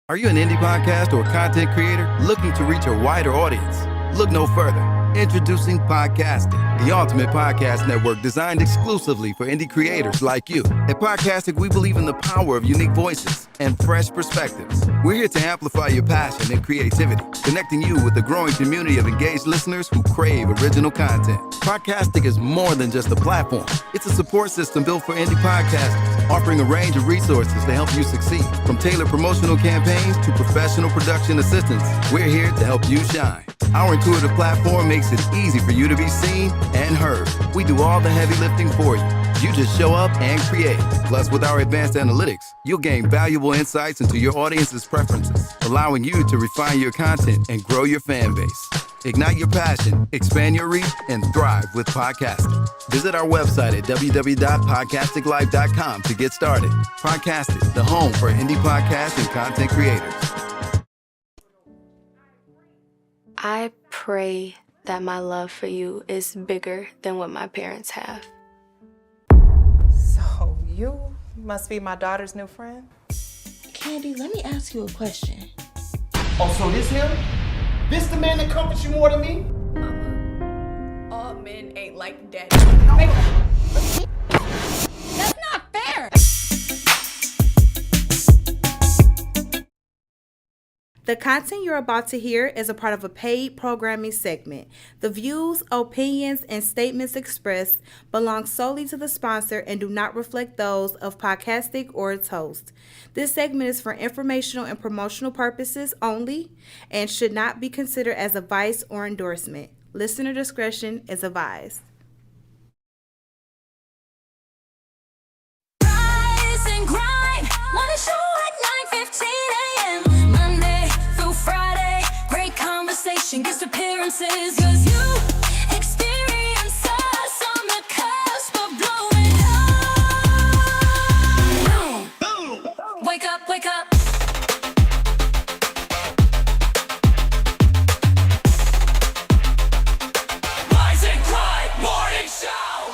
Are you an indie podcast or content creator looking to reach a wider audience? Look no further. Introducing Podcastic, the ultimate podcast network designed exclusively for indie creators like you. At Podcastic, we believe in the power of unique voices and fresh perspectives. We're here to amplify your passion and creativity, connecting you with the growing community of engaged listeners who crave original content. Podcastic is more than just a platform. It's a support system built for indie podcasters, offering a range of resources to help you succeed. From tailored promotional campaigns to professional production assistance, we're here to help you shine. Our intuitive platform makes it easy for you to be seen and heard. We do all the heavy lifting for you. You just show up and create. Plus, with our advanced analytics, you'll gain valuable insights into your audience's preferences, allowing you to refine your content and grow your fan base. Ignite your passion, expand your reach, and thrive with podcasting. Visit our website at www.podcasticlife.com to get started. Podcasting, the home for indie podcasts and content creators. I pray that my love for you is bigger than what my parents have. So you must be my daughter's new friend? Candy, let me ask you a question. Oh, so this him? This the man that comforts you more than me? Mama, all men ain't like daddy. That's not fair! The content you're about to hear is a part of a paid programming segment. The views, opinions, and statements expressed belong solely to the sponsor and do not reflect those of Podcastic or its host. This segment is for informational and promotional purposes only and should not be considered as advice or endorsement. Listener discretion is advised. Rise and grind, wanna show at 9:15 a.m. Monday through Friday, great conversation, guest appearances, cause you experience us on the cusp of blowing up. Boom. Wake up, wake up. Rise and grind, morning show.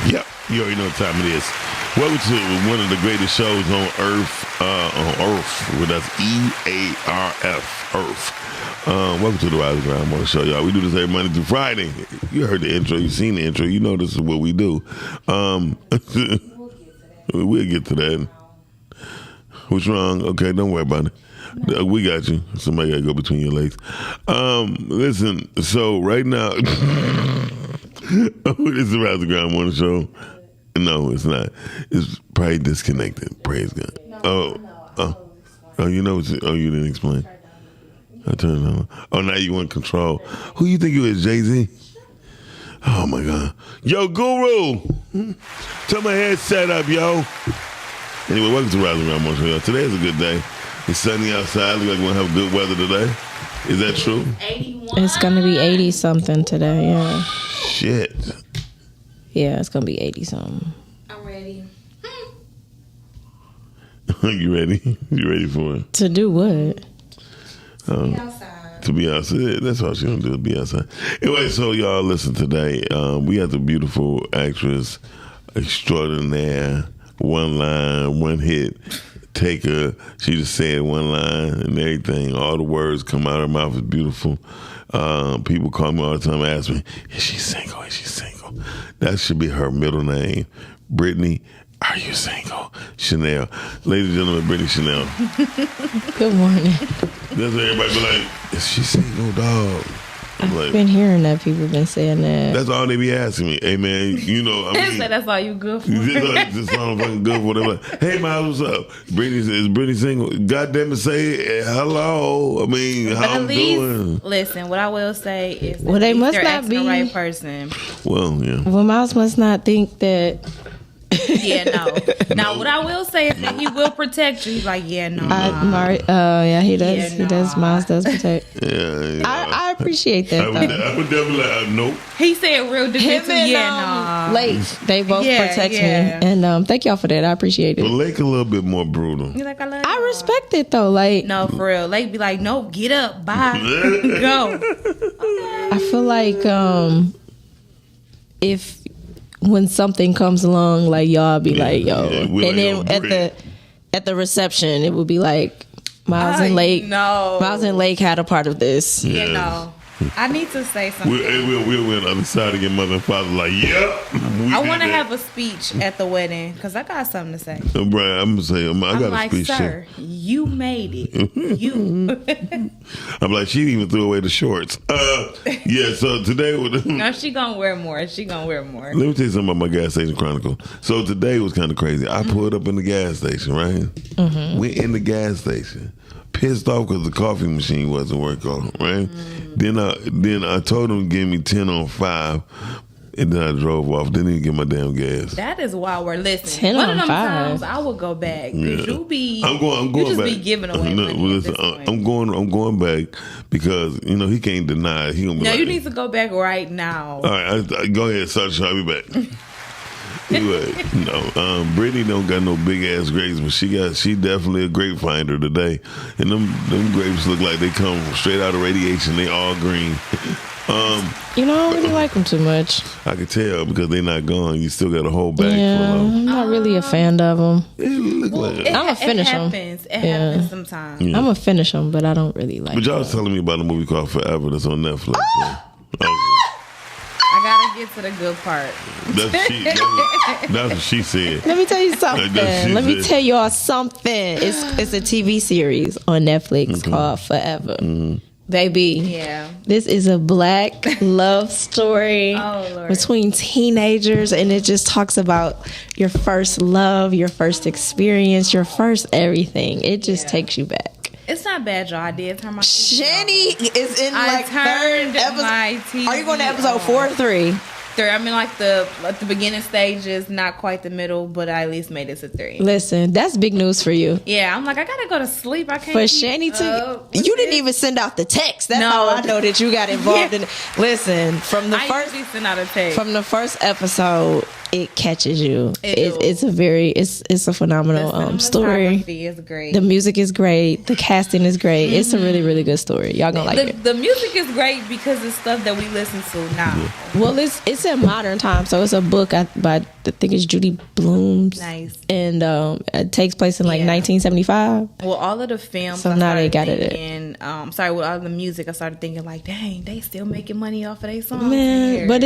Yep, you already know what time it is. Welcome to one of the greatest shows on Earth, well, that's E-A-R-F, Earth. Welcome to the Rise and Grind Morning Show, y'all. We do this every Monday through Friday. You heard the intro, you seen the intro, you know this is what we do. We'll get to that. What's wrong? Okay, don't worry about it. We got you. Somebody got to go between your legs. Listen, so right now, this is the Rise and Grind Morning Show. No, it's not. It's probably disconnected. Praise God. You know what you didn't explain. I turned it on. Oh, now you want control. Who you think you is, Jay-Z? Oh, my God. Yo, Guru. Tell my head set up, yo. Anyway, welcome to Rise and Grind Morning Show, y'all. Today is a good day. It's sunny outside. Look like we're going to have good weather today. Is that true? 81. It's going to be 80-something today, yeah. Shit. Yeah, it's going to be 80-something. I'm ready. You ready? You ready for it? To do what? To be outside. To be outside. That's all she's going to do, be outside. Anyway, so y'all listen today. We got the beautiful actress extraordinaire, one line, one hit taker. She just said one line and everything. All the words come out of her mouth is beautiful. People call me all the time and ask me, is she single? Is she single? That should be her middle name. Brittany, are you single? Chanel. Ladies and gentlemen, Brittany Chanel. Good morning. That's what everybody be like, is she single, dog? I've been hearing that. People been saying that. That's all they be asking me. Hey, man, you know, I mean. That's all you good for. That's all I'm fucking good for. They're like, hey, Miles, what's up? Is Brittany single? God damn it, say hello. I mean, how I'm doing. Listen, what I will say is well, they must they're not asking be the right person. Well, yeah. Well, Miles must not think that. Yeah, no. Now, what I will say is that he will protect you. He's like, yeah, no. Yeah, he does. Yeah, he does. Miles does protect. Yeah. I appreciate that. I would definitely like, nope. He said real defensive. Yeah, no. Lake, they both protect me, and thank y'all for that. I appreciate it. But Lake a little bit more brutal. You're like, I love you. I respect it though. Like, no, for real. Lake be like, nope, get up, bye, go. Okay. I feel like if when something comes along, like y'all be like, yo, yeah, and then at the reception, it would be like Miles and Lake. No. Miles and Lake had a part of this. Yeah. You know. I need to say something. We'll on the other side of your mother and father like, yep. I want to have a speech at the wedding because I got something to say. Brian, I'm going to say, I got like, a speech sir, you made it. You. I'm like, she didn't even throw away the shorts. Yeah, so today... No, she going to wear more. She going to wear more. Let me tell you something about my gas station chronicle. So today was kind of crazy. I pulled up in the gas station, right? Mm-hmm. We're in the gas station. Pissed off because the coffee machine wasn't working, right? Then I told him to give me 10 on 5, and then I drove off. Didn't even get my damn gas. That is why we're listening. 10 One on of them 5. times I would go back. Yeah. I'm going just back. be giving away No, money listen, at this point. I'm going back because he can't deny it. He gonna be No, like, you need to go back right now. All right, go ahead, Sasha. I'll be back. Anyway, Brittany don't got no big ass grapes, but she definitely a grape finder today. And them grapes look like they come straight out of radiation. They all green. I don't really like them too much. I can tell because they're not gone. You still got a whole bag Yeah, full of them. I'm not really a fan of them. They look like I'm gonna finish them. It happens sometimes. Yeah. I'm gonna finish them, but I don't really like. But y'all was telling me about a movie called Forever that's on Netflix. I gotta get to the good part. That's what she said. Let me tell you something. Let me said. tell y'all something. It's a TV series on Netflix called Forever. Mm-hmm. Baby, Yeah. this is a black love story Lord. between teenagers, and it just talks about your first love, your first experience, your first everything. It just takes you back. It's not bad, y'all. I did turn my Chanie is in I like turned third episode. my TV. Are you going to episode 4 or 3? 3. I mean, like the beginning stages, not quite the middle, but I at least made it to 3. Listen, that's big news for you. Yeah, I'm like, I gotta go to sleep. I can't. For keep Chanie up to, with you didn't this. even send out the text. That's No. how I know that you got involved in it. Listen, from the I first usually send out a text. from the first episode, it catches you. It It's a phenomenal story. cinematography is great. The music is great. The casting is great. It's a really, really good story. Y'all gonna like it. The music is great because it's stuff that we listen to now. Well, it's in modern times, so it's a book by I think it's Judy Blume's. Nice. And it takes place in like 1975. Well, all of the films. So I now they started got it. thinking, with all of the music, I started thinking like, dang, they still making money off of their songs. Man, here. but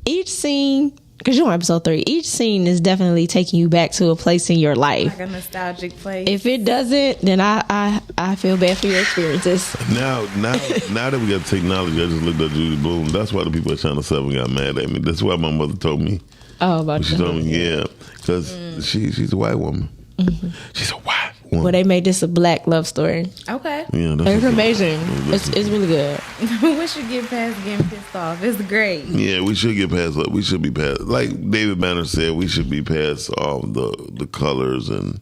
each scene, because you're on episode 3, each scene is definitely taking you back to a place in your life. like a nostalgic place. If it doesn't, then I feel bad for your experiences. Now that we got technology, I just looked at Judy Blume. That's why the people at Channel 7 got mad at me. That's why my mother told me. Oh, about She told me, yeah, because she's a white woman. Mm-hmm. She's a white woman. Well, they made this a black love story. Okay. Yeah, that's It's what- amazing. that's It's really good. We should get past getting pissed off. It's great. Yeah, we should get past. We should be past. Like David Banner said, we should be past all the colors and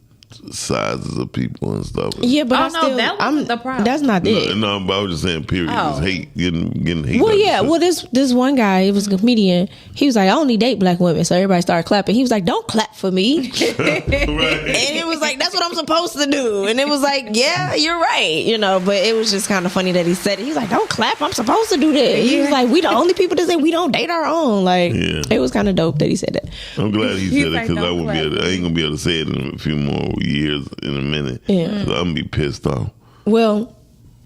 sizes of people and stuff. Yeah, but Oh, I no, still, that wasn't the problem. That's not it. No, but I was just saying, period. Oh. It's hate, getting hate. Well, out of yeah. stuff. Well, this one guy, he was a comedian. He was like, I only date black women, so everybody started clapping. He was like, don't clap for me. Right. And it was like, that's what I'm supposed to do. And it was like, yeah, you're right. But it was just kind of funny that he said it. He's like, don't clap. I'm supposed to do that. He was like, we the only people that say we don't date our own. Like, Yeah. it was kind of dope that he said that. I'm glad he He's said like, it because I "Don't won't be. clap I ain't gonna be able to say it in a few more years in a minute. Yeah. So I'm gonna be pissed off. Well,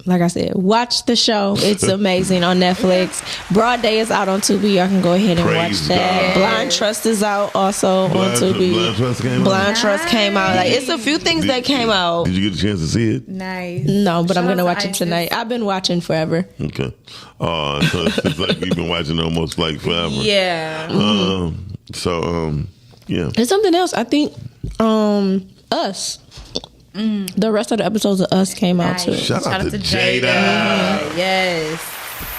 like I said, watch the show. It's amazing on Netflix. Broad Day is out on Tubi. Y'all can go ahead and Praise watch that. God. Blind Trust is out also on Tubi. Blind Trust came out. Blind Trust came out. Like, it's a few things that came out. Did you get a chance to see it? Nice. No, but I'm Shout gonna out watch to it tonight. Isis. I've been watching forever. Okay. So it's like you've been watching almost like forever. Yeah. Yeah. And something else, I think, Us. The rest of the episodes of Us came out too. Shout out to Jada. Yes.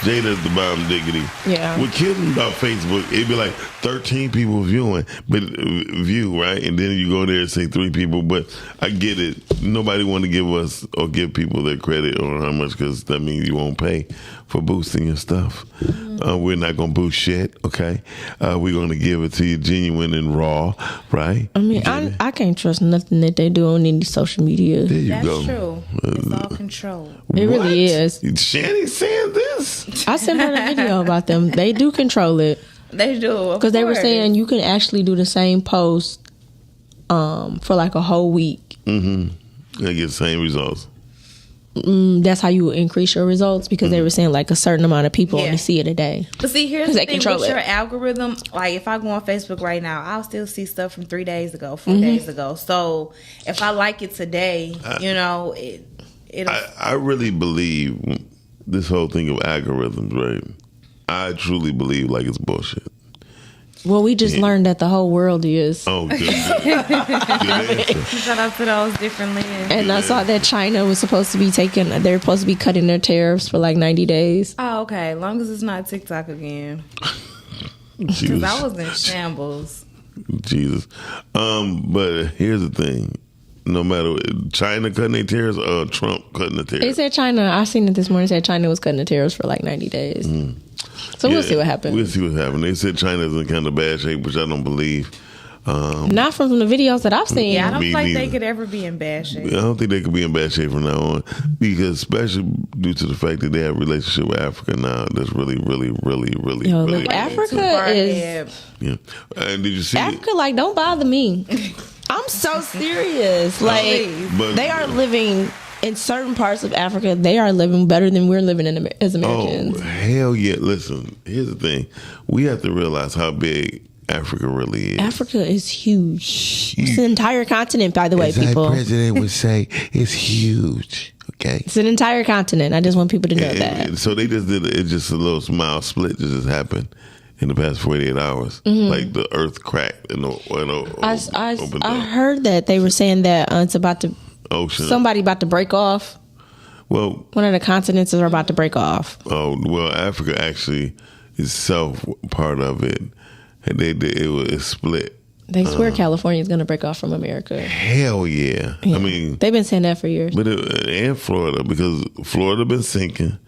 Jada's the bomb diggity. Yeah. What kills me about Facebook, it'd be like 13 people viewing, but view, right? And then you go there and say 3 people, but I get it. Nobody want to give us or give people their credit or how much, because that means you won't pay for boosting your stuff. We're not going to boost shit, okay? We're going to give it to you genuine and raw, right? I mean, I can't trust nothing that they do on any social media. There you That's go. true. It's all control. It really is. Chanie saying this? I sent her a video about them. They do control it. They do. Because they were saying you can actually do the same post for like a whole week They get the same results. That's how you increase your results because they were saying like a certain amount of people only see it a day. But see, here's the They thing control with it. your algorithm. Like, if I go on Facebook right now, I'll still see stuff from 3 days ago, 4 days ago. So if I like it today, it'll. I really believe this whole thing of algorithms, right? I truly believe like it's bullshit. Well, we just learned that the whole world is. Oh, good. Good Shout out to those different lands. And I saw that China was supposed to be they're supposed to be cutting their tariffs for like 90 days. Oh, okay. As long as it's not TikTok again. Jesus. Because I was in shambles. Jesus. But here's the thing. No matter China cutting their tariffs or Trump cutting the tariffs. They said China, I seen it this morning, said China was cutting the tariffs for like 90 days. So we'll see what happens. We'll see what happens. They said China's in kind of bad shape, which I don't believe. Not from the videos that I've seen. Yeah, I don't Me think they neither. could ever be in bad shape. I don't think they could be in bad shape from now on, because especially due to the fact that they have a relationship with Africa now that's really, really, really, really, Yo, really look, good. Africa is Yeah. And did you see Africa, like, don't bother me. I'm so serious. Like, But- they are living in certain parts of Africa. They are living better than we're living in as Americans. Oh, hell yeah. Listen, here's the thing. We have to realize how big Africa really is. Africa is huge. It's an entire continent, by the way, As our people. president would say, it's huge. Okay. It's an entire continent. I just want people to know that. And so they just did it. Just a little small split that just happened in the past 48 hours. Like the earth cracked and I heard that they were saying that it's about to ocean. somebody about to break off. Well, One of the continents are about to break off. Africa actually itself part of it. And it was split. They swear California is going to break off from America. Hell yeah. I mean, They've been saying that for years. but and Florida, because Florida been sinking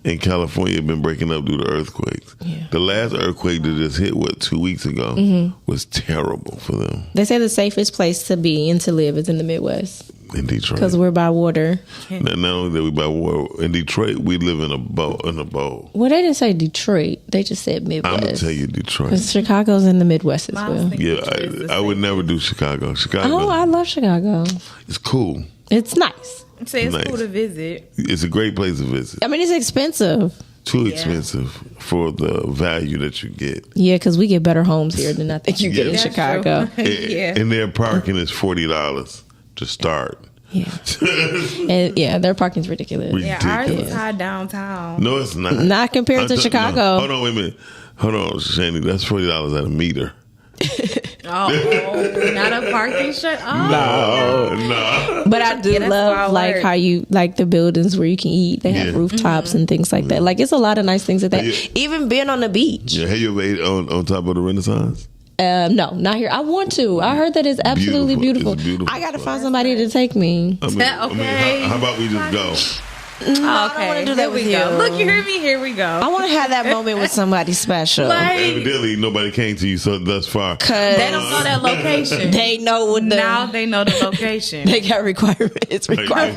and California been breaking up due to earthquakes. Yeah. The last earthquake that just hit 2 weeks ago was terrible for them They say the safest place to be and to live is in the Midwest in Detroit. because we're by water. Not only that we by water in Detroit, we live in a bowl. Well, they didn't say Detroit. They just said I'm Midwest. gonna tell you Detroit. Because Chicago's in the Midwest as Miles well. think Yeah, Detroit is the I would same. never do Chicago. Chicago, Oh, I love Chicago. it's cool. It's nice. Say it's Nice. cool to visit. It's a great place to visit. I mean, it's expensive. Too expensive for the value that you get. Yeah, because we get better homes here than I think you get in That's Chicago. Yeah. And their parking is $40 to start. Yeah. And yeah, their parking's ridiculous. Yeah, ours Ridiculous. is high downtown. No, it's not. Not compared to Chicago. No. Hold on, wait a minute. Hold on, Chanie. That's $40 at a meter. Oh, not a parking shut. Oh, No. But I do Yeah, that's how love it like works. how you like the buildings where you can eat. They have Yeah. rooftops and things like that. Like it's a lot of nice things that they Yeah. even being on the beach. Yeah, have you ever ate on top of the Renaissance? No, not here. I want to. I heard that it's absolutely Beautiful. beautiful. It's beautiful. I got to find somebody to take me. Okay. How about we just go? I don't want to do that Here with we you. go. Look, you hear me? Here we go. I want to have that moment with somebody special. Evidently, nobody came to you thus far. Cause They don't know that location. they know what the Now they know the location. they got requirements. Right.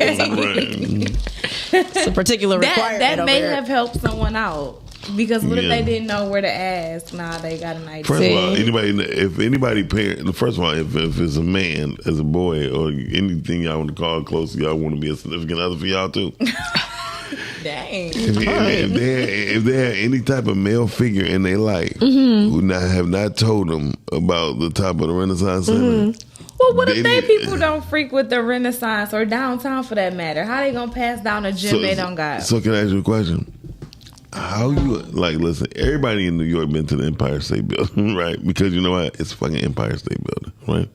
It's a particular requirement. that may over there. have helped someone out. Because what if Yeah. they didn't know where to ask? Nah, they got an idea. First of all, first of all, if it's a man, as a boy, or anything y'all want to call close, y'all want to be a significant other for y'all too. Dang. If they have any type of male figure in their life who have not told them about the top of the Renaissance Center, Well, what if They they need- people don't freak with the Renaissance or downtown for that matter? How they gonna pass down a gym they don't got? So can I ask you a question? How you listen, everybody in New York been to the Empire State Building, right? Because you know what? It's fucking Empire State Building, right?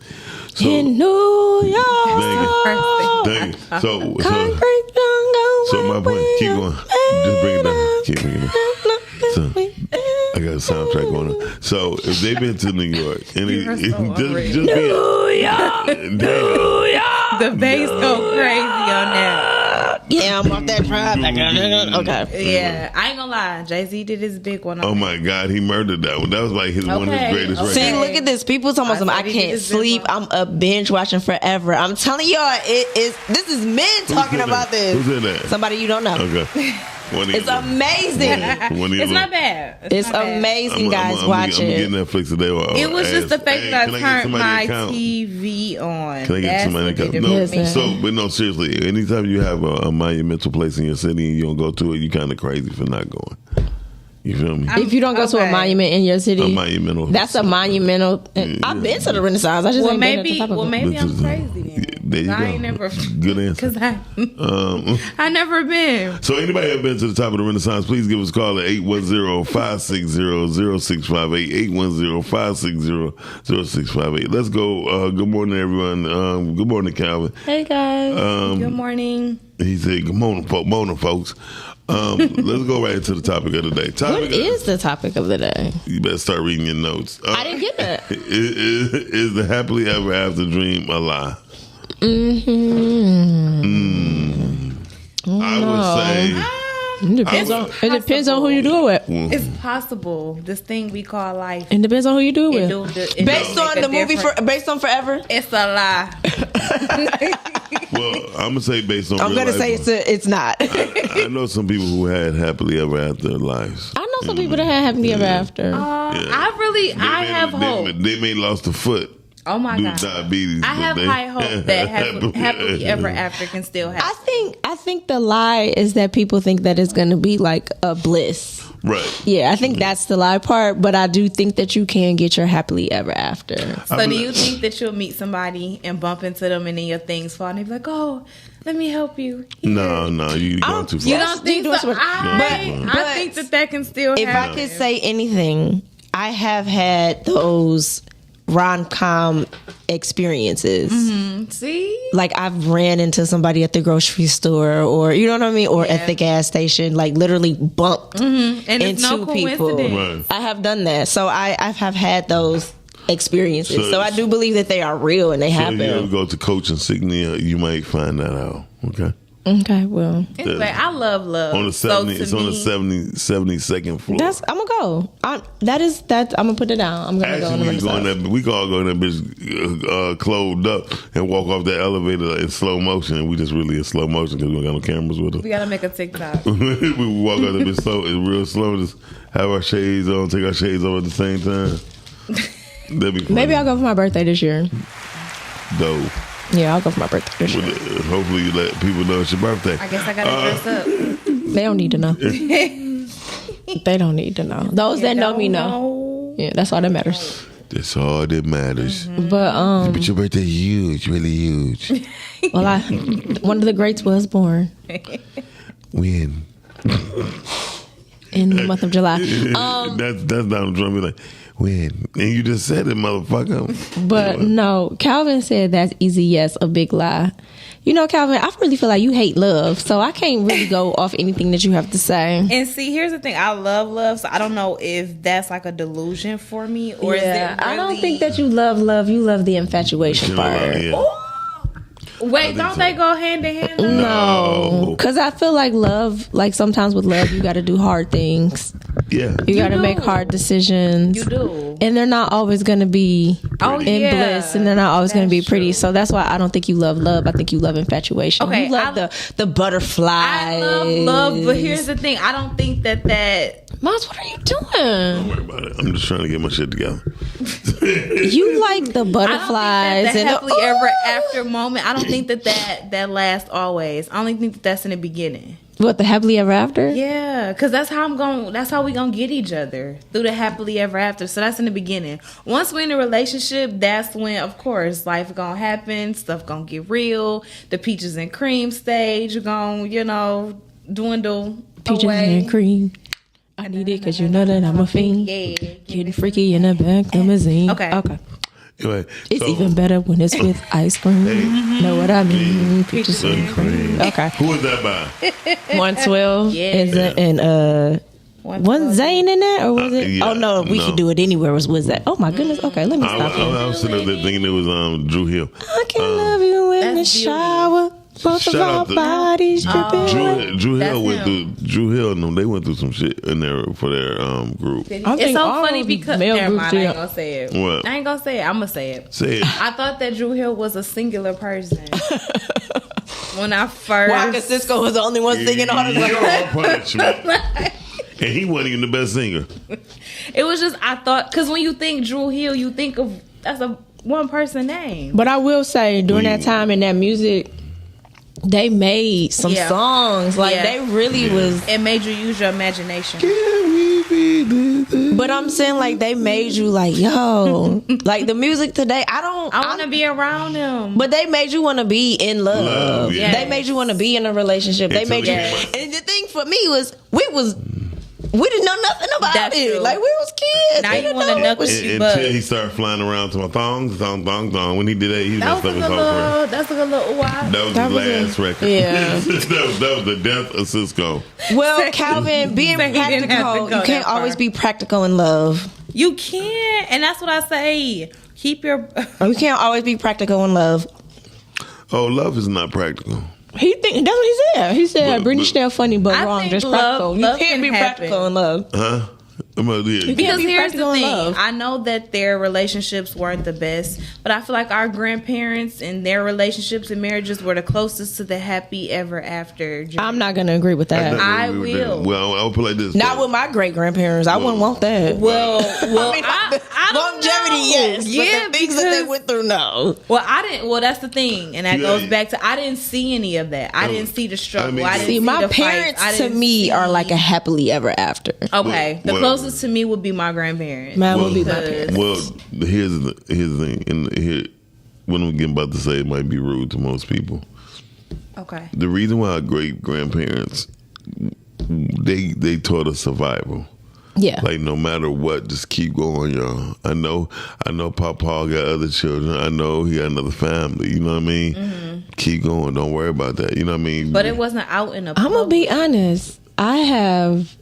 So, in New York. Dang it. So Concrete jungle. So my point, keep going. Just bring it down. Keep bringing it down. So, I got a soundtrack going on. So if they've been to New York and just New York. The bass go crazy on that. Yeah, I'm off that drive. Okay. Yeah, I ain't gonna lie. Jay-Z did his big one on Oh my God, he murdered that one. That was like one of his Okay, greatest okay. See, records. look at this. People talking about something. I said he can't did his sleep. big I'm up binge watching forever. I'm telling y'all, this is men talking said about that? this. Who said that? Somebody you don't know. Okay. It's amazing. It's not bad. It's amazing, guys. Watch I'm it. getting Netflix today. It was just the fact that I turned my account? TV on. Can I get somebody account? No, Listen. but no, seriously. Anytime you have a monumental place in your city and you don't go to it, you kind of crazy for not going. You feel me? If you don't go to a monument in your city, A monumental. that's a monumental. I've been to the Renaissance. I just ain't been at the top of it. maybe I'm crazy then. There you go. I ain't never. Good answer. Cause I never been. So anybody have been to the top of the Renaissance, please give us a call at 810-560-0658, 810-560-0658. Let's go. Good morning, everyone. Good morning, Calvin. Hey guys. Good morning. He said, good morning, folks. Let's go right into the topic of the day. What is the topic of the day? You better start reading your notes. I didn't get that. Is the happily ever after dream a lie? I would say it depends on who you do it with. It's possible. This thing we call life. It depends on who you do it with. Based on the movie, based on Forever, it's a lie. well, I'm gonna say based on. I'm gonna say it's not. I know some people who had happily ever after lives. I know some people that had happily ever after. I have hope. They may lost a foot. Oh my God! Diabetes. I have high hope that happily ever after can still happen. I think the lie is that people think that it's gonna be like a bliss. Right. Yeah, I think that's the lie part, but I do think that you can get your happily ever after. So do you think that you'll meet somebody and bump into them and then your things fall and they be like, oh, let me help you? No, you going too far. You don't think so? I think that can still happen. If I could say anything, I have had those rom-com experiences. See? Like I've ran into somebody at the grocery store or you know what I mean? Or at the gas station, like literally bumped and it's into no people. Right. I have done that. So I have had those experiences. So I do believe that they are real and they happen. If you ever go to Coach Insignia, you might find that out. Okay. Okay, well. Anyway, I love love. On the 70, it's on the 72nd floor. I'm gonna go. I'm gonna put it down. I'm gonna go. We can all go in that bitch clothed up and walk off that elevator in slow motion. And we just really in slow motion because we don't got no cameras with us. We gotta make a TikTok. We walk out that bitch slow. It's real slow. Just have our shades on, take our shades off at the same time. That'd be fun. Maybe I'll go for my birthday this year. Dope. Yeah, I'll go for my birthday this year. Hopefully you let people know it's your birthday. I guess I gotta dress up. They don't need to know. They don't need to know. Those that know me know. Yeah, that's all that matters. That's all that matters. But your birthday is huge, really huge. Well, one of the greats was born. When? In the month of July. That's Donald Trump. Be like, when? And you just said it, motherfucker. But no, Calvin said that's easy yes, a big lie. You know, Calvin, I really feel like you hate love, so I can't really go off anything that you have to say. And see, here's the thing. I love, so I don't know if that's like a delusion for me or is it really... I don't think that you love, you love the infatuation part. Yeah. Wait, don't they go hand in hand? No, because I feel like love, like sometimes with love, you got to do hard things. Yeah, you got to make hard decisions. You do, and they're not always going to be in bliss, and they're not always going to be pretty. So that's why I don't think you love love. I think you love infatuation. Okay, you love the butterflies. I love love, but here's the thing: I don't think that. Moms, what are you doing? Don't worry about it. I'm just trying to get my shit together. You like the butterflies and the happily and ever after moment. I don't think that lasts always. I only think that's in the beginning. What, the happily ever after? Yeah, because that's how we gonna get each other, through the happily ever after. So that's in the beginning. Once we're in a relationship, that's when, of course, life gonna happen, stuff gonna get real, the peaches and cream stage gonna, dwindle peaches away. And cream. I need it because you know that I'm a fiend. Yeah. Getting freaky in the back limousine. Okay. Anyway, it's even better when it's with ice cream. Know what I mean? Peaches and cream. Okay. Who is that by? 112. Yeah. And wasn't Zayn in that or was it? Yeah, oh no, we could do it anywhere. Was that? Oh my goodness. Okay, let me stop. I was sitting up there thinking it was Drew Hill. I can love you in the shower. Both of our bodies dripping. Drew Hill went through. Drew Hill and them. They went through some shit in there for their group. It's so funny because never mind. I ain't gonna say it. What? I ain't gonna say it. I'm gonna say it. Say it. I thought that Drew Hill was a singular person. when I first. Why? Because Cisco was the only one singing all the You're time. on punishment. And he wasn't even the best singer. It was just, I thought, because when you think Drew Hill, you think of, that's a one person name. But I will say, during that time in that music, they made some songs. Like, they really was. It made you use your imagination. But I'm saying, like, they made you like, yo, like the music today, I want to be around them. But they made you want to be in love. Yes. They made you want to be in a relationship. They made you. And the thing for me was, we didn't know nothing about it. True. Like, we was kids. Now you want to knuckle you, but until he started flying around to my thong. When he did that, he messed up his whole career. That's like a little wild. That was his last record. Yeah. that was the death of Cisco. Well, Calvin, being practical, you can't always be practical in love. You can't, and that's what I say. Keep your. You can't always be practical in love. Oh, love is not practical. That's what he said. He said, Brittany still funny but wrong, just practical. You can't be practical in love. Huh? Because here's the thing. I know that their relationships weren't the best, but I feel like our grandparents and their relationships and marriages were the closest to the happy ever after. I'm not going to agree with that. I will. Well, I'll put it like this. Not with my great grandparents. I wouldn't want that. Well, I longevity, yes. Yeah, but the things that they went through, no. Well, I didn't. Well, that's the thing, and that goes back to I didn't see any of that. I didn't see the struggle. I didn't see my the parents fights. to me are like a happily ever after. Okay, the closest to me would be my grandparents. Mine would be my parents. Well, here's the thing, and here, what I'm about to say might be rude to most people. Okay. The reason why our great grandparents they taught us survival. Yeah. Like, no matter what, just keep going, y'all. I know Papa got other children. I know he got another family. You know what I mean? Mm-hmm. Keep going. Don't worry about that. You know what I mean? But it wasn't out in the public. I'm going to be honest. I have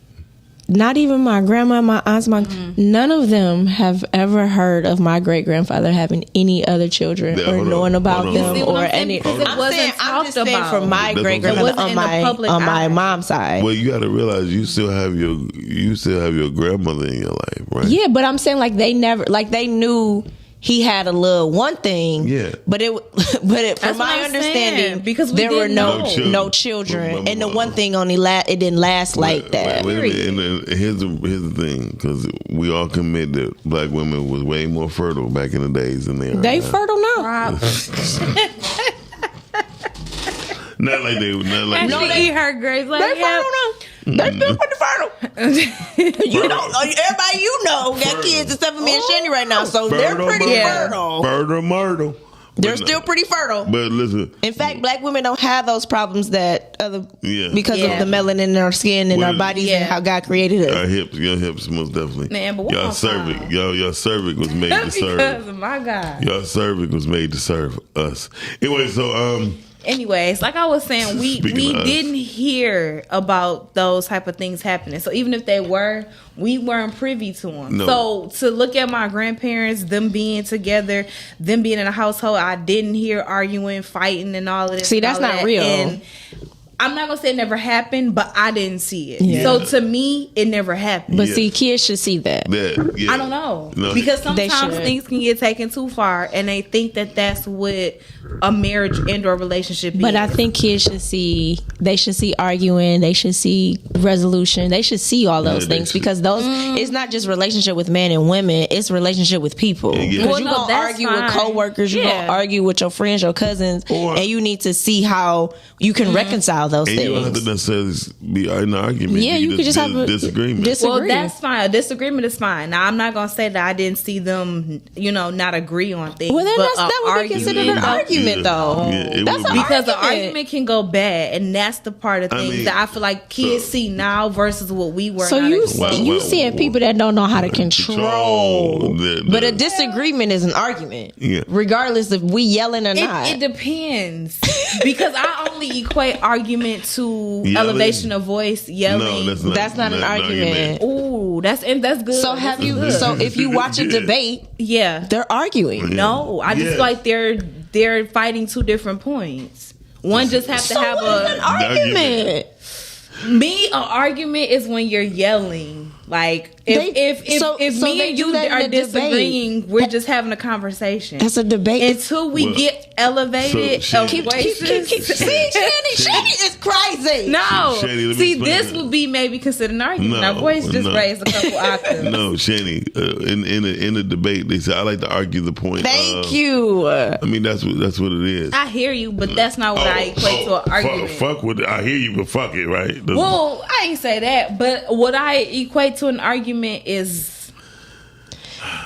not even my grandma, my aunts, none of them have ever heard of my great grandfather having any other children or knowing about them or any. I'm just saying for my great grandmother on my mom's side. Well, you got to realize you still have your grandmother in your life, right? Yeah, but I'm saying like they knew he had a little one thing, but from my understanding, because there were no children, and the one thing it didn't last like that. Wait a minute. And here's the thing, because we all commit that black women was way more fertile back in the days than they are. They fertile now. Not like they. No, they eat her grapes. Like, they fertile now. They still pretty fertile. Everybody got kids except for me and Chanie right now, so they're pretty fertile. Fertile. They're still pretty fertile. But listen, in fact, black women don't have those problems that because of the melanin in our skin and our bodies and how God created us. Your hips, most definitely. Man, but your cervix was made to serve. Because of my God, your cervix was made to serve us. Anyway, so anyways, like I was saying, we didn't hear about those type of things happening. So even if they were, we weren't privy to them. No. So to look at my grandparents, them being together, them being in a household, I didn't hear arguing, fighting, and all of this. See, that's not real. And I'm not gonna say it never happened, but I didn't see it. Yeah. So to me, it never happened. But see, kids should see that. I don't know, because sometimes things can get taken too far, and they think that that's what a marriage and or relationship is. But I think kids should see. They should see arguing. They should see resolution. They should see all those things because those. It's not just relationship with men and women. It's relationship with people. Because you're gonna argue with coworkers. You're gonna argue with your friends, your cousins, and you need to see how you can reconcile those things. You don't have to necessarily be in an argument. Yeah, you could just have a disagreement. Well, that's fine. A disagreement is fine. Now, I'm not gonna say that I didn't see them, not agree on things. Well, then that would be considered an argument, though. That's because the argument can go bad, and that's the part of things that I feel like kids see now versus what we were. So you seeing people that don't know how to control. But a disagreement is an argument, regardless if we yelling or not. It depends because I only equate argument to elevation of voice, yelling. No, that's not an argument. Ooh, that's good. So So if you watch a debate, they're arguing. No, I just like they're fighting two different points. One just have to have an argument. An argument is when you're yelling. Like if me and you are disagreeing, we're just having a conversation. That's a debate until we get elevated of voices. See, Chanie is crazy. No, Chanie, see, this would be maybe considered an argument. Our voice just raised a couple octaves. No, Chanie, in a debate, they say I like to argue the point. Thank you. I mean, that's what it is. I hear you, but that's not what I equate to an argument. Fuck with it. I hear you, but fuck it, right? Well, I ain't say that, but what I equate to an argument is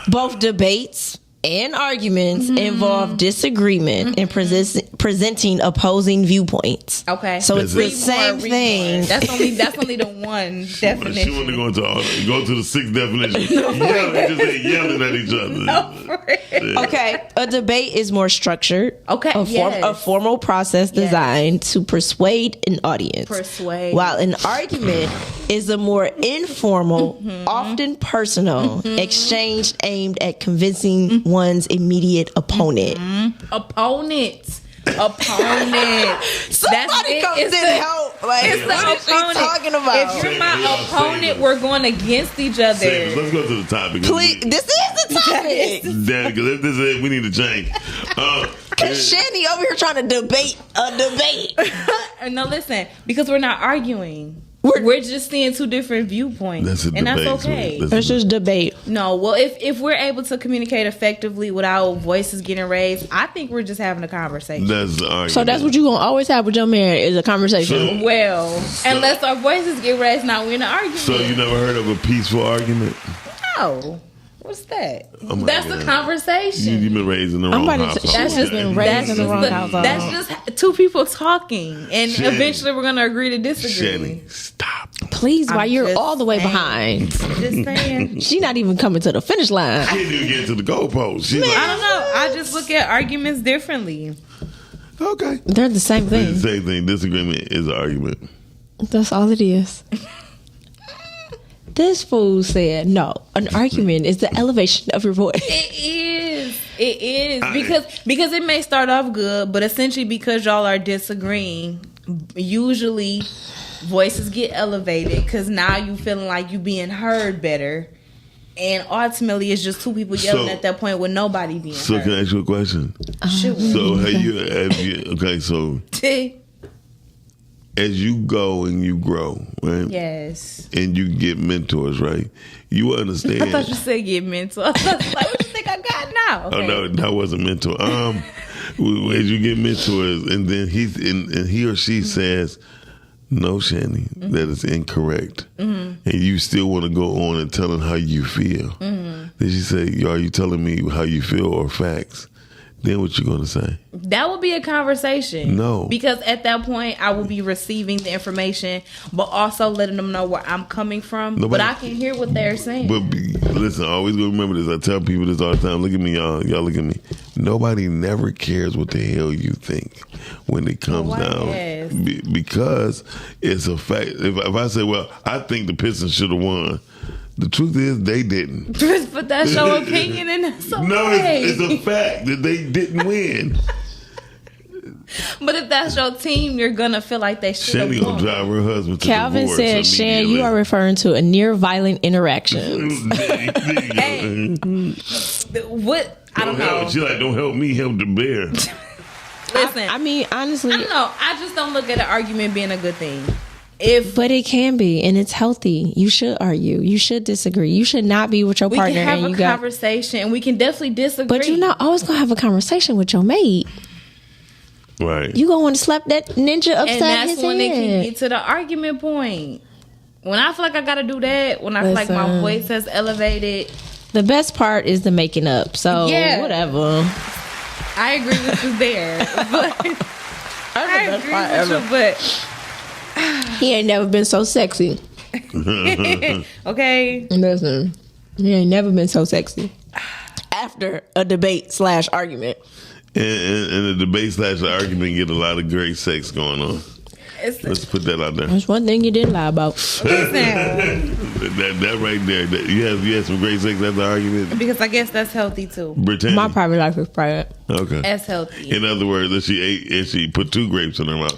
both debates and arguments involve disagreement and presenting opposing viewpoints. Okay, so it's the same thing. That's only the one definition. She wanted to go to the sixth definition. Yelling at each other. No, for real. Okay, a debate is more structured. Okay, a formal process designed to persuade an audience. While an argument is a more informal, often personal exchange aimed at convincing one's immediate opponent. Opponent. Somebody comes in and help. Like, it's the what is she talking about? If you're my opponent, we're going against each other. Let's go to the topic. Please, this is the topic. Because if this is it, we need to change. Because Chanie over here trying to debate a debate. No, listen, because we're not arguing. We're just seeing two different viewpoints. That's a and debate. That's okay. That's just debate. No, well, if we're able to communicate effectively without voices getting raised, I think we're just having a conversation. That's the argument. So that's what you're going to always have with your man is a conversation. Unless our voices get raised, now we're in an argument. So you never heard of a peaceful argument? No. What's that? Oh that's a conversation. You've been raised in the wrong household. That's just been raised in the wrong household. That's just two people talking, and eventually we're going to agree to disagree. Chanie, stop. Please, while you're all the way behind. Just saying. She's not even coming to the finish line. She didn't even get to the goalpost. I don't know. I just look at arguments differently. Okay. They're the same thing. The same thing. Disagreement is an argument. That's all it is. This fool said, no, an argument is the elevation of your voice. It is. Because it may start off good, but essentially because y'all are disagreeing, usually voices get elevated because now you feeling like you being heard better. And ultimately, it's just two people yelling at that point with nobody being heard. So can I ask you a question? Sure. So have you okay, so as you go and you grow, right? Yes. And you get mentors, right? You understand. I thought you said get mentors. I was like, what you think I got now? Okay. Oh no, that wasn't mentor. As you get mentors, and then he or she says, "No, Chanie, that is incorrect," and you still want to go on and tell them how you feel. Then she say, "Are you telling me how you feel or facts?" Then what you gonna say? That would be a conversation. No. Because at that point, I will be receiving the information, but also letting them know where I'm coming from. But I can hear what they're saying. But listen, I always gonna remember this. I tell people this all the time. Look at me, y'all. Y'all look at me. Nobody never cares what the hell you think when it comes down. Because it's a fact. If I say, well, I think the Pistons should have won. The truth is, they didn't. But that's your opinion, and that's okay. No, it's a fact that they didn't win. But if that's your team, you're gonna feel like they should have won. Chanie gonna drive her husband to Calvin divorce. said, Shan, you are referring to a near violent interaction. Hey, what? I don't know. She like, don't help me, help the bear. Listen, I mean, honestly, I don't know. I just don't look at an argument being a good thing. But it can be, and it's healthy. You should argue. You should disagree. You should not be with your partner. We can have and a conversation, and we can definitely disagree. But you're not always gonna have a conversation with your mate. Right. You gonna want to slap that ninja upside his head. And that's when it can get to the argument point. When I feel like I gotta do that, when I feel like my voice has elevated. The best part is the making up. So whatever. I agree with you there. But I agree with you, but he ain't never been so sexy. Okay. Listen, he ain't never been so sexy. After a debate / argument. And the debate / argument get a lot of great sex going on. Let's put that out there. That's one thing you didn't lie about. that right there. You had some great sex after the argument. Because I guess that's healthy too. Brittany. My private life is private. Okay. That's healthy. In other words, if she ate and she put 2 grapes in her mouth.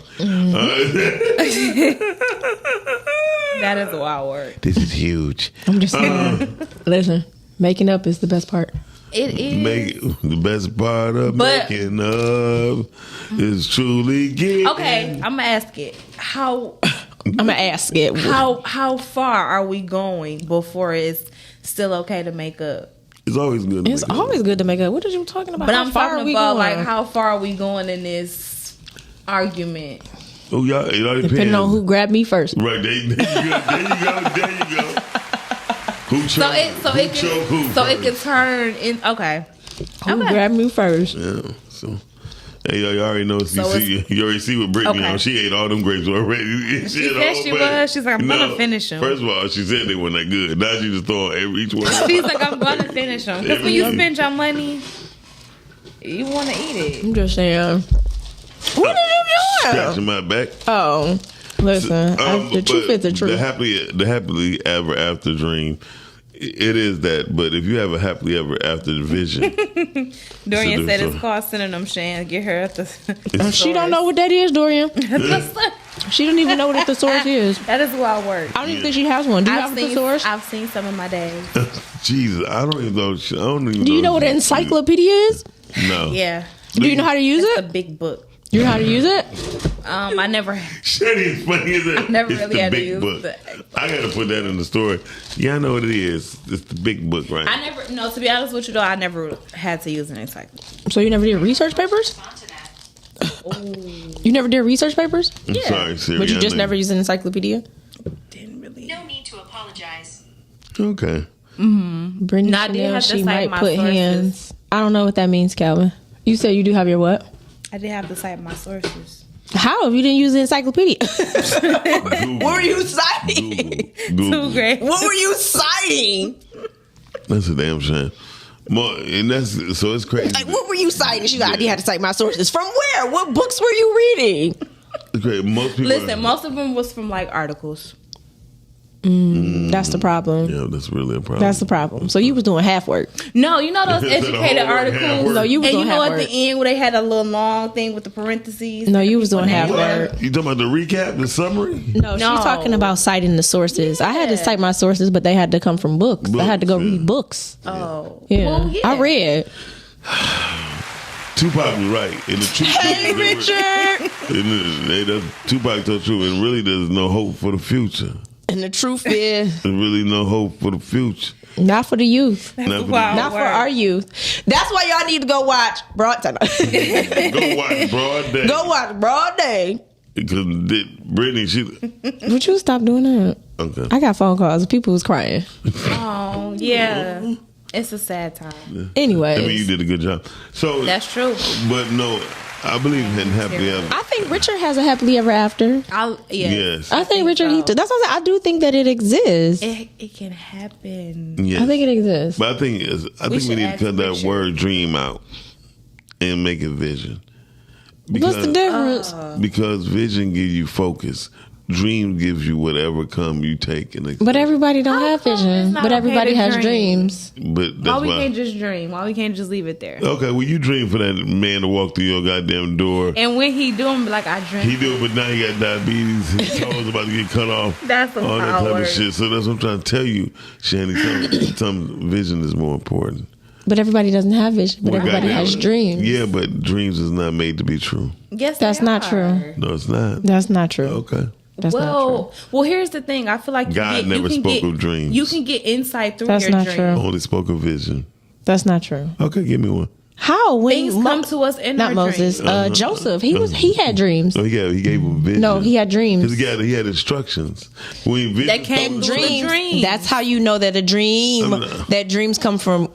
That is a wild word. This is huge. I'm just saying. Listen, making up is the best part. It is. The best part of But- making up is truly getting. Okay, I'm gonna ask it. How far are we going before it's still okay to make up? It's always good. It's always good to make up. What are you talking about? But How I'm far talking are we about going? like how far are we going in this argument? Oh, y'all, it all depends. Depending on who grabbed me first. Right, there you go. Who choked? It can turn in. Okay. Who grabbed me first? Yeah. So, hey, you already know. So You already see what Brittany Okay. on. She ate all them grapes already. She said she was. She's like, I'm gonna finish them. First of all, she said they weren't that good. Now she just throwing each one. She's like, I'm gonna finish them. Because when you spend your money, you want to eat it. I'm just saying. What are you doing? Scratching my back. Oh, listen. The truth is the truth. The happily ever after dream. It is that, but if you have a happily ever after vision, Dorian said it's called synonym. Shan, get her at the. She don't know what that is, Dorian. She don't even know what a thesaurus is. That is a wild word. I don't even think she has one. Do you have a thesaurus? I've seen some in my day. Jesus, I don't even know. Do you know what an encyclopedia is? No. Yeah. Do you know how to use It's it? a big book. You know how to use it? I never. Chanie is funny as that. I never It's really the had to big use book. the. I gotta put that in the story. Yeah, I know what it is. It's the big book, right? I never. No, to be honest with you though, I never had to use an encyclopedia. So you never did research papers? You never did research papers? I'm sorry, Siri. But you I just know. never used an encyclopedia? Didn't really. No need to apologize. Okay. Brittany No, I did Chanel, have to she cite might my put sources. hands. I don't know what that means, Calvin. You said you do have your what? I did have to cite my sources. How if you didn't use the encyclopedia? Google. What were you citing? Google. Too great. What were you citing? That's a damn shame. More, and that's so it's crazy. Like, what were you citing? She's like, I did have to cite my sources. From where? What books were you reading? It's crazy. Most people. Listen, most of them was from like articles. That's the problem. Yeah, that's really a problem. That's the problem. So you was doing half work. No, you know those Is that a educated whole word, half articles. word? No, you was And doing you know half at work. the end where they had a little long thing with the parentheses. No, you was doing half What? work. You talking about the recap, the summary? No, she's No. talking about citing the sources. I had to cite my sources, but they had to come from books. I had to go Books, yeah. read books. Oh, Yeah. Well, yeah. I read. Tupac was right. And the truth Hey, is, Richard. Tupac told the truth, and really there's no hope for the future. And the truth is, There's really no hope for the future. not for the youth. Not for the wild. Not for our youth. That's why y'all need to go watch Broad Day. Go watch Broad Day. Go watch Broad Day. Because Brittany, she. Would you stop doing that? Okay. I got phone calls. People was crying. Oh, yeah. It's a sad time. Anyways. I mean, you did a good job. So That's true. But no, I believe in happily ever. I think Richard has a happily ever after. Yes. I think Richard, so. that's what I'm saying. I do think that it exists. It can happen. Yes. I think it exists. But I think we should need to ask cut that Richard. word dream out and make it vision. What's the difference? Because vision gives you focus. Dream gives you whatever come you take and But everybody don't have come vision. it's not But okay everybody to has dream? dreams. But Why that's we why. can't just dream? Why we can't just leave it there? Okay, well you dream for that man to walk through your goddamn door. And when he do them, like I dream. He do it, but now he got diabetes. His toes about to get cut off. That's some all that wild type word. of shit. So that's what I'm trying to tell you, Chanie. Some vision is more important. But everybody doesn't have vision. But Well, everybody goddamn has it. dreams. Yeah, but dreams is not made to be true. Yes, That's they not are. true. No, it's not. That's not true. Okay. That's not true. Well, here's the thing. I feel like God never spoke of dreams. You can get insight through That's your not dreams. true. Only spoke of vision. That's not true. Okay, give me one. How? When Things come to us in not our Moses. dreams. Joseph. He had dreams. No, he gave him vision. No, he had dreams. He had instructions. When vision That came comes- through the dreams. That's how you know that a dream. That dreams come from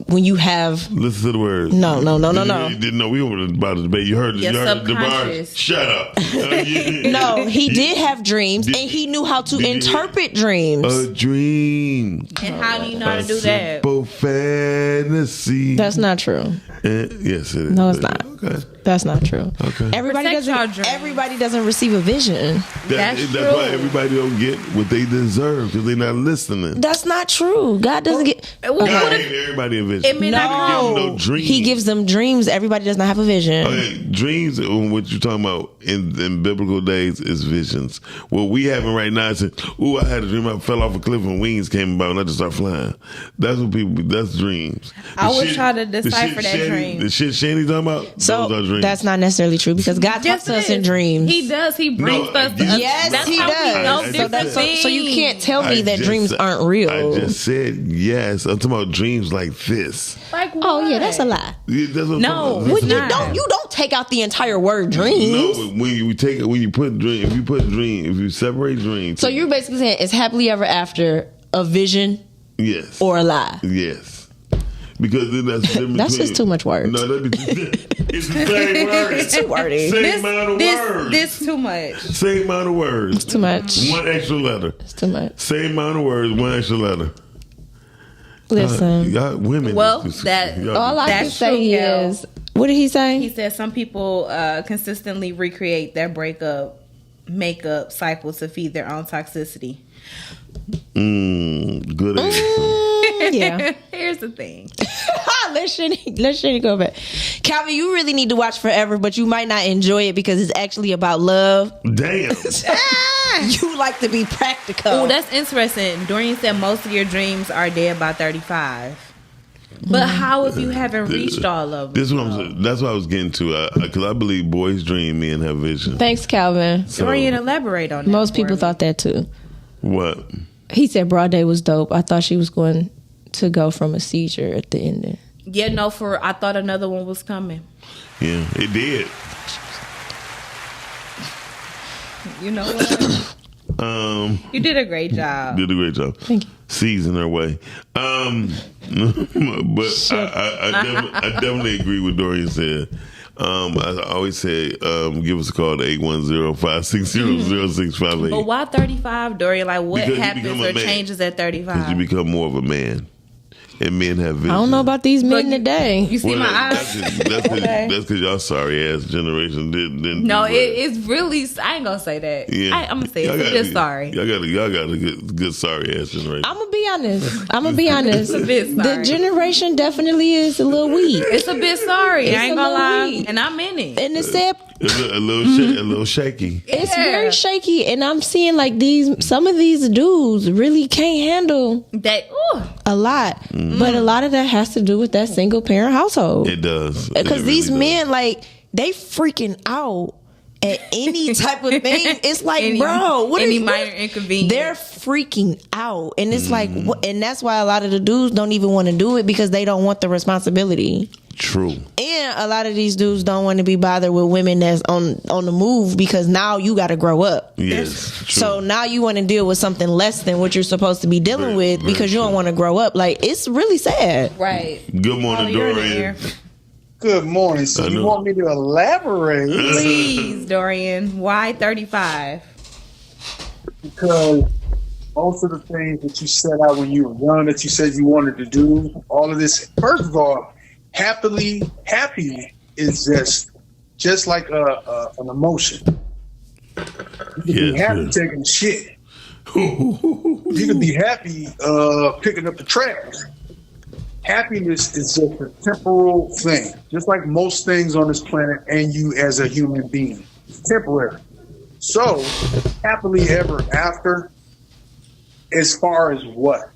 when you have. Listen to the words. No. You didn't know we were about to debate. You heard Your the bar. subconscious. Shut up. No, he did have dreams, and he knew how to interpret dreams. A dream. And how do you know how A to do that? simple fantasy. That's not true. Yes, it is. No, it's not. Okay. That's not true. Okay. Everybody Protect your doesn't. dreams. Everybody doesn't receive a vision. That's That's why everybody don't get what they deserve because they're not listening. That's not true. God doesn't get. God gave everybody a vision. may not He didn't give them no dreams. He gives them dreams. Everybody does not have a vision. Okay, dreams, what you're talking about in biblical days, is visions. What we having right now is, ooh, I had a dream I fell off a cliff and wings came about and I just started flying. That's what people. That's dreams. I would try to decipher that dream. The shit Chanie talking about. So those are dreams. that's not necessarily true because God talks to us in dreams. He does. He brings us. Yes, that's he how does. We know different things. So you can't tell me that dreams aren't real. I just said yes. I'm talking about dreams like this. Like what? Oh yeah, that's a lie. Yeah, that's what No, I'm talking about. When you don't take out the entire word dreams. No, when you put dream, if you separate dreams. So you're basically saying it's happily ever after a vision, yes, or a lie. Yes, because then that's the difference. That's just too much words. No, it's the same word. It's too wordy. Same amount of words. This too much. Same amount of words. It's too much. One extra letter. It's too much. Same amount of words. One extra letter. Listen, y'all women. Well, all I can say is, what did he say? He said some people consistently recreate their makeup cycle to feed their own toxicity. Good answer. Yeah. Here's the thing. Let Chanie go back. Calvin, you really need to watch Forever, but you might not enjoy it because it's actually about love. Damn. You like to be practical. Oh, that's interesting. Dorian said most of your dreams are dead by 35. But how if you haven't reached all of them? This is what I'm saying. That's what I was getting to. Because I believe boys dream, men have vision. Thanks, Calvin. Dorian, elaborate on that. Most people thought that too. What? He said Broad Day was dope. I thought she was going to go from a seizure at the ending. Yeah, no, I thought another one was coming. Yeah, it did. You know what? You did a great job. Did a great job. Thank you. Season her way. But I definitely agree with Dorian said. I always say, give us a call to 810-560-0658. But why 35, Dorian? Like, what Because happens or changes at 35? Because you become more of a man. And men have vision. I don't know about these men today. You see my eyes? That's because y'all sorry ass generation didn't. No, it's really. I ain't gonna say that. Yeah. I'm gonna say it's a bit sorry. Y'all got a good sorry ass generation. I'm gonna be honest. It's a bit sorry. The generation definitely is a little weak. It's a bit sorry. It's I ain't a gonna little lie, weak. and I'm in it. And it's sad. It's a little shaky. It's very shaky, and I'm seeing like some of these dudes really can't handle that. A lot, but a lot of that has to do with that single parent household. It does because these men like they freaking out at any type of thing. It's like, bro, any minor inconvenience, they're freaking out, and it's like, and that's why a lot of the dudes don't even want to do it because they don't want the responsibility. True. And a lot of these dudes don't want to be bothered with women that's on the move because now you got to grow up. Yes. True. So now you want to deal with something less than what you're supposed to be dealing with because you don't want to grow up. Like, it's really sad. Right. Good morning, Dorian. Good morning. So you want me to elaborate? Please, Dorian. Why 35? Because most of the things that you set out when you were young that you said you wanted to do, all of this, first of all, happy is just like an emotion. You can be happy taking shit. You can be happy picking up the trash. Happiness is just a temporal thing, just like most things on this planet and you as a human being. It's temporary. So, happily ever after, as far as what?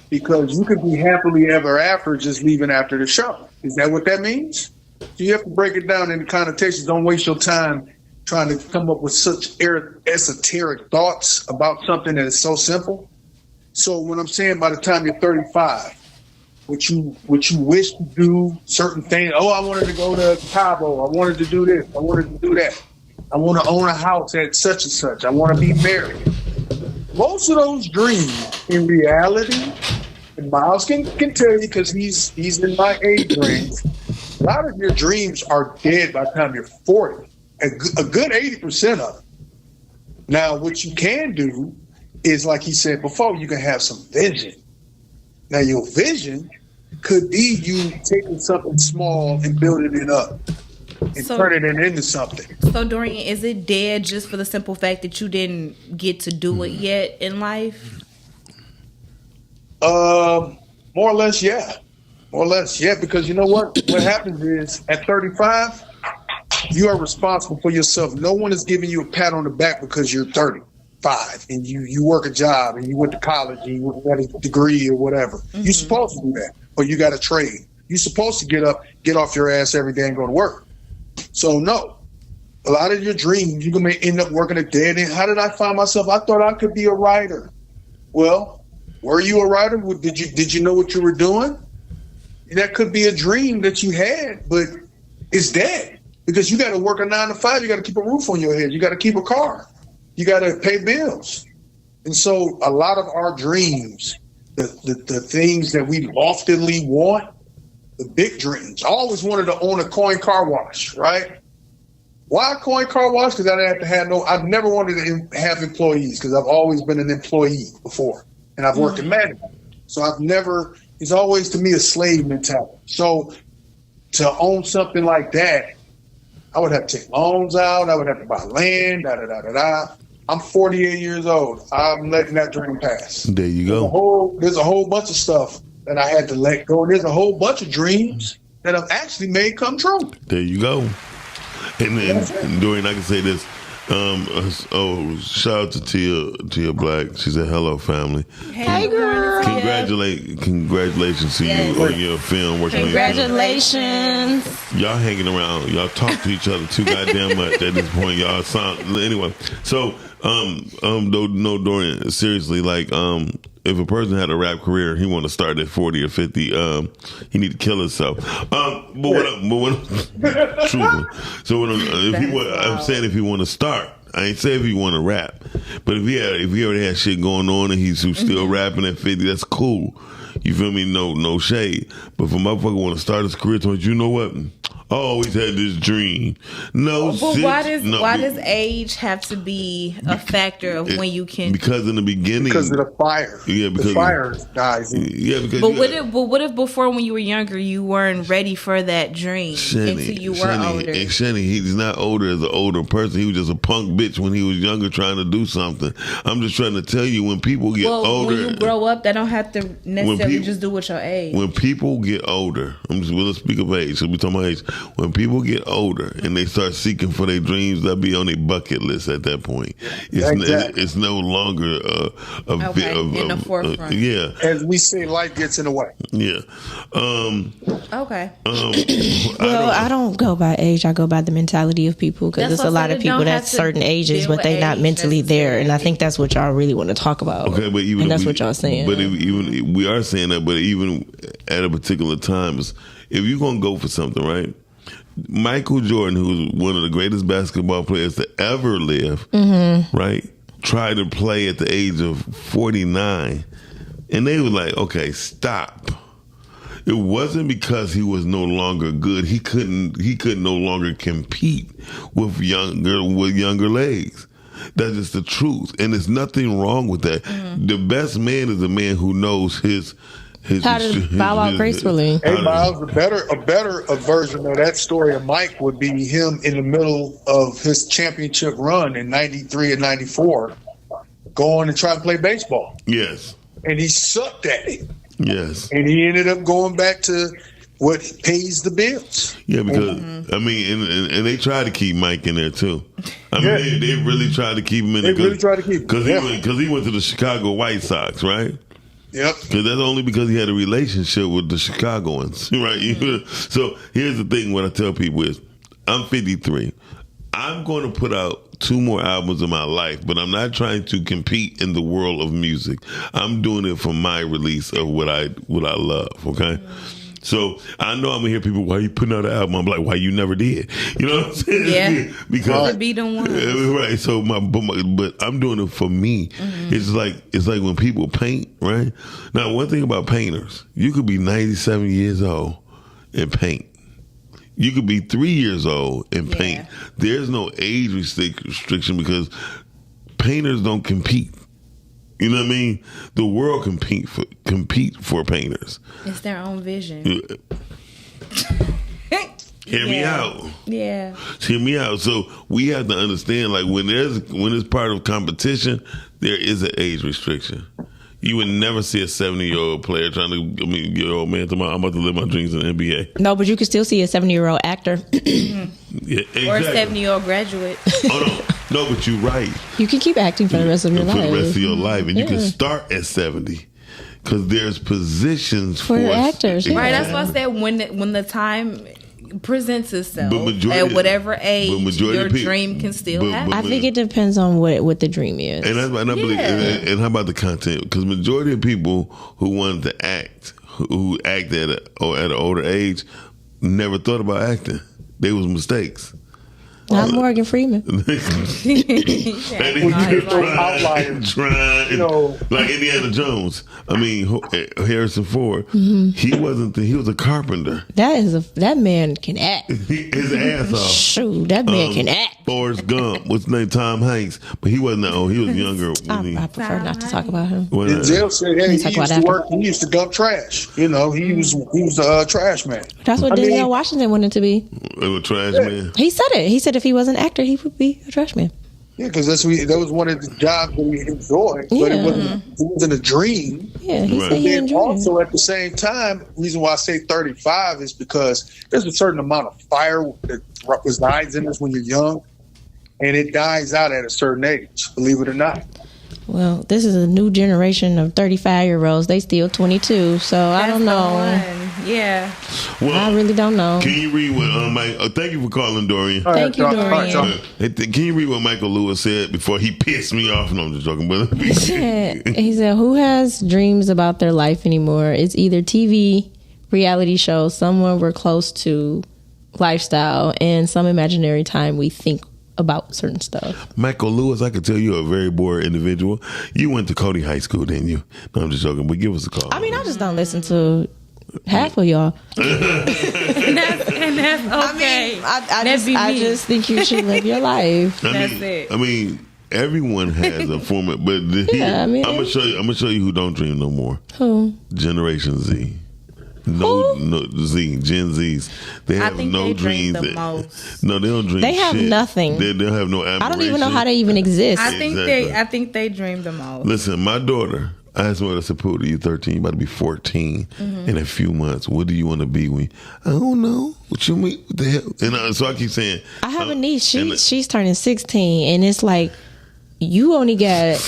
Because you could be happily ever after just leaving after the show. Is that what that means? So you have to break it down in connotations. Don't waste your time trying to come up with such esoteric thoughts about something that is so simple. So when I'm saying by the time you're 35, what you wish to do certain things. Oh, I wanted to go to Cabo. I wanted to do this. I wanted to do that. I want to own a house at such and such. I want to be married. Most of those dreams, in reality, and Miles can tell you because he's in my age range, a lot of your dreams are dead by the time you're 40. A good 80% of them. Now, what you can do is, like he said before, you can have some vision. Now, your vision could be you taking something small and building it up. and turn it into something. So, Dorian, is it dead just for the simple fact that you didn't get to do it yet in life? More or less, yeah. More or less, yeah. Because you know what? What happens is at 35, you are responsible for yourself. No one is giving you a pat on the back because you're 35 and you work a job and you went to college and you got a degree or whatever. Mm-hmm. You're supposed to do that, or you got a trade. You're supposed to get off your ass every day and go to work. So no, a lot of your dreams, you're gonna end up working a dead end. How did I find myself? I thought I could be a writer. Well, were you a writer? Did you know what you were doing? That could be a dream that you had, but it's dead because you got to work a 9 to 5. You got to keep a roof on your head. You got to keep a car. You got to pay bills. And so a lot of our dreams, the things that we loftily want, the big dreams. I always wanted to own a coin car wash, right? Why a coin car wash? Because I didn't have to have I've never wanted to have employees because I've always been an employee before, and I've worked in management. So it's always to me a slave mentality. So to own something like that, I would have to take loans out. I would have to buy land. I'm 48 years old. I'm letting that dream pass. There you go. There's a whole bunch of stuff that I had to let go. And there's a whole bunch of dreams that I've actually made come true. There you go. And then, Dorian, I can say this. Shout out to Tia Black. She said, "Hello, family." Hey, girl. Congratulations to you on your film. Congratulations. Y'all hanging around. Y'all talk to each other too goddamn much at this point. Y'all sound anyway. So, no, Dorian. Seriously, like, if a person had a rap career, he want to start at 40 or 50. He need to kill himself. Truthfully. So I'm saying if he want to start. I ain't say if he want to rap, but if he already had shit going on and he's still rapping at 50, that's cool. You feel me? No shade. But if a motherfucker want to start his career, you know what? I always had this dream. But why does age have to be a factor of when you can? Because in the beginning, because of the fire. Yeah, because the fire dies. Yeah, because. But what if before when you were younger you weren't ready for that dream until you were older? And Chanie, he's not older as an older person. He was just a punk bitch when he was younger trying to do something. I'm just trying to tell you, when people get older, when you grow up, they don't have to necessarily just do with your age. When people get older, let's speak of age. So we talking about age. When people get older and they start seeking for their dreams, they'll be on their bucket list at that point. It's no longer in the forefront. Yeah. As we say, life gets in the way. Yeah. Okay. I don't go by age. I go by the mentality of people, because there's a lot of people at certain ages, but they're not mentally there. And I think that's what y'all really want to talk about. Okay, but even that's what y'all saying. But even we are saying that, but even at a particular time, if you're gonna go for something, right? Michael Jordan, who's one of the greatest basketball players to ever live, right, tried to play at the age of 49, and they were like, "Okay, stop." It wasn't because he was no longer good. He couldn't no longer compete with younger legs. That's just the truth, and there's nothing wrong with that. The best man is a man who knows his how to bow out gracefully. Hey, Miles, a better version of that story of Mike would be him in the middle of his championship run in 93 and 94, going and trying to play baseball. Yes. And he sucked at it. Yes. And he ended up going back to what pays the bills. Yeah, because, I mean, and they tried to keep Mike in there, too. I mean, they really tried to keep him in there. They really tried to keep him. Because he went to the Chicago White Sox, right? Yep. Because that's only because he had a relationship with the Chicagoans, right? So here's the thing: what I tell people is, I'm 53. I'm going to put out 2 more albums in my life, but I'm not trying to compete in the world of music. I'm doing it for my release of what I love. Okay. So I know I'm gonna hear people, "Why are you putting out an album?" I'm like, "Why you never did?" You know what I'm saying? Yeah, because be the one. Right. So but I'm doing it for me. It's like when people paint, right? Now, one thing about painters, you could be 97 years old and paint. You could be 3 years old and paint. There's no age restriction because painters don't compete. You know what I mean? The world compete for painters. It's their own vision. Hear me out. Yeah. Hear me out. So we have to understand, like, when it's part of competition, there is an age restriction. You would never see a 70-year-old player trying to, get an old man talking about, I'm about to live my dreams in the NBA. No, but you could still see a 70-year-old actor. Yeah, exactly. Or a 70-year-old graduate. Oh, no, but you're right. You can keep acting for the rest of your life. For the rest of your life. And you can start at 70. Because there's positions for actors. Exactly. Right, that's why I said when the time presents itself But at whatever age, your people, dream can still happen. I think it depends on what the dream is. And I believe, and how about the content? Because majority of people who wanted to act, who act at an older age, never thought about acting. They was mistakes. Not Morgan Freeman. Trying, like Indiana Jones. I mean, Harrison Ford. Mm-hmm. He was a carpenter. That man can act. His ass off. Shoot, that man can act. Forrest Gump. What's his name? Tom Hanks. But he wasn't that old. He was younger. I prefer not to talk about him. And Jill said, hey, he used to dump trash. He was a trash man. That's what Denzel Washington wanted to be. A trash man. He said it. He said if he was an actor, he would be a trash man. Yeah, because that was one of the jobs that we enjoyed, but it wasn't a dream. Yeah, he said he enjoyed it. Also, at the same time, the reason why I say 35 is because there's a certain amount of fire that resides in us when you're young, and it dies out at a certain age, believe it or not. Well, this is a new generation of 35-year-olds. They still 22, so I don't know. Yeah. Well, I really don't know. Can you read what Mike? Thank you for calling, Dorian. Thank you, Dorian. Can you read what Michael Lewis said before he pissed me off? No, I'm just joking. But He said, "Who has dreams about their life anymore? It's either TV, reality shows, someone we're close to, lifestyle, and some imaginary time we think about certain stuff." Michael Lewis, I could tell you're a very bored individual. You went to Cody High School, didn't you? No, I'm just joking. But give us a call. I mean, I just don't listen to half of y'all. and that's okay. I just think you should live your life. I mean, everyone has a form of, but I'm gonna show you who don't dream no more. Who? Generation Z. No, Gen Zs. They have no dreams. No, they don't dream. They have nothing. They don't have no aspiration. I don't even know how they even exist. I think they dream the most. Listen, my daughter, I asked her, I said, Pooh, you're 13, you're about to be 14 in a few months. What do you want to be when? I don't know. What you mean? What the hell? And so I keep saying, I have a niece. She's turning 16, and it's like, you only got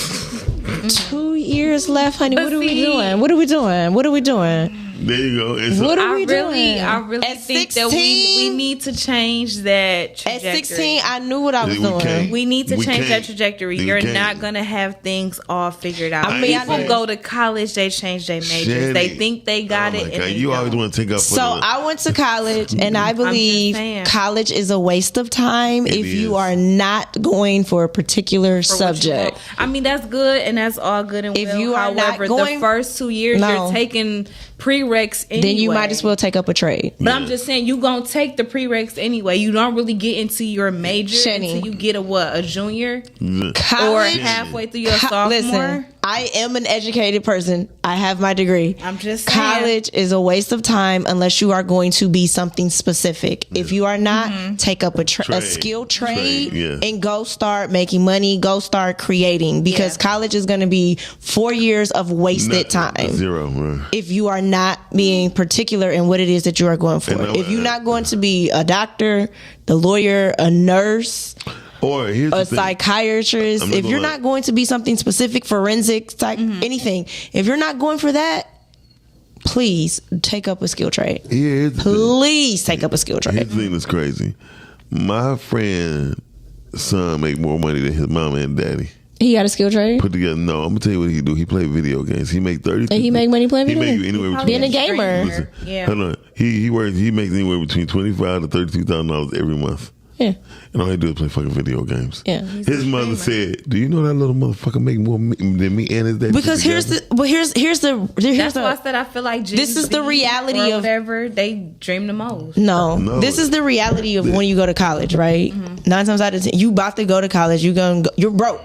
2 years left, honey. What are we doing? There you go. What are we doing? I really think 16, that we need to change that trajectory. At 16, I knew what I was doing. We need to change that trajectory. You're not going to have things all figured out. People go to college, they change their majors. Chanie. They think they got it. And you always want to take up for I went to college, and I believe college is a waste of time if you are not going for a particular subject. I mean, that's good, and that's all good and well. If you are not going, the first 2 years, you're taking prereqs anyway. Then you might as well take up a trade. But I'm just saying, you gonna take the prereqs anyway. You don't really get into your major Chanie. until you get a junior college, or halfway through your sophomore. Listen, I am an educated person. I have my degree. I'm just saying. College is a waste of time unless you are going to be something specific. If you are not, take up a skilled trade and go start making money. Go start creating, because college is going to be 4 years of wasted time. Zero. If you are not being particular in what it is that you are going for. If you're not going to be a doctor, the lawyer, a nurse, or a psychiatrist, if you're not going to be something specific, forensics, anything, if you're not going for that, please take up a skill trade. Please take up a skill trade. Here's the thing that's crazy. My friend's son make more money than his mama and daddy. He got a skill trade? Put together. No, I'm gonna tell you what he do. He play video games. He make 30. And he make money playing video games. Anywhere between, being a gamer. Listen, hold on. He works. He makes anywhere between $25,000 to $32,000 every month. Yeah. And all he do is play fucking video games. Yeah. His mother said, "Do you know that little motherfucker make more than me and his dad?" Because here's the that's why I said I feel like this is the reality of whatever they dream the most. No, this is the reality of when you go to college, right? 9 times out of 10, you about to go to college. You're broke.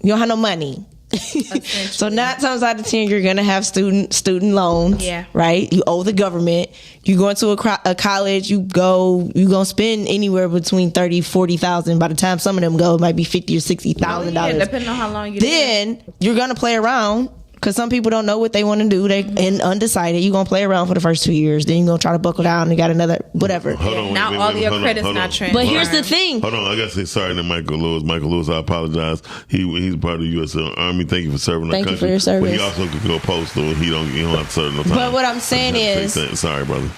You don't have no money. So 9 times out of 10, you're gonna have student loans. Yeah. Right. You owe the government. You go into a college. You gonna spend anywhere between $30,000-$40,000. By the time some of them go, it might be $50,000 or $60,000. Yeah, depending on how long you. Then you're gonna play around. Because some people don't know what they want to do. They and undecided. You're going to play around for the first 2 years. Then you're going to try to buckle down and got another whatever. Hold on, now all your credit's not transferred. But here's the thing. Hold on. I got to say sorry to Michael Lewis. Michael Lewis, I apologize. He's part of the U.S. Army. Thank you for serving our country. Thank you for your service. But he also could go postal. He don't have to serve no time. But what I'm saying is. Sorry, brother.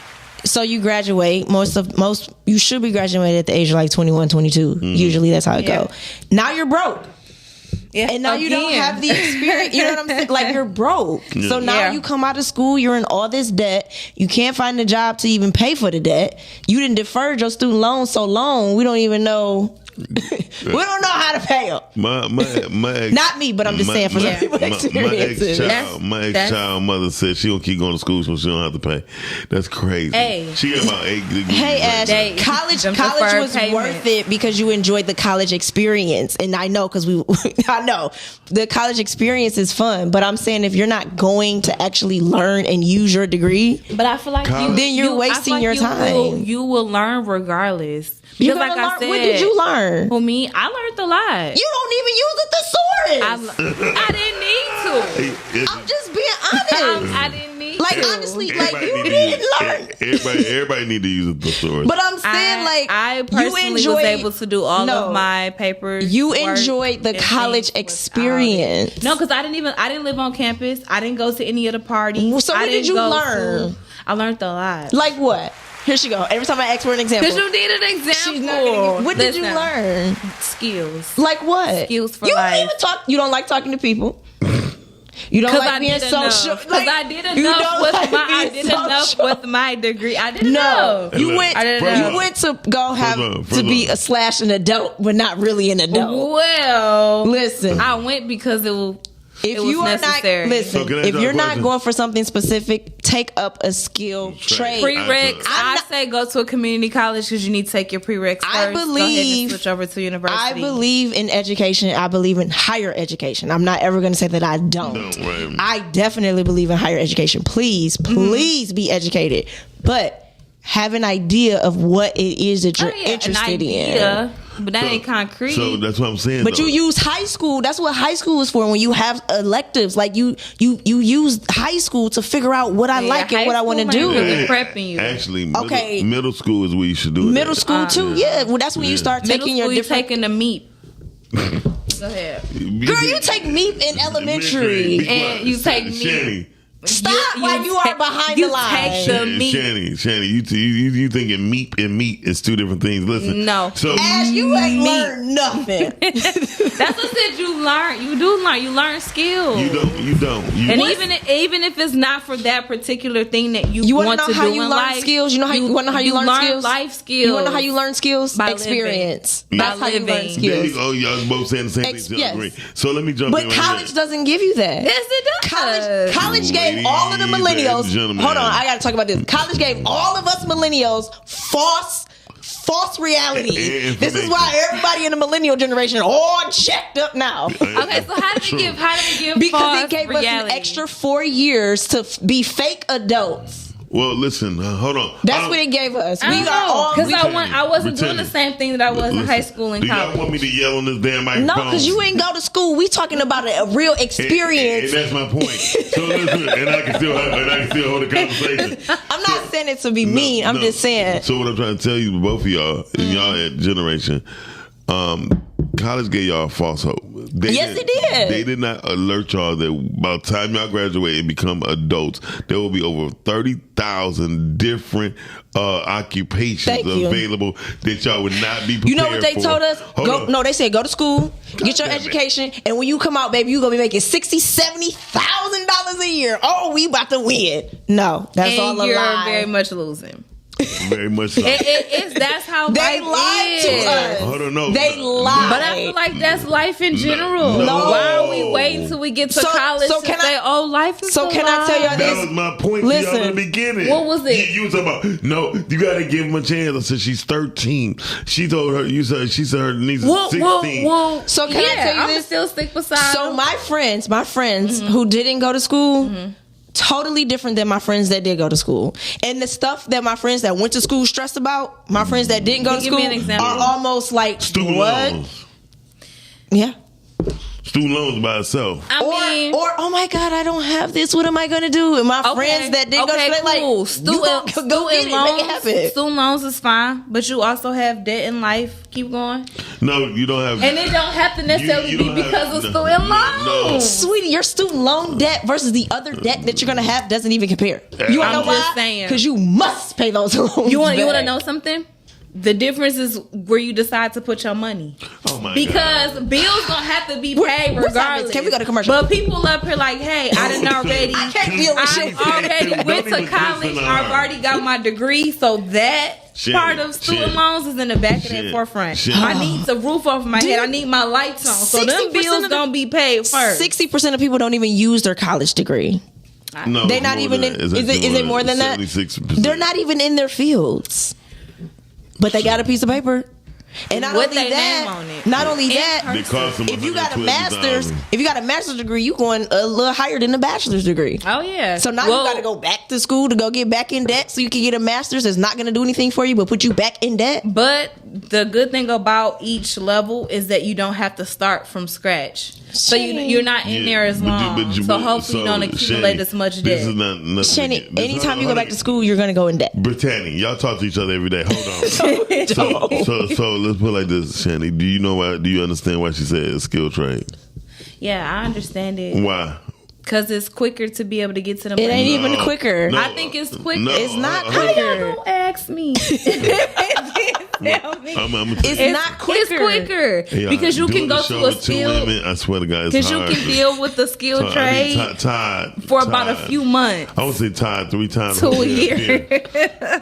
So you graduate. Most you should be graduated at the age of like 21, 22. Mm-hmm. Usually that's how it go. Now you're broke. Yeah. And now you don't have the experience. You know what I'm saying? Like you're broke. Yeah. So now you come out of school, you're in all this debt. You can't find a job to even pay for the debt. You didn't defer your student loans so long. We don't even know. We don't know how to pay them. My ex, not me, but I'm just saying for some people experiences. My ex-child mother said she don't keep going to school so she don't have to pay. That's crazy. Hey. She got about 8 degrees. Hey, Ash, college was worth it because you enjoyed the college experience. And I know because I know the college experience is fun, but I'm saying if you're not going to actually learn and use your degree, but I feel like then you're wasting your time. You will learn regardless. Because like I said, what did you learn? For me, I learned a lot. You don't even use a thesaurus. I didn't need to. I'm just being honest. I didn't need like, to. Honestly, like you didn't learn. Everybody need to use a thesaurus. But I'm saying, I personally was able to do all of my papers. You enjoyed the college experience. No, because I didn't live on campus. I didn't go to any of the parties. So what did you learn? I learned a lot. Like what? Here she go. Every time I ask for an example. Because you need an example. What did you learn? Skills. Like what? Skills for life. You don't even talk. You don't like talking to people. You don't like being social. Because I did enough with my degree. I did enough. You went to go to be a / an adult, but not really an adult. Well, listen. I went because it was if you are necessary. Not listen, if you're not going for something specific, take up a skill trade. Prereqs. I say go to a community college because you need to take your prereqs first. I believe. Go ahead and switch over to university. I believe in education. I believe in higher education. I'm not ever going to say that I don't. Right. I definitely believe in higher education. Please be educated, but have an idea of what it is that you're interested in. But that ain't concrete. So that's what I'm saying. But you use high school. That's what high school is for. When you have electives, like you use high school to figure out what I like and what I want to do. Really prepping you. Actually, middle school is where you should do it. Middle school too. Yeah. Well, that's when you start taking your different. Taking the meat. Go ahead, girl. You take meat in elementary, and you take meat. Chanie. Stop while you are behind the line. Chanie, you thinking meat and meat is two different things. Listen. No. So Ash, you ain't learned nothing. That's what I said you learn. You do learn. You learn skills. You don't. And even if it's not for that particular thing that you want to do in life. Skills? You know how you want to know how you learn skills? Life skills. You want to know how you learn skills? By experience. Living. That's how you learn skills. There you go. Y'all both saying the same thing. Yes. Agree. So let me jump in. But college doesn't give you that. Yes, it does. College gave all of the millennials. Hold on, I gotta talk about this. College gave all of us millennials false reality. This is why everybody in the millennial generation all checked up now. Okay, so how did it give because it gave us an extra 4 years to be fake adults. Well, listen, hold on. That's what it gave us. We are all because I wasn't doing the same thing that I was in high school and college. Do y'all want me to yell on this damn microphone? No, because you ain't go to school. We talking about a real experience. And that's my point. So listen, and I can still hold a conversation. I'm not saying it to be mean. I'm just saying. So what I'm trying to tell you, both of y'all, and y'all at generation, college gave y'all false hope. Yes, it did. They did not alert y'all that by the time y'all graduate and become adults, there will be over 30,000 different occupations available that y'all would not be prepared for. You know what they told us? They said go to school, get your education, and when you come out, baby, you gonna be making $60,000-$70,000 a year. Oh, we about to win. No, that's all a lie. You're very much losing. Very much so. That's how They life lied to is. us. Hold on, no. They lied. But I feel like that's life in general. No. Why are we waiting till we get to college to say, "Oh, life is So can I tell y'all That this? was my point to y'all in the beginning. What was it? You was talking about, no, you got to give him a chance. I said, she's 13. She told her, she said her niece is 16. So can I tell you I'm this? still stick beside So them. my friends who didn't go to school, totally different than my friends that did go to school. And the stuff that my friends that went to school stressed about, my friends that didn't go to Give me school an example. are almost like Student what? loans. Yeah. Student loans by itself. Or oh my God, I don't have this. What am I gonna do? And my friends that didn't go to school, Student, like, go get it, loans, make it happen. Student loans is fine, but you also have debt in life. Keep going. No, you don't have. And it don't have to necessarily you be don't because have- of no, student no. loans. Sweetie, your student loan debt versus the other debt that you're gonna have doesn't even compare. You wanna know I'm why? just saying. Because you must pay those loans. You want back. to know something? The difference is where you decide to put your money. Oh my Because God. bills gonna have to be paid what's happening? regardless. Can we go to commercial? But people up here like, hey, I done already. I can't deal with shit. I already went to Don't even college. listen to I've her. already got my degree, so that Shit, part of student shit, loans is in the back of that shit, forefront. shit. I need the roof over my head. I need my lights on. So them 60% bills of gonna be paid first. 60% of people don't even use their college degree. No, They're it's not more even than in. that. Is It's it more than that? 76%. They're not even in their fields, but they got a piece of paper. And not With only they that, name on it. not only that, They cost them if you got a $120,000. master's degree, you going a little higher than a bachelor's degree. Oh yeah. So now Well, you got to go back to school to go get back in debt so you can get a master's. It's not going to do anything for you, but put you back in debt. But the good thing about each level is that you don't have to start from scratch. So you're not in there as long. So hopefully you don't accumulate Chanie, as much This debt. is not nothing. Shani, anytime you go back to school, you're going to go in debt. Brittany, y'all talk to each other every day. Hold on. so let's put it like this, Chanie. Do you know why? Do you understand why she said a skill trade? Yeah, I understand it. Why? Because it's quicker to be able to get to the It money. ain't even quicker. No, I think it's quicker. no, It's not hold quicker. on. Don't ask me. Tell me. I'm It's not quicker. It's quicker Yeah, because you doing can the go show to a with two skill. women, I swear to God, it's Because you hard. can deal with the skill I trade mean, Todd, for about a few months I would say Todd 3 times to a year.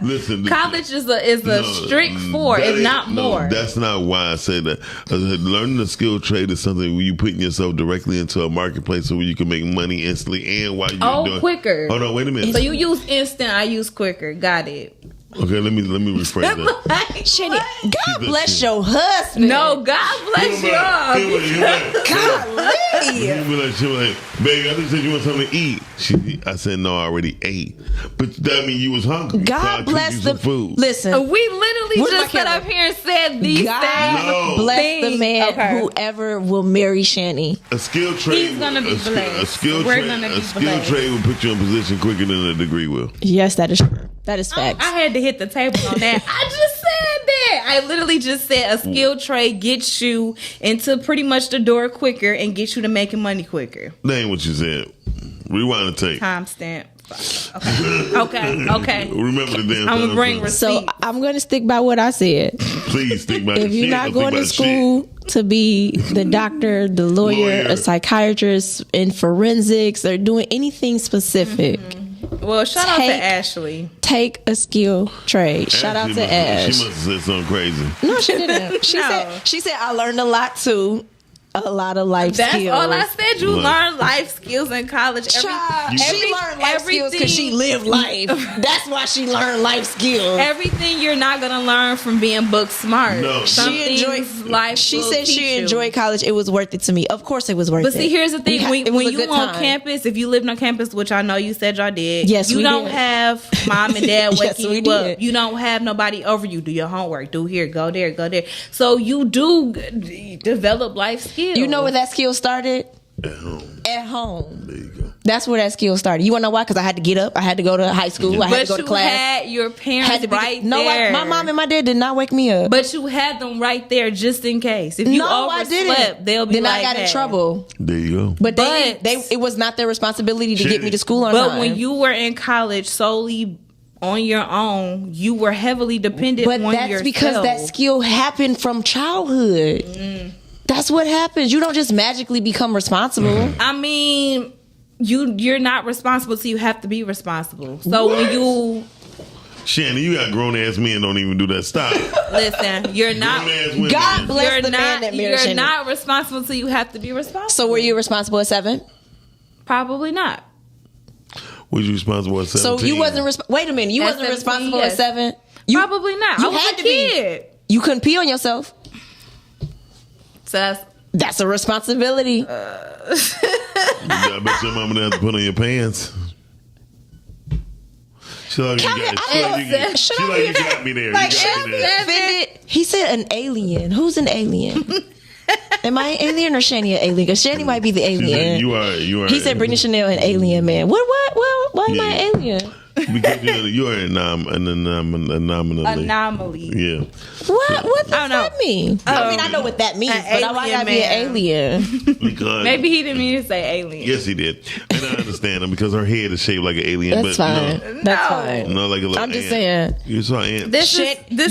Listen, College is a strict 4, that if ain't- not more. No, that's not why I say that. I said learning a skill trade is something where you putting yourself directly into a marketplace so where you can make money instantly and while you're doing. Quicker. Hold on, wait a minute. So you use instant, I use quicker. Got it. Okay, let me rephrase that. Shani, God bless your husband. No, God bless you. Golly. She was like, baby, I just said you want something to eat. I said, no, I already ate. But that means you was hungry. So I God took bless you the some food. Listen, We literally Where's my just sat camera? up here and said these God things. No. bless the man Okay. whoever will marry Shani. A skill trade. He's gonna be a skill- blessed. A skill We're trade. gonna be A skill blessed. trade will put you in position quicker than a degree will. Yes, that is true. That is facts. I had to hit the table on that. I just said that. I literally just said a skill trade gets you into pretty much the door quicker and gets you to making money quicker. That ain't what you said. Rewind the tape. Timestamp. Okay. Remember the damn I'm gonna time bring frame. So I'm going to stick by what I said. Please stick by the If you're shit. not Don't going think to about school to be the doctor, the lawyer, Lawyer. a psychiatrist in forensics, or doing anything specific, Well, shout out to Take- Ashley. take a skill trade. shit. Shout out She to must- Ash. She must have said something crazy. No, she didn't. No. She said I learned a lot too. A lot of life That's skills. all I said. You What? learn life skills in college. She learned life skills because she lived life. That's why she learned life skills. Everything you're not gonna learn from being book smart. No. Some She things enjoyed life. She will said teach she you. enjoyed college. It was worth it to me. Of course, it was worth it. But see, here's the thing: It was when a you good on time. campus, if you lived on campus, which I know you said y'all did, Yes, you we don't did. have mom and dad Yes, waking we you did. up. You don't have nobody over you. Do your homework. Do here. Go there. Go there. So you do develop life skills. You know where that skill started? At home. At home. There you go. That's where that skill started. You want to know why? Because I had to get up. I had to go to high school. I had to But go to you class. had your parents Had to be, right no, there. my mom and my dad did not wake me up. But you had them right there just in case. If you no, I overslept, didn't. they'll be then like, I got in hey. trouble. There you go. But they it was not their responsibility to get me to school on But time. when you were in college solely on your own, you were heavily dependent But on that's yourself. because that skill happened from childhood. That's what happens. You don't just magically become responsible. I mean, you're not responsible, so you have to be responsible. So when you Chanie, you got grown ass men don't even do that. Stop. Listen, you're not. God bless You're the man that married You're Chanie. not responsible till you have to be responsible. So were you responsible at 7? Probably not. Was you responsible at 17? So you wasn't. Wait a minute. You wasn't 17, responsible yes. at 7. Probably not. You I was had a to kid. be. You couldn't pee on yourself. So that's a responsibility. I bet your mama didn't have to put on your pants. She like you got me there. Like, you got me there. offended. He said an alien. Who's an alien? Am I an alien or Chanie an alien? Because Chanie might be the She said, alien. you are. He said Brittany Chanel an alien man. Why am I an alien? Because you're an anomaly. Anomaly. Yeah. What does that mean? I mean, I know what that means, but I gotta be an alien. Because Maybe he didn't mean to say alien. yes, he did, and I understand him because her head is shaped like an alien. That's but fine. No, That's fine. no, like a little. I'm just ant. saying. You saw ant.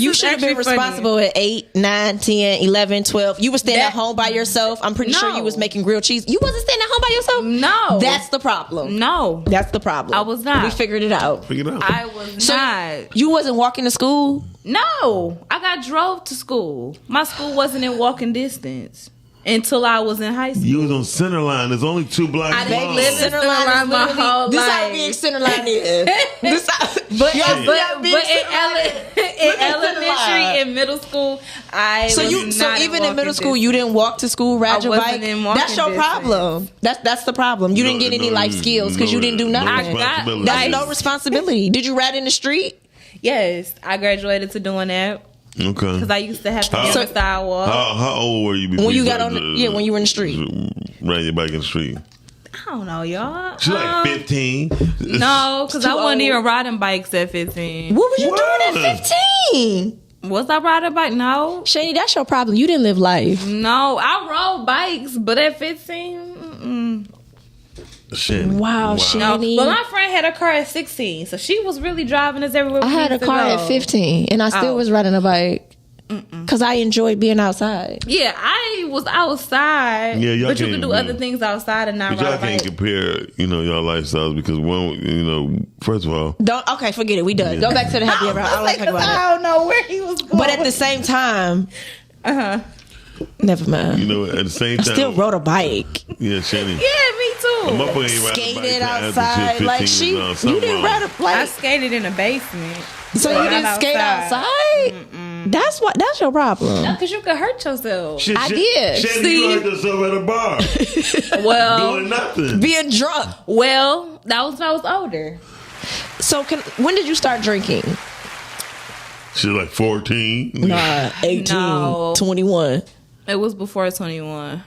You should have been responsible at 8, 9, 10, 11, 12. You were staying at home by yourself. I'm pretty sure you was making grilled cheese. You wasn't staying at home by yourself? No. That's the problem. No. That's the problem. I was not. We figured it out. I was not. You wasn't walking to school? No. I got drove to school. My school wasn't in walking distance until I was in high school. You was on center line. There's only 2 blocks. I didn't long. live in center line my whole This life. how big center line is. This how, But in elementary and middle school, So even in middle school, you didn't walk to school, ride your bike. That's your problem. That's the problem. You didn't get any life skills because you didn't do nothing. That's no responsibility. Did you ride in the street? Yes, I graduated to doing that. Okay. Because I used to have to get a sidewalk. How old were you before When you you got on when you were in the street? Ran your bike in the street. I don't know, y'all. She's like 15. No, because I Too wasn't old. even riding bikes at 15. What was you doing at 15? Was I riding a bike? No. Chanie, that's your problem. You didn't live life. No, I rode bikes, but at 15, Wow, No, Chanie. but my friend had a car at 16, so she was really driving us everywhere. I had a car at 15, and I still was riding a bike because I enjoyed being outside. Yeah, I was outside. Yeah, y'all but you can't- can do other things outside and not But y'all ride a can't bike. compare, y'all lifestyles because first of all, Okay, forget it. We done. Go back to the happy ever. I don't like talking about it. I don't know where he was going. But at the same time, never mind. at the same I time, still rode a bike. Yeah, Chanie. Yeah, me too. A motherfucker ain't riding a bike Skated till after outside. she's 15 Like years old. you Something didn't wrong. ride a I like. skated in the basement. So you didn't skate outside? That's your problem. No, because you could hurt yourself. Shit, I did. Chanie, you hurt yourself at a bar. Well, doing nothing. Being drunk. Well, that was when I was older. So when did you start drinking? She's like 14. Nah, 18, No. 21. It was before 21.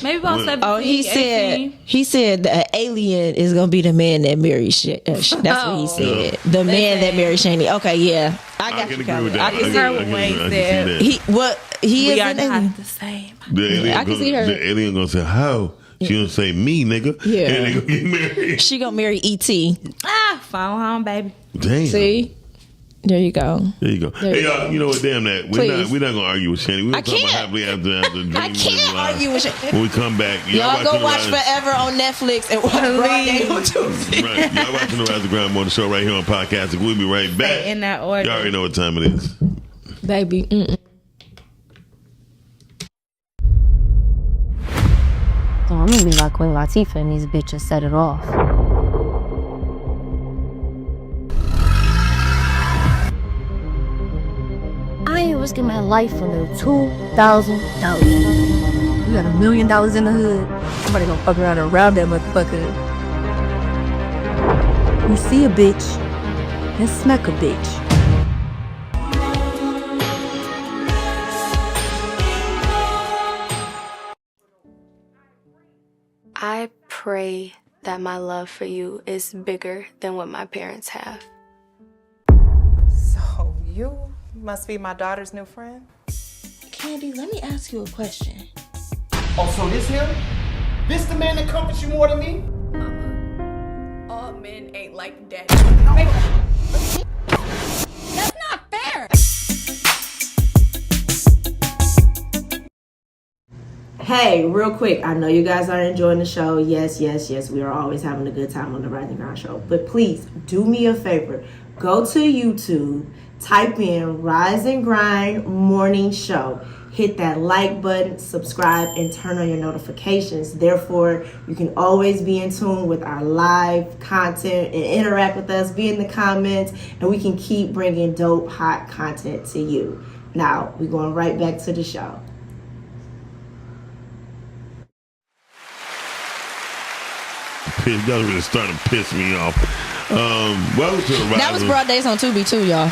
Maybe about 17. Oh, he 18. said the alien is gonna be the man that married that's what he said. The man that married Chanie. Okay, yeah, I got can you agree covered. with that. I can see I can see that. he We is are an not alien. the same. The alien I can see her. The alien gonna say, how? She gonna say, me, nigga. Yeah. And they gonna get married. She gonna marry E.T. Phone home, baby. Damn. See, there you go. There you go. There Hey, you y'all, you know what? Damn that. Please. We're not gonna argue with Chanie. We're I gonna talk about can't. happily after dream. I can't argue with you. When we come back, Y'all go watching watch the Rise- Forever on Netflix and watch Broad Day on Tuesday. Right, y'all watching the Rise of Ground Morning Show right here on Podcasting. We'll be right back. In that order. Y'all already know what time it is. Baby. So I'm gonna be like Queen Latifah and these bitches set it off. I ain't risking my life for no $2,000. You got $1 million in the hood. Somebody gonna fuck around and rob that motherfucker. You see a bitch, and smack a bitch. I pray that my love for you is bigger than what my parents have. So you must be my daughter's new friend? Candy, let me ask you a question. Oh, so this him? This the man that comforts you more than me? All men ain't like daddy. That's not fair. hey, real quick, I know you guys are enjoying the show. Yes, we are always having a good time on the Rise and Grind show. But please, do me a favor. Go to YouTube, type in Rise and Grind Morning Show. Hit that like button, subscribe, and turn on your notifications. Therefore, you can always be in tune with our live content and interact with us, be in the comments, and we can keep bringing dope, hot content to you. Now, we're going right back to the show. Y'all really starting to piss me off. Welcome to the Rise. That was Broad Days on Tubi too, y'all.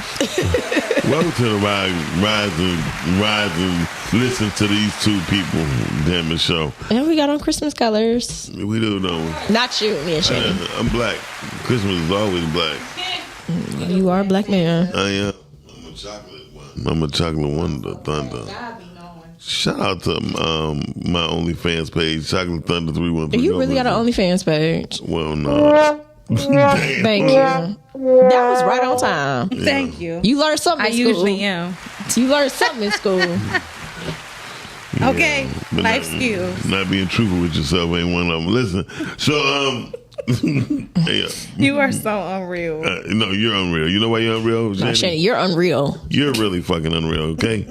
Welcome to the Rise and listen to these two people. Damn it, show. And we got on Christmas colors. We do, don't we? Not you, me and Chanie. I'm black. Christmas is always black. You are a black man. I am. I'm a chocolate one. I'm a chocolate wonder thunder. Shout out to my OnlyFans page, Chocolate Thunder 313. You really got an OnlyFans page? Well, no. Damn. Thank you. That was right on time. Yeah. Thank you. You learned something in school. I usually am. You learned something in school. Yeah, okay, life skills. Not being truthful with yourself ain't one of them. Listen, so hey, you are so unreal. No, you're unreal. You know why you're unreal, Chanie, you're unreal. You're really fucking unreal. Okay.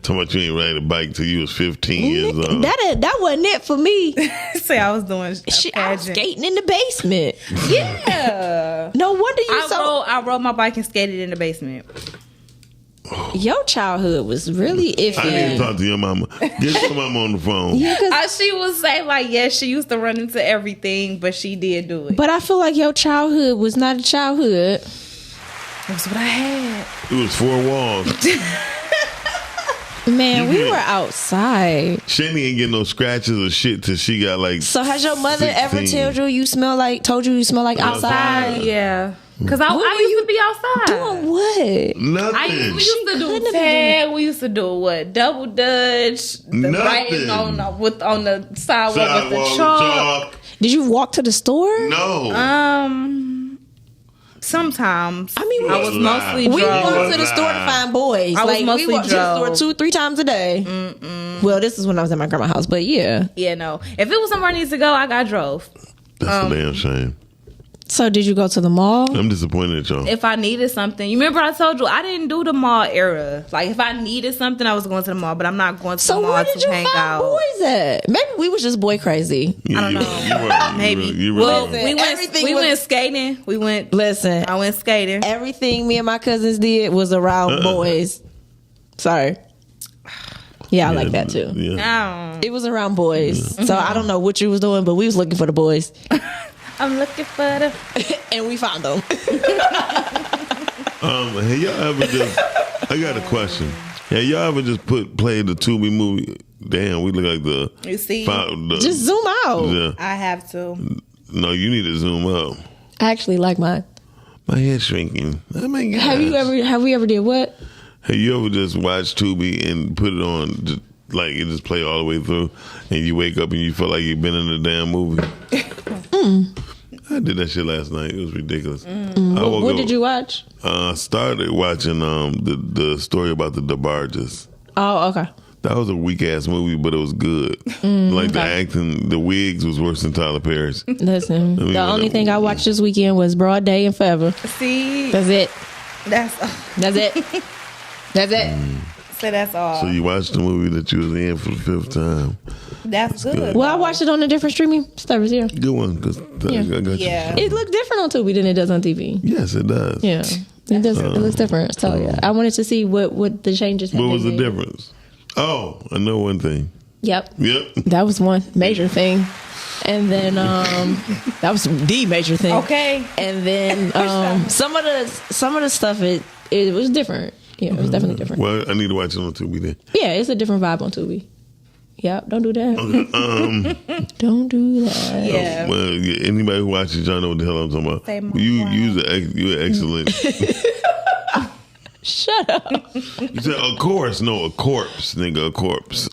Talking about you ain't ride a bike till you was 15 years old. That wasn't it for me. Say I was doing I was skating in the basement. Yeah. No wonder you I rode my bike and skated in the basement. Your childhood was really iffy. I need to talk to your mama. Get your mama on the phone. Yeah, she would say like, yes, she used to run into everything, but she did do it. But I feel like your childhood was not a childhood. That's what I had. It was 4 walls. Man, we were outside. Chanie ain't getting no scratches or shit till she got like. So has your mother 16. ever told you you smell like outside? Yeah. Because I used to be outside. Doing what? Nothing. We used to do tag. We used to do what? Double dutch. The writing on the sidewalk with the chalk. Did you walk to the store? No. Sometimes. I mean, I was mostly drove. We walked to the store to find boys. I was mostly we walked to the store 2-3 times a day. Well, this is when I was at my grandma's house, but yeah. Yeah, no. If it was somewhere I needed to go, I got drove. That's a damn shame. So did you go to the mall? I'm disappointed at y'all. If I needed something, you remember I told you I didn't do the mall era. Like if I needed something, I was going to the mall, but I'm not going to the mall to hang out. So where did you find boys at? Maybe we was just boy crazy. I don't know. Maybe. Well, we went skating. Listen, I went skating. Everything me and my cousins did was around boys. Sorry. Yeah, I like that too. Yeah. It was around boys. So I don't know what you was doing, but we was looking for the boys. I'm looking for them. And we found them. Hey, y'all ever just... I got a question. Hey, y'all ever just play the Tubi movie? Damn, we look like the... You see? Just zoom out. Yeah. I have to. No, you need to zoom up. I actually like mine. My head's shrinking. I mean, gosh. Have we ever did what? Hey, you ever just watch Tubi and put it on... Like it just play all the way through, and you wake up and you feel like you've been in the damn movie. I did that shit last night. It was ridiculous. What did you watch? I started watching the story about the DeBarges. Oh, okay. That was a weak ass movie, but it was good. The acting, the wigs was worse than Tyler Perry's. Listen, the only thing I watched this weekend was Broad Day and Forever. See, that's it. That's it. That's it. So that's all. So you watched the movie that you was in for the 5th time. That's good. Well, I watched it on a different streaming service here. Good one, because I got you. It looked different on Tubi than it does on TV. Yes, it does. Yeah, it does. It looks different. So yeah, I wanted to see what the changes had. What was the difference? Oh, I know one thing. Yep. That was one major thing. And then that was the major thing. Okay. And then some of the stuff it was different. Yeah, it was definitely different. Well, I need to watch it on Tubi then. Yeah, it's a different vibe on Tubi. Yep, don't do that. Okay, don't do that. Yeah. Well, anybody who watches, y'all know what the hell I'm talking about. You're excellent. Shut up. You said a corpse, nigga, a corpse.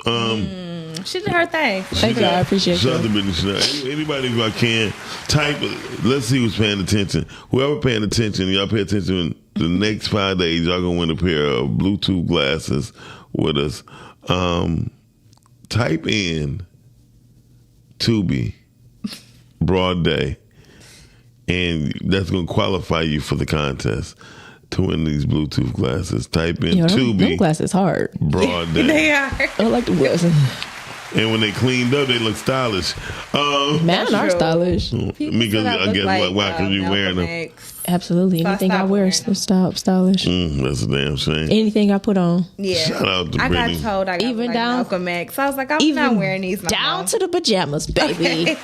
She did her thing. Thank you, I appreciate Shout out you. to Brittany. Anybody who I can type. Let's see who's paying attention. Whoever paying attention, y'all pay attention. The next 5 days, y'all gonna win a pair of Bluetooth glasses with us. Type in Tubi, broad day, and that's going to qualify you for the contest to win these Bluetooth glasses. Type in Tubi. Them glasses hard. Broad day. They are. I like the glasses. And when they cleaned up, they look stylish. Man, are stylish. Because I guess why? Because you wearing them. Absolutely. Anything I wear is stylish. That's a damn shame. Anything I put on. Yeah. Shout out to I Brittany. got told I got Even like down- Malcolm X. I was like, I'm not wearing these. Down to the pajamas, baby.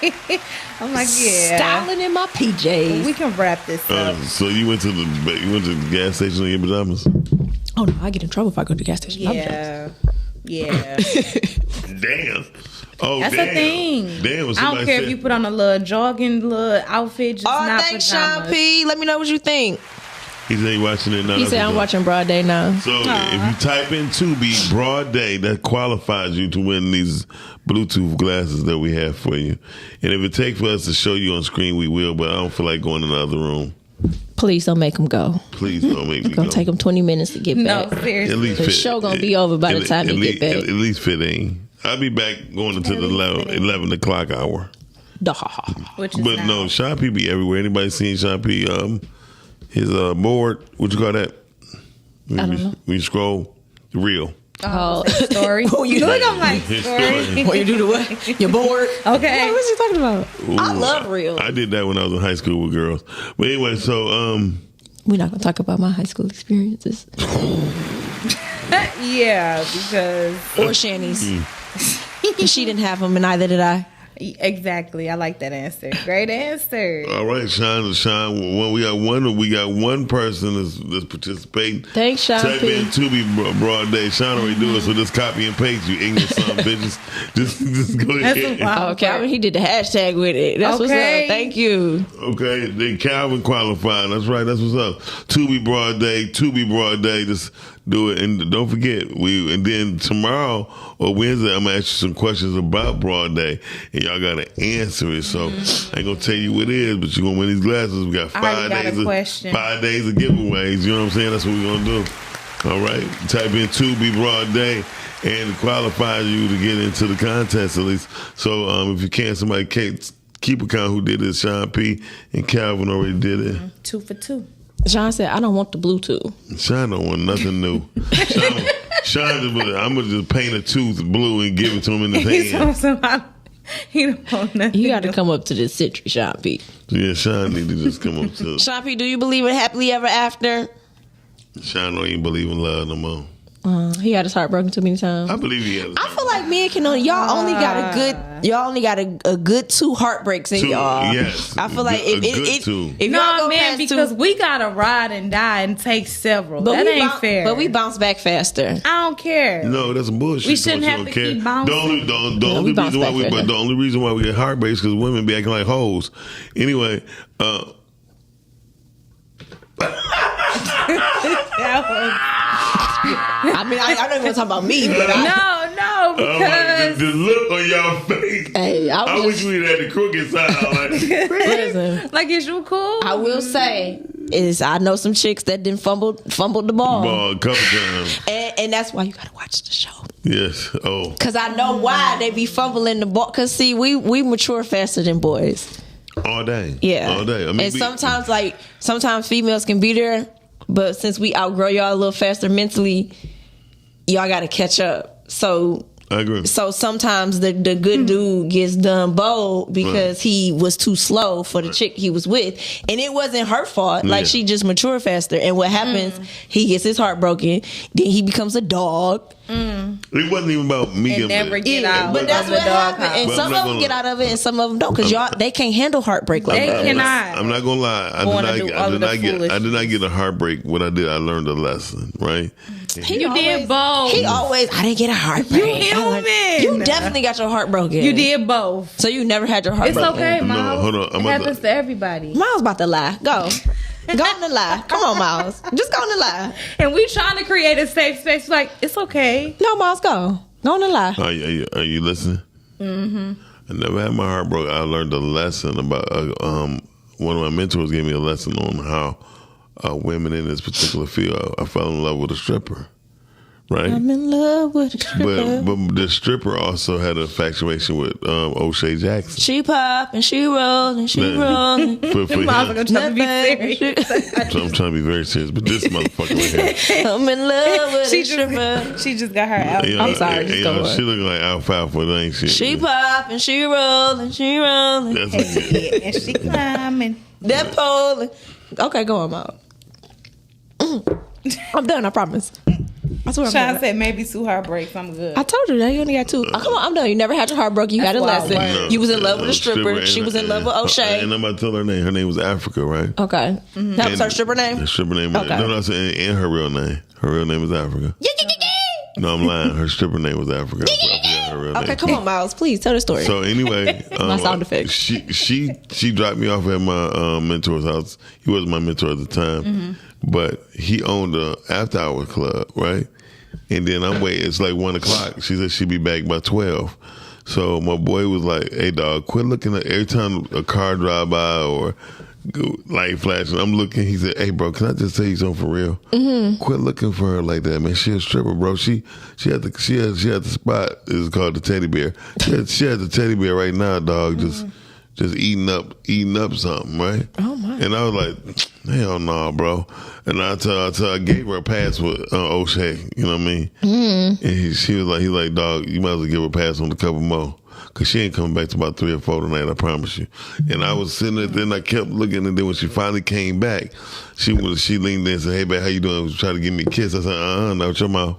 I'm like, yeah. Styling in my PJs. We can wrap this up. So you went to the gas station in your pajamas? Oh no, I get in trouble if I go to the gas station. Yeah. Yeah. Damn. Oh, That's damn. a thing. Damn. I don't care if you put on a little jogging little outfit. Just not thanks, pajamas. Sean P. Let me know what you think. He said he watching it now. He said I'm watching Broad Day now. So if you type in Tubi Broad Day, that qualifies you to win these Bluetooth glasses that we have for you. And if it takes for us to show you on screen, we will. But I don't feel like going in the other room. Please don't make them go. Please don't make me It's gonna go. take them 20 minutes to get back. No, seriously. At least The show gonna be over by the time you get back. At least 15. I'll be back going into the 11 o'clock hour. Which is But no, Sean P be everywhere. Anybody seen Sean P? His board, what you call that? I don't know. When you scroll, the reel. Oh, story. Who you Look on my His story. story. What you do to what? You're bored? Okay. What you talking about? Ooh, I love reels. I did that when I was in high school with girls. But anyway, so We're not gonna talk about my high school experiences. Yeah, because Or Chanie's. She didn't have them, and neither did I. exactly. I like that answer. Great answer. all right, Sean, we got one person that's participating. Thanks, Sean Type P. in Tubi Broad Day. Sean already do it, so just copy and paste, you ignorant son of bitches. Just go That's ahead. a wild Oh, Calvin, he did the hashtag with it. That's what's Okay. up. Thank you. Okay, then Calvin qualified. That's right. That's what's up. Tubi Broad Day. Just do it, and don't forget and then tomorrow or Wednesday I'm gonna ask you some questions about Broad Day, and y'all gotta answer it. So I ain't gonna tell you what it is, but you're gonna win these glasses. We got I already got a 5 days of giveaways. You know what I'm saying? That's what we're gonna do. All right, type in Tubi Broad Day, and it qualifies you to get into the contest at least. So if you can, somebody keep account who did it. Sean P. and Calvin already did it. 2 for 2. Sean said, I don't want the Bluetooth. Sean don't want nothing new. Sean just, I'm gonna just paint a tooth blue and give it to him in his hand. He don't want nothing. You got to come up to this century, Sean P. Yeah, Sean need to just come up to. Sean P, do you believe in happily ever after? Sean don't even believe in love no more. He had his heart broken too many times. I believe he had. I feel like men can only y'all only got a good 2 heartbreaks in y'all. Yes, I feel like if y'all No, go man, past because 2, we gotta ride and die and take several. That ain't fair. But we bounce back faster. I don't care. No, that's some bullshit. We shouldn't You have don't to care. keep bouncing. The only reason why we get heartbreaks because women be acting like hoes. Anyway, I mean, I don't even talk about me, but no, because the look on y'all face. Hey, I wish we had the crooked side. listen, like, is you cool? I will say is I know some chicks that didn't fumbled the ball. A couple times. And that's why you gotta watch the show. Yes. Oh. Cause I know why they be fumbling the ball. Cause see, we mature faster than boys. All day. Yeah. All day. I mean, and sometimes females can be there, but since we outgrow y'all a little faster mentally, y'all gotta catch up. So I agree. So sometimes the good dude gets done bold because he was too slow for the chick he was with, and it wasn't her fault. Like she just matured faster, and what happens? He gets his heart broken. Then he becomes a dog. It wasn't even about me. And never get out. But that's what happened. And But some of them get out of it, and some of them don't, because they can't handle heartbreak like that. They cannot. I'm not gonna lie. I did not get a heartbreak. What I did, I learned a lesson. Right. You did both. I didn't get a heartbreak. You human. You definitely got your heart broken. You did both. So you never had your heart It's broken. okay, Miles. No, hold on. It happens to everybody. Miles about to lie. Go. Go on and lie. Come on, Miles. Just go on and lie. And we trying to create a safe space. Like, it's okay. No, Miles, go. Go on and lie. Are you listening? Mm-hmm. I never had my heart broken. I learned a lesson about one of my mentors gave me a lesson on how women in this particular field. I fell in love with a stripper, right? I'm in love with a stripper. But the stripper also had an infatuation with O'Shea Jackson. She pop and she roll and she roll. For him. I'm trying to be serious. So I'm trying to be very serious, but this motherfucker right here. I'm in love with a stripper. She just got her out. I'm sorry. She look like alfalfa, ain't she? She pop and she roll and she roll. That's okay. And she climbing. That pole. Okay, go on, Mom. I'm done, I promise. I swear Sean said maybe 2 heartbreaks. I'm good. I told you that you only got 2. Oh, come on, I'm done. You never had your heart broken. You got a lesson. No, you was in love with a stripper. and- She was in love with O'Shea. And I'm about to tell her name. Her name was Africa, right? Okay. That was her stripper name? The stripper name. Okay. No, I said and her real name. Her real name is Africa. No, I'm lying. Her stripper name was Africa. I forgot her real name. Okay, come on, Miles. Please tell the story. So anyway, My sound effects. She dropped me off at my mentor's house. He was my mentor at the time, but he owned a after hour club, right? And then I'm waiting. It's like 1:00. She said she'd be back by 12. So my boy was like, "Hey dog, quit looking at every time a car drive by or light flashing. I'm looking." He said, "Hey bro, can I just tell you something for real? Quit looking for her like that, man. She a stripper, bro. She had the spot. It's called the teddy bear. She had the teddy bear right now, dog. Just eating up something, right? Oh my! And I was like, hell no, bro. And I gave her a pass with O'Shea. You know what I mean? And she was like, he's like, dog, you might as well give her a pass on a couple more. Cause she ain't coming back to about 3 or 4 tonight, I promise you. And I was sitting there, then I kept looking, and then when she finally came back, she leaned in and said, "Hey, babe, how you doing?" She tried to give me a kiss. I said, "Not with your mouth,"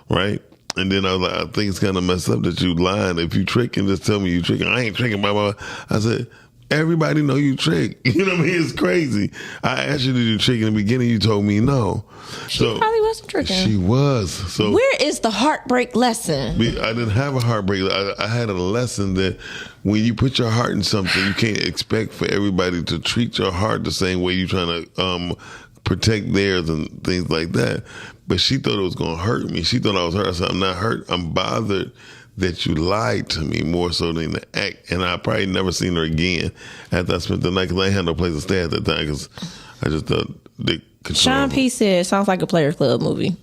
right? And then I was like, "I think it's kind of messed up that you lying. If you tricking, just tell me you tricking." "I ain't tricking, blah, blah, blah." I said, "Everybody know you trick." You know what I mean? It's crazy. I asked you to do trick in the beginning. You told me no. She probably wasn't tricking. She was. So where is the heartbreak lesson? I didn't have a heartbreak. I had a lesson that when you put your heart in something, you can't expect for everybody to treat your heart the same way you're trying to protect theirs and things like that. But she thought it was going to hurt me. She thought I was hurt. I said, "I'm not hurt. I'm bothered that you lied to me more so than the act." And I probably never seen her again after I spent the night because I ain't had no place to stay at that time because I just thought they Sean P said, "Sounds like a Players Club movie."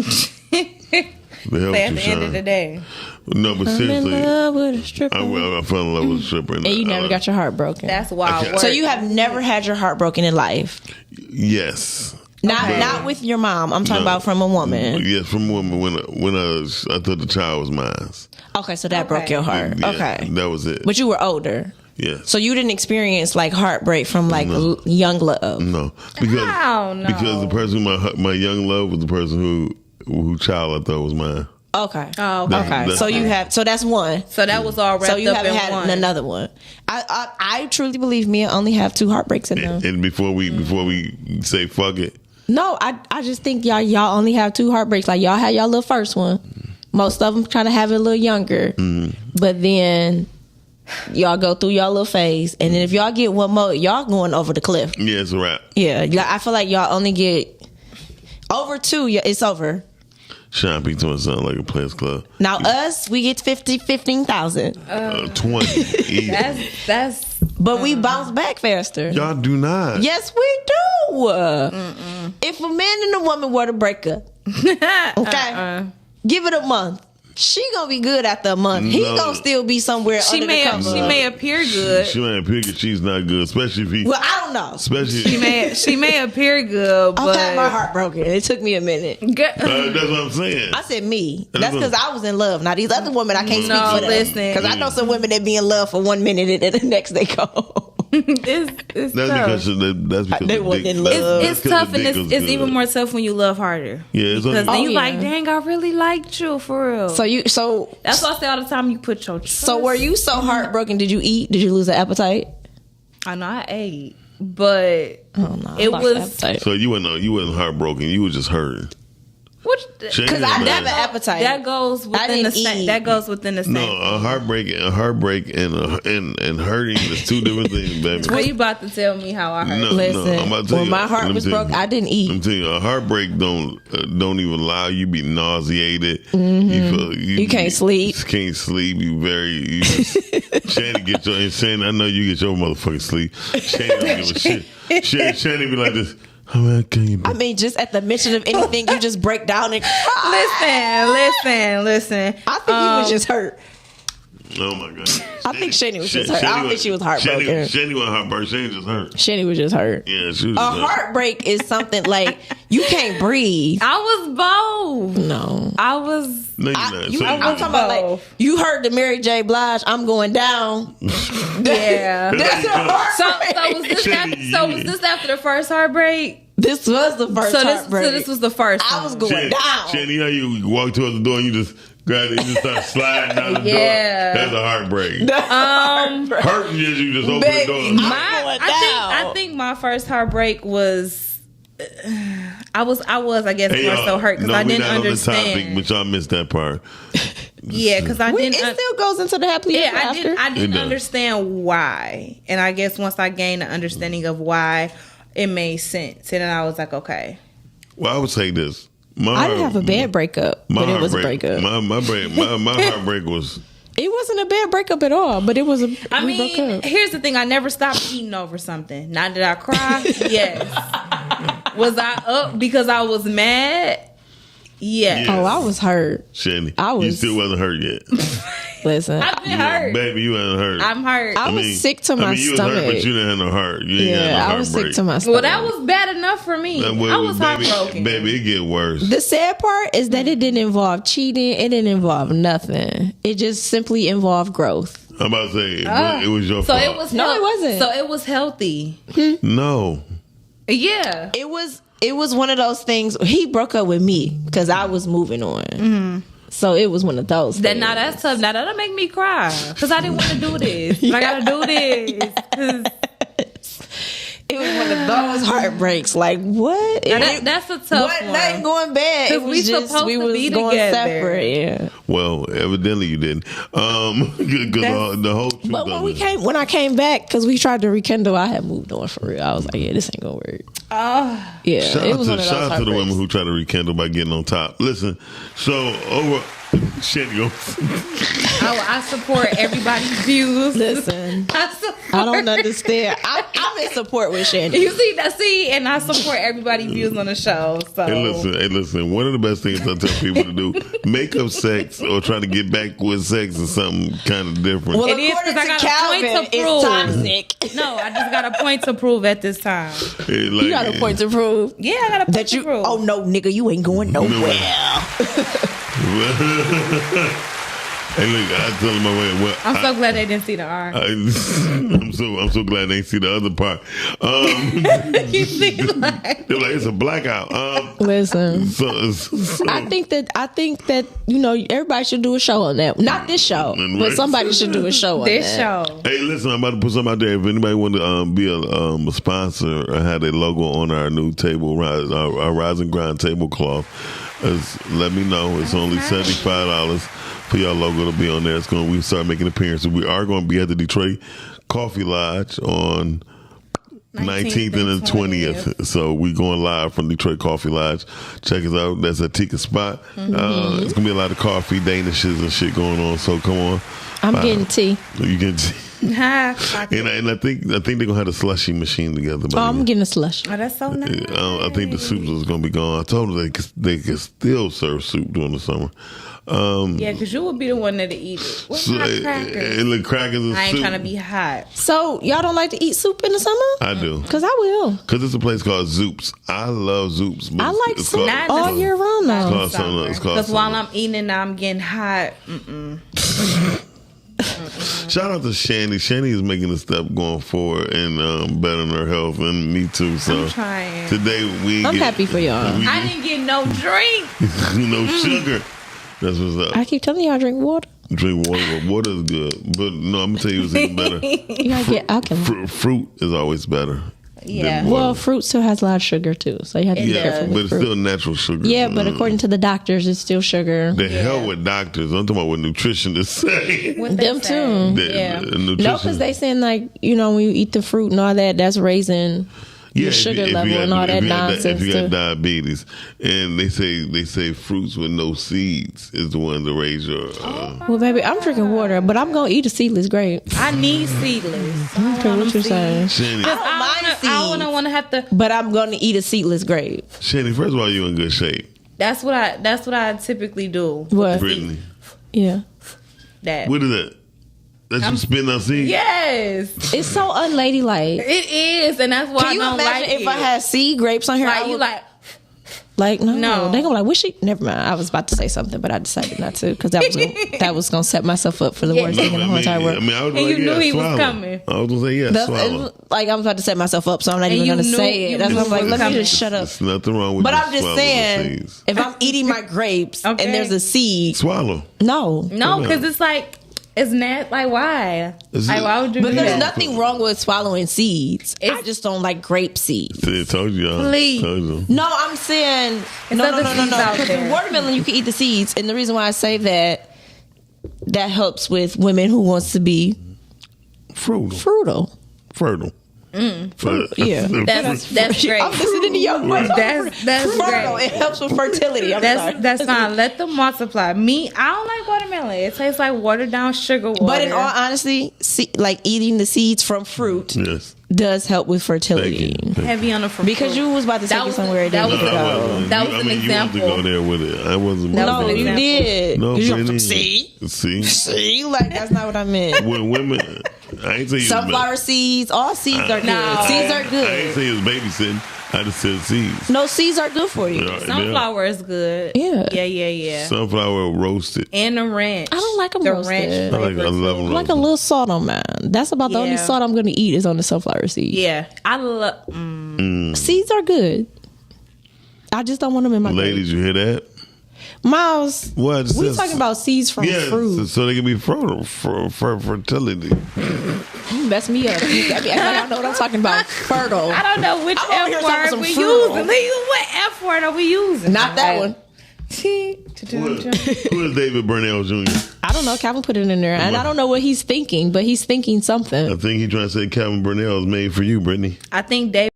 Say at the end of the day. No, but seriously, I'm in love with a stripper. I fell in love with a stripper. And you never got your heart broken. That's wild work. So you have never had your heart broken in life? Yes. Not with your mom. I'm talking about from a woman. Yes, from a woman when I thought the child was mine. Okay, so that broke your heart. Yeah, okay. That was it. But you were older. Yes. So you didn't experience like heartbreak from like young love. No, because the person my young love was the person who child I thought was mine. Okay. Oh, okay. So you have. So that's one. So that was all wrapped up. So you haven't in had one. another one. I truly believe me. I only have 2 heartbreaks in them. And before we say fuck it. No, I just think y'all only have 2 heartbreaks. Like y'all had y'all little first one. Most of them trying to have it a little younger, but then y'all go through y'all little phase, and then if y'all get one more, y'all going over the cliff. Yeah, it's a wrap. Yeah, I feel like y'all only get over 2. It's over. Sean P. doing something like a Players Club. Now us, we get 15,000. 20. That's. But we bounce back faster. Y'all do not. Yes, we do. If a man and a woman were to break up, okay, give it a month. She gonna be good after a month. He gonna still be somewhere under the cover. She may appear good. She may appear good. She's not good, especially if he. Well, I don't know. Especially she may appear good, but I've had my heart broken. It took me a minute. that's what I'm saying. I said me. That's because I was in love. Now these other women, I can't speak for them. Listen, because I know some women that be in love for 1 minute and the next they go. It's that's tough. Because they wasn't in love. It's tough, and it's even more tough when you love harder. Yeah, because then you like, dang, I really liked you for real. So that's why I say all the time, you put your trust. So were you so heartbroken? Did you eat? Did you lose an appetite? I know I ate, but it was. So you wasn't heartbroken. You were just hurting. Because I never have an appetite. That goes within the same. That goes within the same. No, a heartbreak and hurting is 2 different things, baby. Well, you about to tell me how I hurt? No, Listen, I'm about to tell when you, my heart was broke, I didn't eat. I'm telling you, a heartbreak don't even allow you to be nauseated. Mm-hmm. You can't sleep. You can't sleep. Chanie get your. And Chanie, I know you get your motherfucking sleep. Chanie don't give a shit. Chanie be like this. I mean, just at the mention of anything, you just break down and cry. Listen. I think he was just hurt. Oh my God. I think Chanie was just hurt. I don't think she was heartbroken. Chanie wasn't heartbroken. Chanie just hurt. Chanie was just hurt. Yeah, she was a heartbreak is something like you can't breathe. I was both. No. I was. No, you're not. I'm talking about like you heard the Mary J. Blige, I'm going down. Yeah. That's a heartbreak. So was this after the first heartbreak? This was the first heartbreak. So this was the first I was going down. Chanie, how you walk towards the door and you just grab it and you just start sliding down the door? That's a heartbreak. Hurting you just open the door. I think my first heartbreak was I guess more so hurt because I didn't understand. On the topic, but y'all missed that part. Yeah, because I didn't. It still goes into the happily ever after. I didn't understand why, and I guess once I gained an understanding of why, it made sense, and then I was like, okay. Well, I would say this. I didn't have a bad breakup, but it was a breakup. My heartbreak was. It wasn't a bad breakup at all, but it was a. I mean, here's the thing: I never stopped eating over something. Now did I cry? Yes. Was I up because I was mad? Yes. Oh, I was hurt. Chanie, you still wasn't hurt yet. Listen, I've been hurt, baby. You wasn't hurt. I'm hurt. I was sick to my you stomach. Was hurt, but you didn't have no heart. You ain't had no I was sick to my stomach. Well, that was bad enough for me. I was heartbroken. Baby, it get worse. The sad part is that it didn't involve cheating. It didn't involve nothing. It just simply involved growth. I'm about to say it was your fault. It wasn't. So it was healthy. No. Yeah. It was one of those things. He broke up with me because I was moving on. Mm-hmm. So it was one of those things. Now that's tough. Now that'll make me cry because I didn't want to do this. But I gotta do this. It was one of those heartbreaks. Like what? That's a tough one. Nothing going bad. It was just we was going together. Separate. Yeah. Well, evidently you didn't. The whole truth. But when I came back, because we tried to rekindle, I had moved on for real. I was like, yeah, this ain't gonna work. Yeah. Shout out to the women who try to rekindle by getting on top. Listen, so over. I support everybody's views. Listen, I don't understand. I'm in support with Chanie. You see, and I support everybody's views on the show. So hey, listen. One of the best things I tell people to do: make up sex or try to get back with sex is something kind of different. Well, it is because I got a point to prove. Toxic. No, I just got a point to prove at this time. You got a point to prove. Yeah, I got a point to prove. Oh no, nigga, you ain't going nowhere. Hey, look, I tell them I'm so glad they didn't see the R. I'm so glad they didn't see the other part. You see, they're like, it's a blackout. Listen, I think that everybody should do a show on that. Not this show, but somebody should do a show on this show. Hey, listen, I'm about to put something out there. If anybody want to be a sponsor or have a logo on our new table, our Rise and Grind tablecloth, let me know. It's only $75 for your logo to be on there. We start making appearances. We are going to be at the Detroit Coffee Lodge on 19th and the 20th. So we going live from Detroit Coffee Lodge. Check us out. That's a Tika spot. Mm-hmm. It's gonna be a lot of coffee, danishes and shit going on. So come on. I'm getting tea. You getting tea? And I think they're gonna have a slushy machine together. I'm getting a slush. Oh, that's so nice. I think the soups is gonna be gone. I told them they can still serve soup during the summer. Yeah, because you would be the one that'll eat it. What's my crackers? And the crackers and I ain't soup. trying to be hot. So y'all don't like to eat soup in the summer? I do. Because I will. Because it's a place called Zoop's. I love Zoop's. I like soup all year round though. Because while I'm eating it, I'm getting hot. Shout out to Chanie. Chanie is making a step going forward and bettering her health, and me too. So I'm trying. Today I'm happy for y'all. I didn't get no drink. No sugar. That's what's up. I keep telling y'all drink water. Drink water. Water is good, but no, I'm gonna tell you it's even better. You gotta get alkaline. Fruit is always better. Yeah. Well, fruit still has a lot of sugar too, so you have to be careful. But it's still natural sugar. Yeah, but according to the doctors, it's still sugar. The hell with doctors. I'm talking about what nutritionists say. Them too. Yeah. No, because they saying like when you eat the fruit and all that, that's raising your sugar level and all that nonsense. If you got too. diabetes, and they say fruits with no seeds is the one to raise your. Well, baby, I'm drinking water, but I'm gonna eat a seedless grape. I need seedless. I don't care what you're saying. Chanie, I want to have to. But I'm gonna eat a seedless grape. Chanie, first of all, you in good shape. That's what I typically do. What? Brittany. Yeah. That. What is that? That you spitting out seeds? Yes. It's so unladylike. It is, and that's why Can you I don't imagine like if I had seed grapes on here? Like I would, you like no, No. they gonna be like, "Wish she." Never mind. I was about to say something, but I decided not to because that was gonna set myself up for the worst thing in the whole entire world. I mean, I was And like, you knew he swallow. was coming. I was gonna say yes, swallow. Like I was about to set myself up, so I'm not And even you gonna knew- say you it. That's why I'm knew like, it was let me coming. just shut up. There's nothing wrong with. But you I'm just swallowing saying, seeds. if I'm eating my grapes Okay. and there's a seed, Swallow. no, because it's like it's not like why? Like why would you But do there's that? nothing wrong with swallowing seeds. I just don't like grape seeds. I told you, y'all. Please. Told you. No, I'm saying It's no. other seeds out Because there. watermelon, you can eat the seeds, and the reason why I say that helps with women who wants to be Frugal. Fertile. Yeah, That's great. I'm listening to your voice. That's fertile. great. It helps with fertility. That's fine. Let them multiply. Me, I don't like watermelon. It tastes like watered down sugar water. But in all honesty, like eating the seeds from fruit does help with fertility. heavy on the fruit. Because you was about to take it somewhere. That was That an example. You wanted to go there with it. I wasn't. No, you did. No, You Brittany. See, like that's not what I meant. When women, I ain't say you Sunflower seeds, all seeds are good. Seeds are I ain't good. say it's babysitting. I just said seeds. No, seeds are good for you. Yeah, Sunflower is good. Yeah. Sunflower roasted. And the ranch. I don't like them The roasted. ranch. I love them I like a little salt on mine. That's about the only Yeah. salt I'm going to eat is on the sunflower seeds. Yeah, I love. Seeds are good. I just don't want them in my Ladies, you hear that? Miles, What? we talking about seeds from fruit. So they can be fertile for fertility. You mess me up. You got me acting like I know what I'm talking about. Fertile. I don't know which I'm over here F talking word some we fruit. using. What F word are we using? Not that one. Who is David Burnell Jr.? I don't know. Calvin put it in there, and I don't know what he's thinking, but he's thinking something. I think he's trying to say Calvin Burnell is made for you, Brittany. I think David.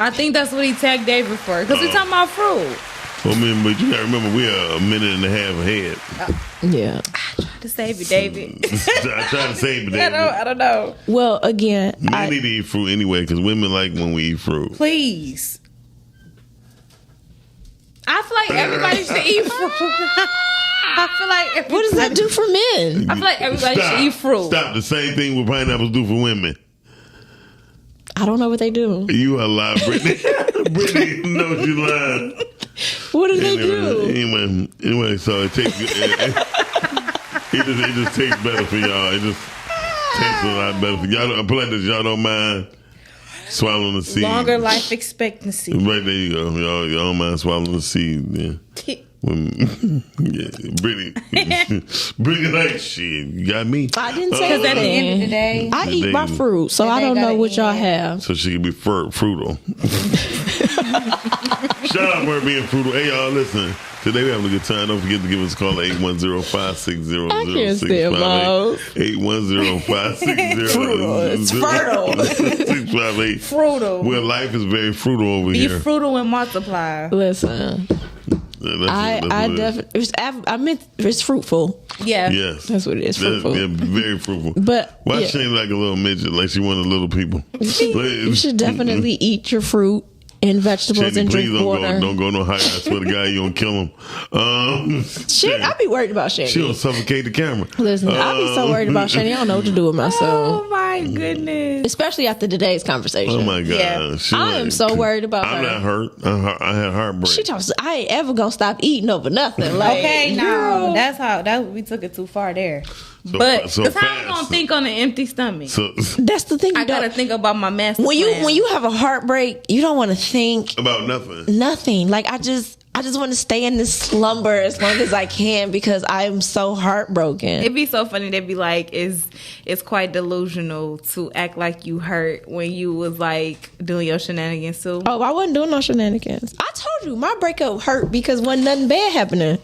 I think that's what he tagged David for because he's talking about fruit. Well, I mean, but you gotta remember we are a minute and a half ahead. Yeah. To save you, David. I try to save it, David. I don't know. Well, again, Men need to eat fruit anyway because women like when we eat fruit. Please. I feel like everybody should eat fruit. I feel like what does that do for men? I feel like everybody should eat fruit. Stop. The same thing with pineapples do for women. I don't know what they do. You are lying, Brittany. Brittany knows you lying. What do they do? Anyway, so it tastes good. It just tastes better for y'all. It just tastes a lot better for y'all. I feel like this, y'all don't mind swallowing the seed. Longer life expectancy. Right there you go. Y'all don't mind swallowing the seed. Yeah. Brittany, Brittany, like shit. You got me. I didn't say Because at the end of the day, I eat my fruit, so I don't know what y'all have. So she can be frugal. Shout out for her being frugal. Hey, y'all, listen. Today we're having a good time. Don't forget to give us a call at 810-560-0658. I can't stand Miles. 810-560-0658. Frugal. Frugal. Well, life is very frugal over Be here. frugal and multiply. Listen, I meant it's fruitful. Yeah. Yes. That's what it is. Fruitful. Yeah, very fruitful. But why yeah. she ain't like a little midget, like she one of the little people? You should definitely eat your fruit and vegetables Chanie, and drink please water. don't go no higher. I swear to God, you gonna kill him. Shit, I be worried about Chanie. She'll suffocate the camera. Listen, I be so worried about Chanie. I don't know what to do with myself. Oh my goodness. Especially after today's conversation. Oh my God. Yeah. I am so worried about I'm her. not hurt. I had heartbreak. She talks. I ain't ever gonna stop eating over nothing. Like, Okay, no, girl. that we took it too far there. So But so because how fast. I'm gonna think on an empty stomach? So That's the thing. I gotta think about my master when plan. you have a heartbreak, you don't want to think about nothing. nothing. Like I just want to stay in this slumber as long as I can because I'm so heartbroken. It'd be so funny. They'd be like, it's quite delusional to act like you hurt when you was like doing your shenanigans too. Oh, I wasn't doing no shenanigans. I told you my breakup hurt because wasn't nothing bad happening.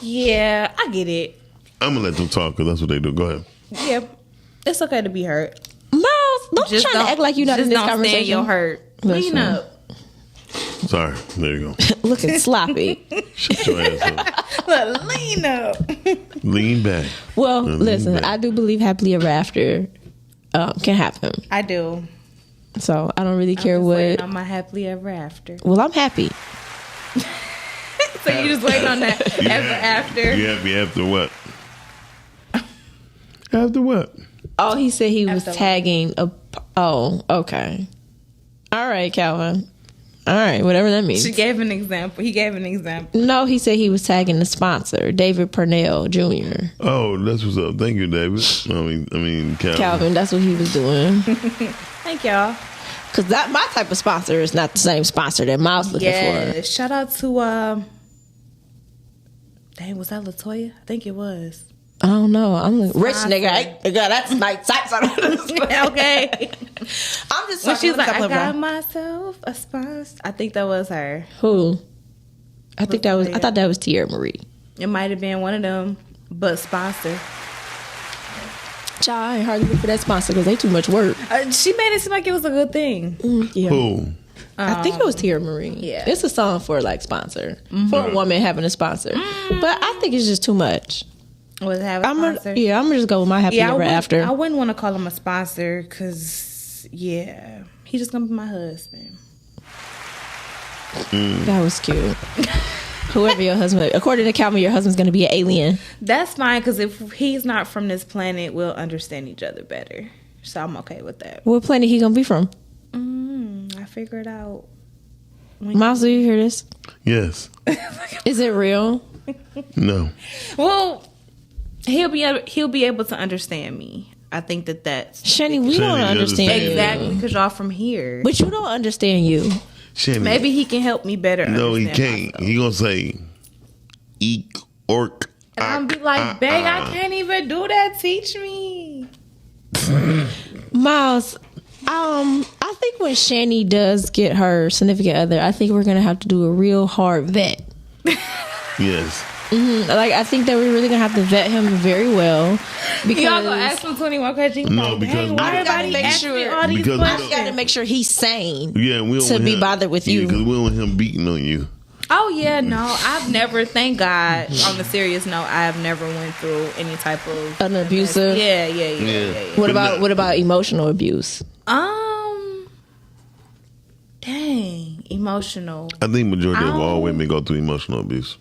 Yeah, I get it. I'm gonna let them talk because that's what they do. Go ahead. Yeah, it's okay to be hurt. Miles, Don't Just try to act like you're not in this don't stand conversation. your hurt. Lean up. Sorry. There you go. Looking sloppy. Shut your ass up. Look, lean up. Lean back. Well, Lean listen, back. I do believe happily ever after can happen. I do. So I don't really care what. I'm my happily ever after. Well, I'm happy. So you just waiting on that ever after? You happy after what? After what? Oh, he said he was After tagging a. Oh, okay. All right, Calvin. All right, whatever that means. She gave an example. He gave an example. No, he said he was tagging the sponsor, David Purnell Jr. Oh, that's what's up. Thank you, David. I mean, Calvin, that's what he was doing. Thank y'all. Because my type of sponsor is not the same sponsor that Miles looking for. Shout out to dang, was that Latoya? I think it was. I don't know. I'm a rich nigga. Girl, that's nice. Okay. I'm just when she was like, I got got myself a sponsor. I think that was her. Who? I thought that was Tierra Marie. It might have been one of them, but sponsor. Child, I ain't hardly look for that sponsor because they too much work. She made it seem like it was a good thing. Yeah. Who? I think it was Tierra Marie. Yeah. It's a song for like sponsor. For a woman having a sponsor. But I think it's just too much. Was it have a sponsor? I'm gonna just go with my happy ever after. I wouldn't want to call him a sponsor because, yeah, he's just going to be my husband. That was cute. Whoever your husband, according to Calvin, your husband's going to be an alien. That's fine because if he's not from this planet, we'll understand each other better. So I'm okay with that. What planet he going to be from? I figure it out. Miles, do you hear this? Yes. Is it real? No. Well, he'll be able to understand me. I think that's Chanie. We don't understand you. Exactly, because y'all from here. But you don't understand you. Chanie. Maybe he can help me better. No, he understand can't. He gonna say, "Eek, orc." And I'm be like, "Bang, I can't even do that. Teach me." Miles, I think when Chanie does get her significant other, I think we're gonna have to do a real hard vet. Yes. Like, I think that we're really gonna have to vet him very well. Because y'all gonna ask him 21 questions. No, because why everybody asking me all these questions? I gotta make sure he's sane. Yeah, we don't to want be him, bothered with you. because we don't want him beating on you. Oh yeah, no, I've never. Thank God. On a serious note, I've never went through any type of an abusive. Yeah. What about emotional abuse? Dang, emotional. I think majority of all women go through emotional abuse.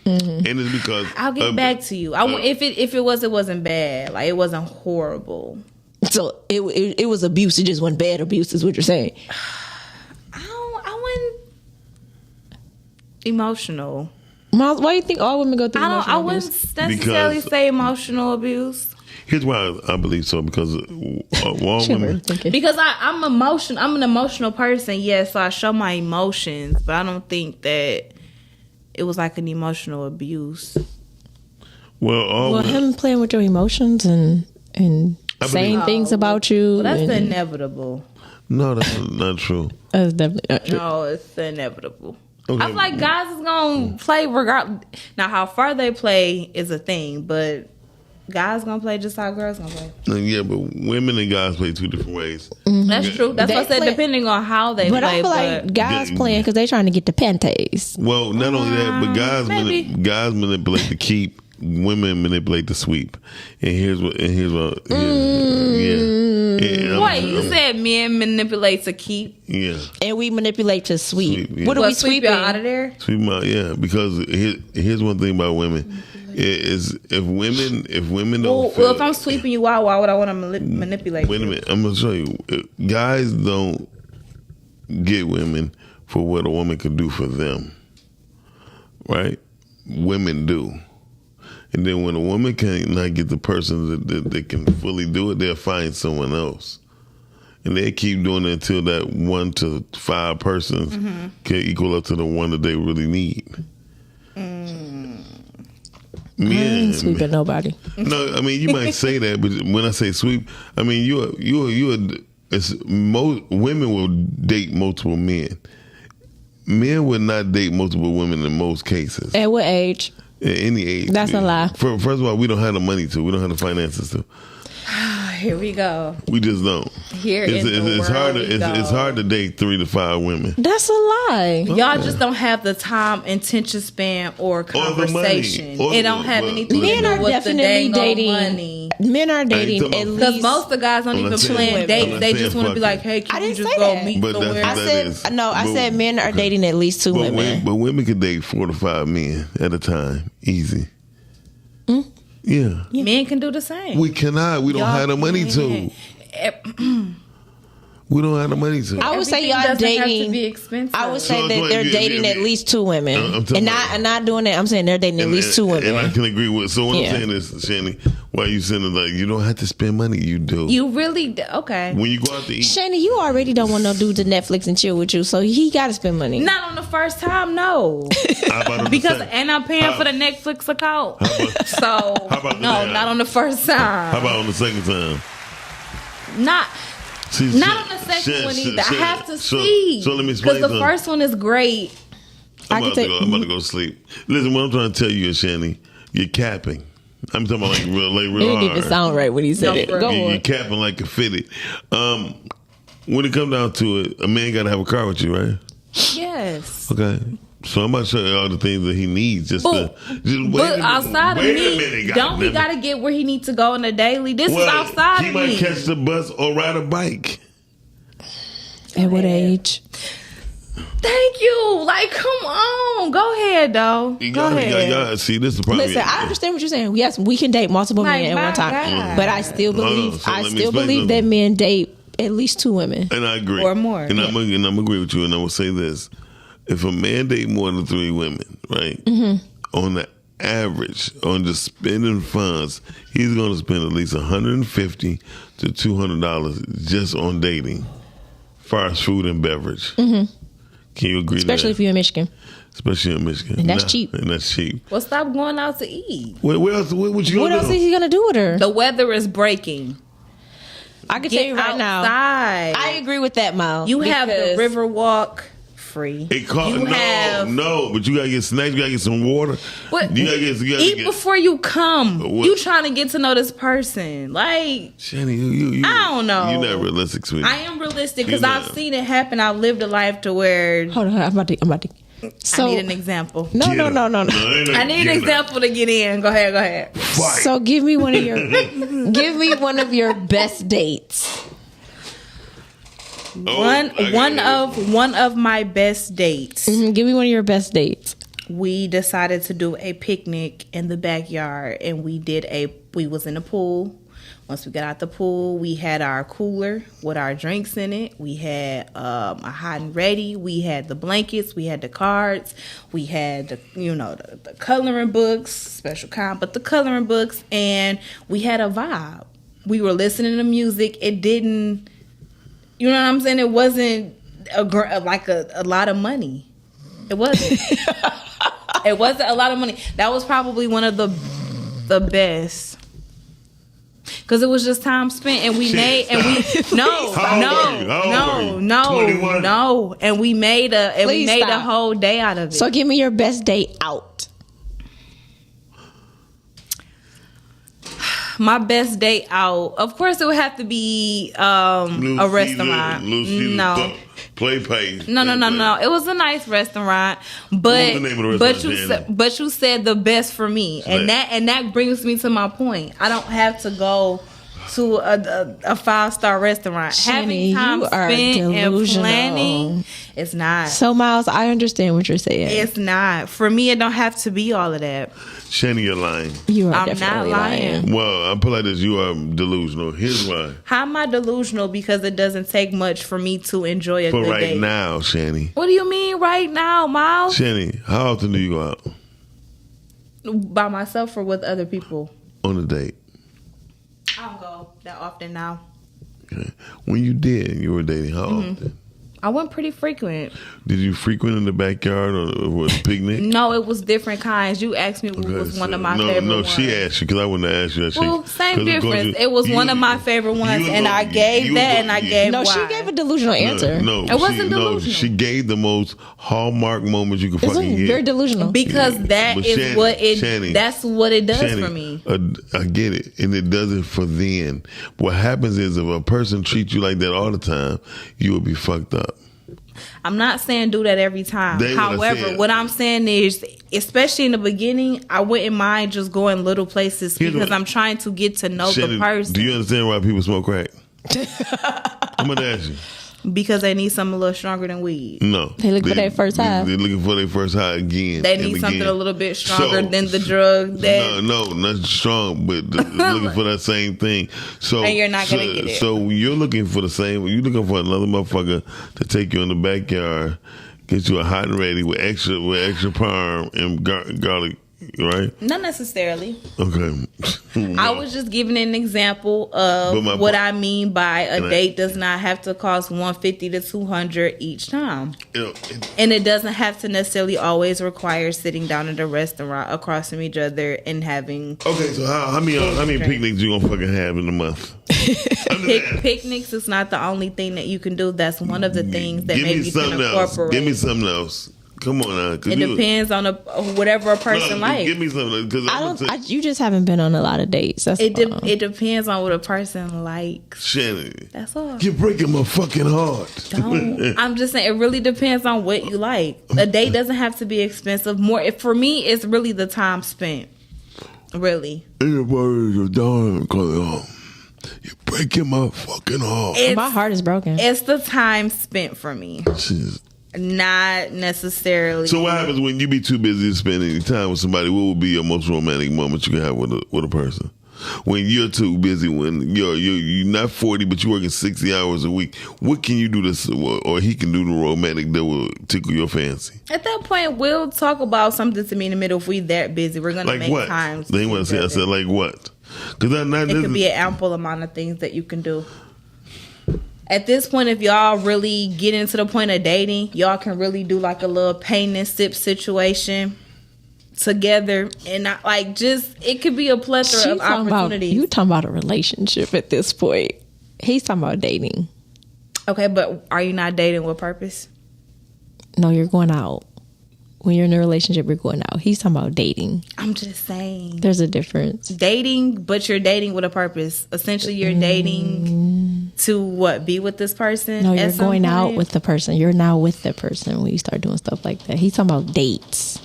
And it's because I'll get back to you. If it wasn't bad, like it wasn't horrible. So it was abuse. It just wasn't bad abuse, is what you're saying. I went emotional. Miles, why do you think all women go through emotional abuse? I wouldn't necessarily say emotional abuse. Here's why I believe so, because all women. Because I'm an emotional person, yes, so I show my emotions, but I don't think that it was like an emotional abuse. Well, him playing with your emotions and saying things about you. Well, that's inevitable. No, that's not true. That's definitely not true. No, it's inevitable. Okay. I feel like guys is gonna play regardless. Now, how far they play is a thing, but guys gonna play just how girls gonna play. Yeah, but women and guys play two different ways. That's true. That's what I said. Depending on how they play. But I feel like guys playing because they trying to get the panties. Well, not only that, but guys manipulate the keep. Women manipulate the sweep. And here's what. Wait, you said men manipulate to keep? Yeah. And we manipulate to sweep. Yeah. What are we sweeping? Out of there? Sweep them out, yeah. Because here's one thing about women. Is if women don't well, if I'm sweeping you out, why would I want to manipulate Wait a minute. I'm going to show you. Guys don't get women for what a woman can do for them. Right? Women do. And then when a woman cannot get the person that can fully do it, they'll find someone else. And they keep doing it until that 1 to 5 persons can equal up to the one that they really need. I ain't sweeping nobody. No, I mean, you might say that, but when I say sweep, I mean, women will date multiple men. Men would not date multiple women in most cases. At what age? At any age. That's a lie. First of all, we don't have the money to. We don't have the finances to. Here we go. We just don't. It's hard to date 3 to 5 women. That's a lie. Y'all just don't have the time, attention span, or conversation. Or it don't have anything to Men do are with definitely the dating. Money. Men are dating at Because least. most of the guys don't even plan dates. They just want to be like, hey, can you just go meet somewhere? I said men are dating at least 2 women. But women can date 4 to 5 men at a time. Easy. Yeah. Men can do the same. We cannot. We don't have the money to. We don't have the money to. I would say y'all dating. Be expensive. I would say that they're dating at least 2 women, and not doing that. I'm saying they're dating at least 2 women. And I can agree with. So what I'm saying is, Chanie, why you saying like you don't have to spend money? You do. You really okay? When you go out to eat, Chanie, you already don't want no dude to Netflix and chill with you, so he got to spend money. Not on the first time, no. Because and I'm paying for the Netflix account. Not on the first time. How about on the second time? Not on the second one either. I have to see. So let me explain. Because the first one is great. I'm about to go to sleep. Listen, what I'm trying to tell you is, Chanie, you're capping. I'm talking about like real It didn't even sound right when he said it. Go on. You're capping like a fitted. When it comes down to it, a man got to have a car with you, right? Yes. Okay. So I'm about to show you all the things that he needs. But outside of me, don't he got to get where he needs to go on a daily? This is outside of me. He might catch the bus or ride a bike. At what age? Thank you. Like, come on. Go ahead, though. Go ahead. See, this is the problem. Listen, I understand what you're saying. Yes, we can date multiple men at one time. But I still believe that men date at least 2 women. And I agree. Or more. And I'm agree with you. And I will say this. If a man date more than 3 women, right, on the average, on just spending funds, he's going to spend at least $150 to $200 just on dating, fast food and beverage. Can you agree Especially if you're in Michigan. Especially in Michigan. And that's cheap. And that's cheap. Well, stop going out to eat. What else is he going to do with her? The weather is breaking. I can tell you right now. I agree with that, Miles. You have the river walk. Free. But you gotta get snacks. You gotta get some water. But you gotta eat before you come. You trying to get to know this person, like Chanie, you I don't know. You're not realistic, sweetie. I am realistic because I've seen it happen. I've lived a life to where. Hold on, I'm about to. So, I need an example. No. I need an example to get in. Go ahead. Fight. So give me one of your best dates. One of my best dates. Give me one of your best dates. We decided to do a picnic in the backyard, and we was in the pool. Once we got out the pool, we had our cooler with our drinks in it. We had a hot and ready. We had the blankets. We had the cards. We had the coloring books, special kind, but the coloring books, and we had a vibe. We were listening to music. It didn't. You know what I'm saying? It wasn't a lot of money. It wasn't. It wasn't a lot of money. That was probably one of the best. Because it was just time spent, and we made and we made a whole day out of it. So give me your best day out. My best day out, of course, it would have to be a restaurant. Play pays. No. It was a nice restaurant, but you said the best for me, and that brings me to my point. I don't have to go to a 5-star restaurant. Chanie, having time you are spent delusional. and planning, it's not. So Miles, I understand what you're saying. It's not for me. It don't have to be all of that. Chanie, you're lying. You are I'm definitely not lying. Well, I'll put it like this: you are delusional. Here's why. How am I delusional? Because it doesn't take much for me to enjoy a good right day. Now, Chanie. What do you mean right now, Miles? Chanie, how often do you go out? By myself or with other people? On a date. I don't go that often now. Okay. When you were dating, how often? I went pretty frequent. Did you frequent in the backyard or was it picnic? No, it was different kinds. You asked me what was one of my favorite ones. No, she asked you because I wouldn't ask you that. Well, same difference. It was one of my favorite ones, and I gave that, and I gave why. She gave a delusional answer. No, it wasn't delusional. She gave the most hallmark moments you could fucking get. Very delusional. Because that's what it does Chanie, for me. I get it, and it does it for then. What happens is if a person treats you like that all the time, you will be fucked up. I'm not saying do that every time. However, what I'm saying is, especially in the beginning, I wouldn't mind just going little places because I'm trying to get to know the person. Do you understand why people smoke crack? I'm gonna ask you. Because they need something a little stronger than weed. No. They look for their first high. They're looking for their first high again. They need something a little bit stronger than the drug. No, not strong, but looking for that same thing. So, and you're not going to get it. So you're looking for the same. You're looking for another motherfucker to take you in the backyard, get you a hot and ready with extra parm and garlic. Right? Not necessarily. Okay. I was just giving an example of what I mean by a date does not have to cost $150 to $200 each time. And it doesn't have to necessarily always require sitting down at a restaurant across from each other and having. Okay, so how many picnics you gonna fucking have in a month? Picnics is not the only thing that you can do. That's one of the things that maybe you can incorporate. Give me something else. Come on now. It depends on whatever a person likes. Give me something. You just haven't been on a lot of dates. That's it depends on what a person likes. Chanie. That's all. You're breaking my fucking heart. Don't. I'm just saying it really depends on what you like. A date doesn't have to be expensive. For me, it's really the time spent. Really. You're breaking my fucking heart. My heart is broken. It's the time spent for me. Jeez. Not necessarily. So what happens when you be too busy to spend any time with somebody? What would be your most romantic moment you can have with a person? When you're too busy, when you're not 40 but you're working 60 hours a week, what can you do or he can do the romantic that will tickle your fancy? At that point, we'll talk about something to me in the middle. If we that busy, we're gonna make time. They want to say. I said like what? Because it could be an ample amount of things that you can do. At this point, if y'all really get into the point of dating, y'all can really do like a little pain and sip situation together, and not like it could be a plethora of opportunities. You talking about a relationship at this point? He's talking about dating. Okay, but are you not dating with purpose? No, you're going out. When you're in a relationship, you're going out. He's talking about dating. I'm just saying. There's a difference. Dating, but you're dating with a purpose. Essentially, you're dating to what? Be with this person? No, you're going out with the person. You're now with the person when you start doing stuff like that. He's talking about dates.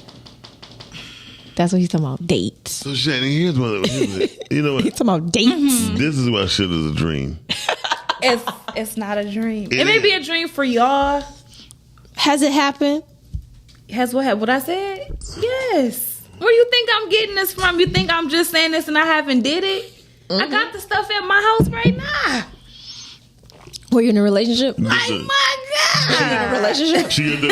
That's what he's talking about, dates. So, Chanie, here's what you know what? He's talking about dates. Mm-hmm. This is why shit is a dream. It's not a dream. It may be a dream for y'all. Has it happened? Has what I said? Yes. Where you think I'm getting this from? You think I'm just saying this and I haven't did it? Mm-hmm. I got the stuff at my house right now. Were you in a relationship? Like, my God. Were you in a relationship? She had the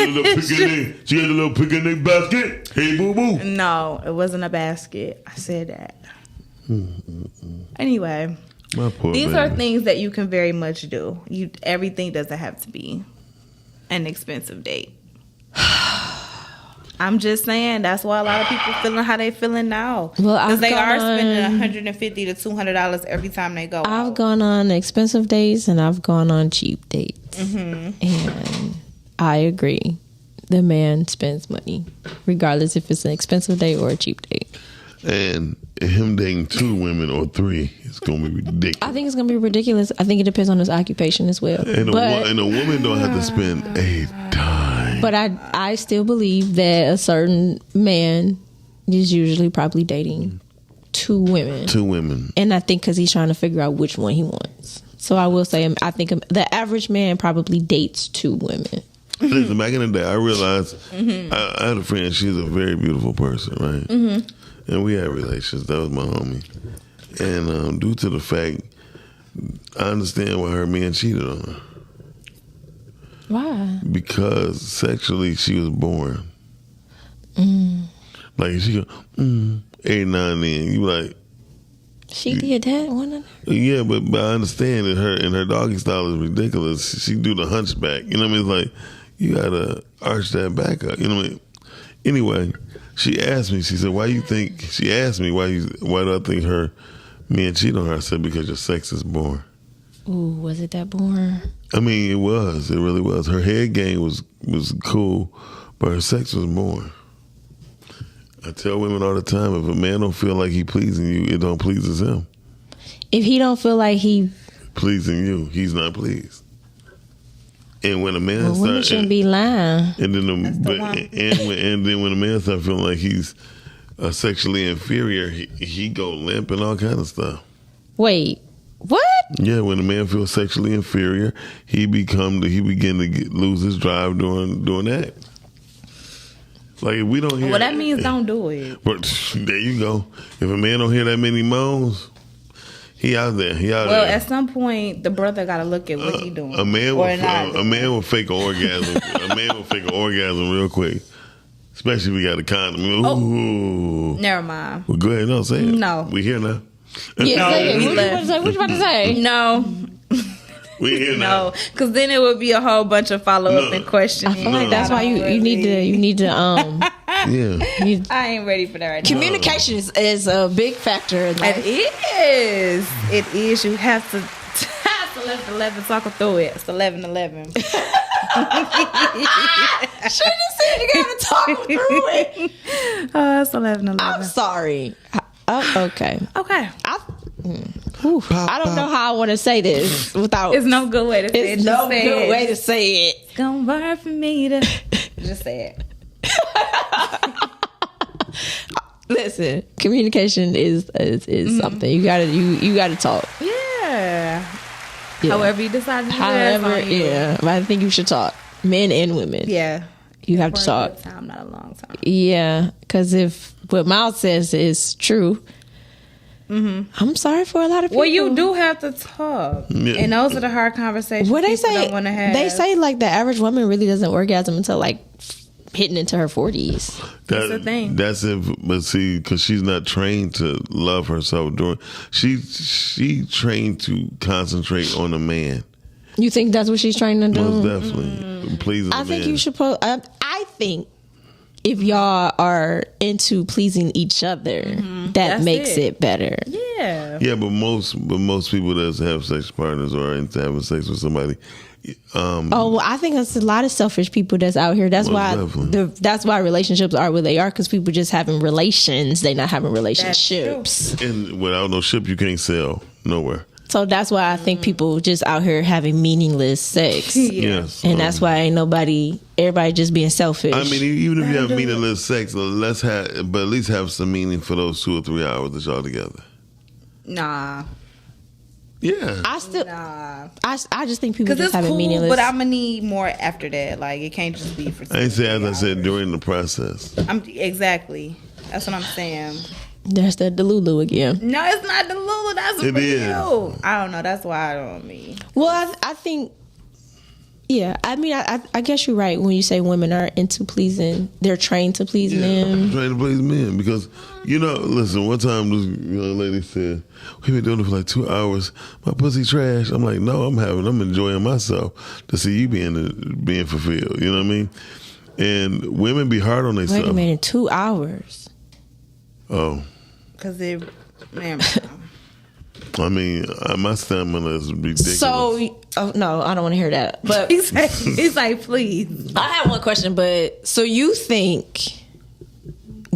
little picnic basket. Hey, boo boo. No, it wasn't a basket. I said that. Anyway, these are things that you can very much do. Everything doesn't have to be an expensive date. I'm just saying that's why a lot of people feeling how they feeling now. Because they are spending $150 to $200 every time they go. I've gone on expensive dates and I've gone on cheap dates, and I agree. The man spends money, regardless if it's an expensive date or a cheap date. And him dating 2 women or 3 is going to be ridiculous. I think it's going to be ridiculous. I think it depends on his occupation as well. And a woman don't have to spend a dime. But I still believe that a certain man is usually probably dating 2 women. 2 women. And I think because he's trying to figure out which one he wants. So I will say, I think the average man probably dates 2 women. Listen, back in the day, I realized I had a friend. She's a very beautiful person, right? And we had relations. That was my homie. And due to the fact, I understand why her man cheated on her. Why? Because sexually she was boring. Like she go, 8, 9, then you like, She did that one. Yeah, but I understand that her doggy style is ridiculous. She do the hunchback. You know what I mean? It's like you gotta arch that back up. You know what I mean? Anyway, she asked me. She said, "Why you think?" She asked me, "Why do I think men cheat on her?" I said, "Because your sex is boring." Ooh, was it that boring? I mean, it was. It really was. Her head game was cool, but her sex was boring. I tell women all the time, if a man don't feel like he pleasing you, it don't pleases him. If he don't feel like he pleasing you, he's not pleased. And when a man women shouldn't be lying. And then and then when a man starts feeling like he's sexually inferior, he go limp and all kind of stuff. Wait, what? Yeah, when a man feels sexually inferior, he begin to lose his drive during that. Like if we don't hear, well, that means don't do it. But there you go. If a man don't hear that many moans, he out there. Well, at some point, the brother got to look at what he doing. A man will fake an orgasm. A man will fake an orgasm real quick, especially if we got a condom. Ooh. Never mind. Well, go ahead. No, say it. No, we here now. Yeah, say it. What you about to say? No. We here now. No, because then it would be a whole bunch of follow up and questions. I feel like that's why you need to yeah. I ain't ready for that right now. Communication is a big factor in life. It is. You have to. It's 11 talk through it. It's 11:11. She just said you gotta talk through it. Oh, it's 11:11. I'm sorry. Okay. I don't know how I want to say this without. It's no good way to say it. It's no good way to say it. It's gonna work for me to just say it. Listen, communication is something you gotta talk. Yeah. However you decide to do that. But I think you should talk, men and women. Yeah. You have to talk. A good time, not a long time. Yeah, because if what Miles says is true. Mm-hmm. I'm sorry for a lot of people. Well, you do have to talk, and those are the hard conversations. What they say, don't want to have. They say like the average woman really doesn't orgasm until like hitting into her 40s. That's the thing. That's if, but see, because she's not trained to love herself. She trained to concentrate on a man. You think that's what she's trying to do? Most definitely, please. I think you should. I think. If y'all are into pleasing each other, that makes it better. Yeah. Yeah, but most people that have sex partners or into having sex with somebody. I think there's a lot of selfish people that's out here. That's why that's why relationships are where they are, because people just having relations, they not having relationships. And without no ship, you can't sail nowhere. So that's why I think people just out here having meaningless sex. Yes. And that's why ain't everybody just being selfish. I mean, even if you have meaningless sex, but at least have some meaning for those 2 or 3 hours that y'all together. Nah. Yeah. I just think people just having meaningless. But I'm gonna need more after that. Like it can't just be for. I ain't say as I said during the process. Exactly. That's what I'm saying. That's the Delulu again. No, it's not Delulu. That's for you. I don't know. That's why I don't mean. Well, I think. Yeah, I mean, I guess you're right when you say women are into pleasing. They're trained to please men. Trained to please men because listen. One time this young lady said, "We've been doing it for like 2 hours. My pussy trash." I'm like, "No, I'm enjoying myself to see you being fulfilled." You know what I mean? And women be hard on themselves. Wait a minute, 2 hours. Oh. Because they, man. I mean, my stamina is ridiculous. So, no, I don't want to hear that. But he's like, please. I have one question, but so you think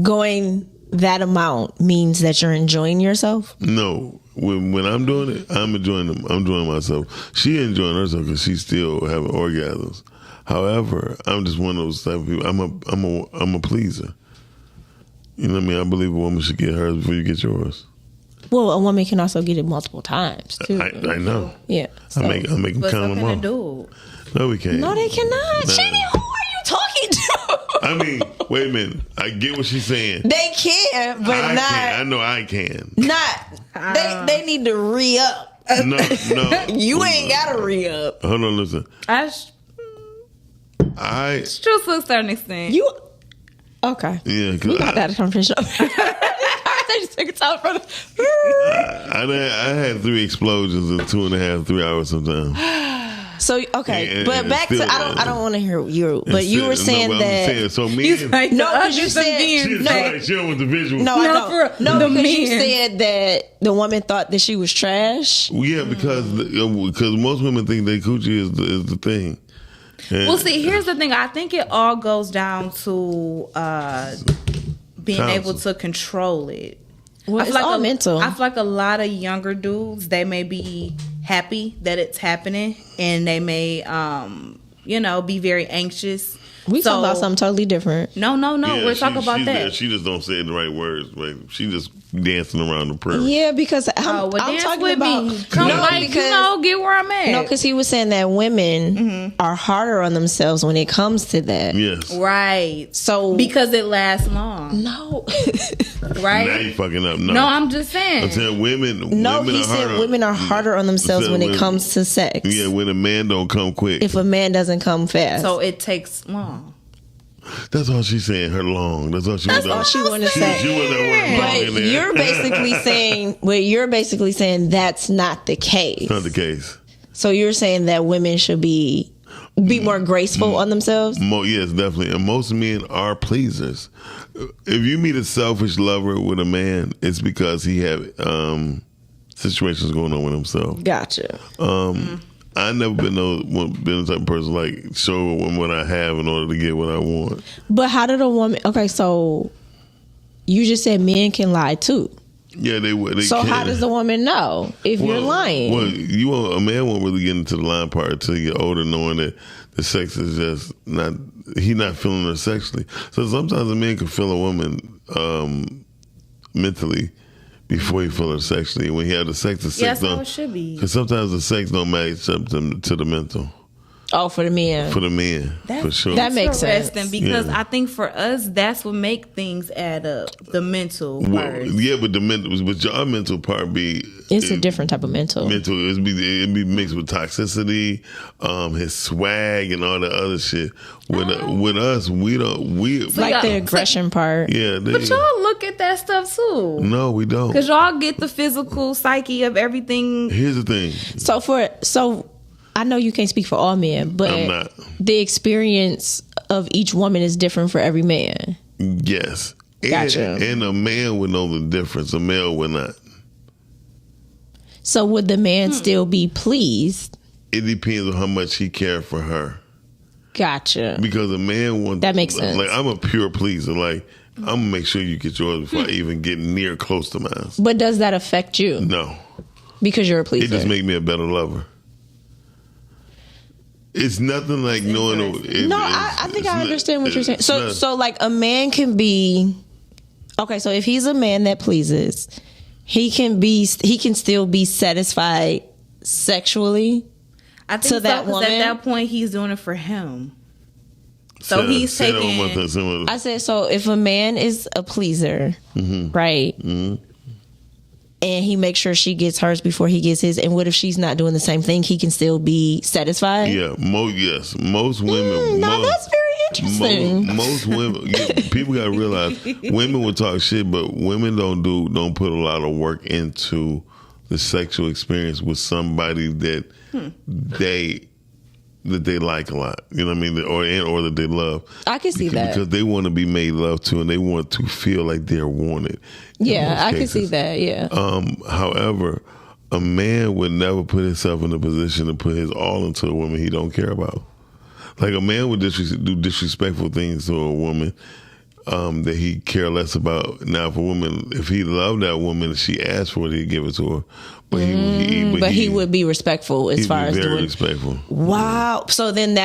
going that amount means that you're enjoying yourself? No. When I'm doing it, I'm enjoying myself. She enjoying herself because she's still having orgasms. However, I'm just one of those type of people. I'm a pleaser. You know what I mean? I believe a woman should get hers before you get yours. Well, a woman can also get it multiple times too. I know. Yeah. So. I make them count them off. No, we can't. No, they cannot. No. Chanie, who are you talking to? I mean, wait a minute. I get what she's saying. They can, but I not. Can. I know I can. Not. They need to re-up. No. You ain't got to re-up. Hold on, listen. It's true to a certain extent. Okay. Yeah. We got that conversation. thought you took a time for the. I had 3 explosions in 2.5, 3 hours sometimes. So okay, but back to I don't want to hear you. But you were saying that. So men, like, no, because you said she with the visual. No, because you said that the woman thought that she was trash. Yeah, because most women think they coochie is the thing. And, well, see, here's the thing. I think it all goes down to being able to control it. Well, it's all mental. I feel like a lot of younger dudes, they may be happy that it's happening, and they may, be very anxious. We talking about something totally different. No. Yeah, we're talking about that. She just don't say the right words. Right? She just dancing around the prairie. Yeah, because I'm talking about get where I'm at. No, because he was saying that women are harder on themselves when it comes to that. Yes, right. So because it lasts long. No, right? Now you fucking up. No, I'm just saying. I'm saying women. No, he said women are harder on themselves when it comes to sex. Yeah, when a man don't come quick. If a man doesn't come fast, so it takes long. That's all she's saying. Her long. That's all she wanted to say. She was that word long in there. You're basically saying that's not the case. Not the case. So you're saying that women should be more graceful on themselves? Yes, definitely. And most men are pleasers. If you meet a selfish lover with a man, it's because he have situations going on with himself. Gotcha. I never been the type of person like show a woman what I have in order to get what I want. But how did a woman? Okay, so you just said men can lie too. Yeah, they so can. How does the woman know if you're lying? Well, a man won't really get into the lying part until you get older, knowing that the sex is just not. He's not feeling her sexually. So sometimes a man can feel a woman mentally before he feel her sexually. When he had the sex, that's how it should be. Because sometimes the sex don't match up to the mental. Oh, for the men. For the men, for sure. That makes sense. Because I think for us, that's what make things add up. The mental part. Yeah, but your mental part it's a different type of mental. It'd be mixed with toxicity, his swag, and all the other shit. With us, we like the aggression part. Yeah, but y'all look at that stuff too. No, we don't. Because y'all get the physical psyche of everything. Here's the thing. So I know you can't speak for all men, but the experience of each woman is different for every man. Yes. Gotcha. And a man would know the difference. A male would not. So would the man still be pleased? It depends on how much he cared for her. Gotcha. Because a man wants... That makes sense. Like, I'm a pure pleaser. Like, I'm going to make sure you get yours before I even get near close to mine. But does that affect you? No. Because you're a pleaser. It just makes me a better lover. It's nothing like knowing... I think I understand what you're saying. So like a man can be... Okay, so if he's a man that pleases, he can still be satisfied sexually. I think to that woman. At that point, he's doing it for him. So he's taking... I said, so if a man is a pleaser, right? Mm-hmm. And he makes sure she gets hers before he gets his. And what if she's not doing the same thing? He can still be satisfied? Yeah, most women... that's very interesting. Most women... people got to realize, women will talk shit, but women don't put a lot of work into the sexual experience with somebody that they like a lot. You know what I mean? Or that they love. I can see that. Because they want to be made love to and they want to feel like they're wanted. Yeah, I can see that, yeah. However, a man would never put himself in a position to put his all into a woman he don't care about. Like a man would do disrespectful things to a woman that he care less about. Now, if a woman, if he loved that woman and she asked for it, he'd give it to her. But he would be respectful as far as very respectful. Wow. So then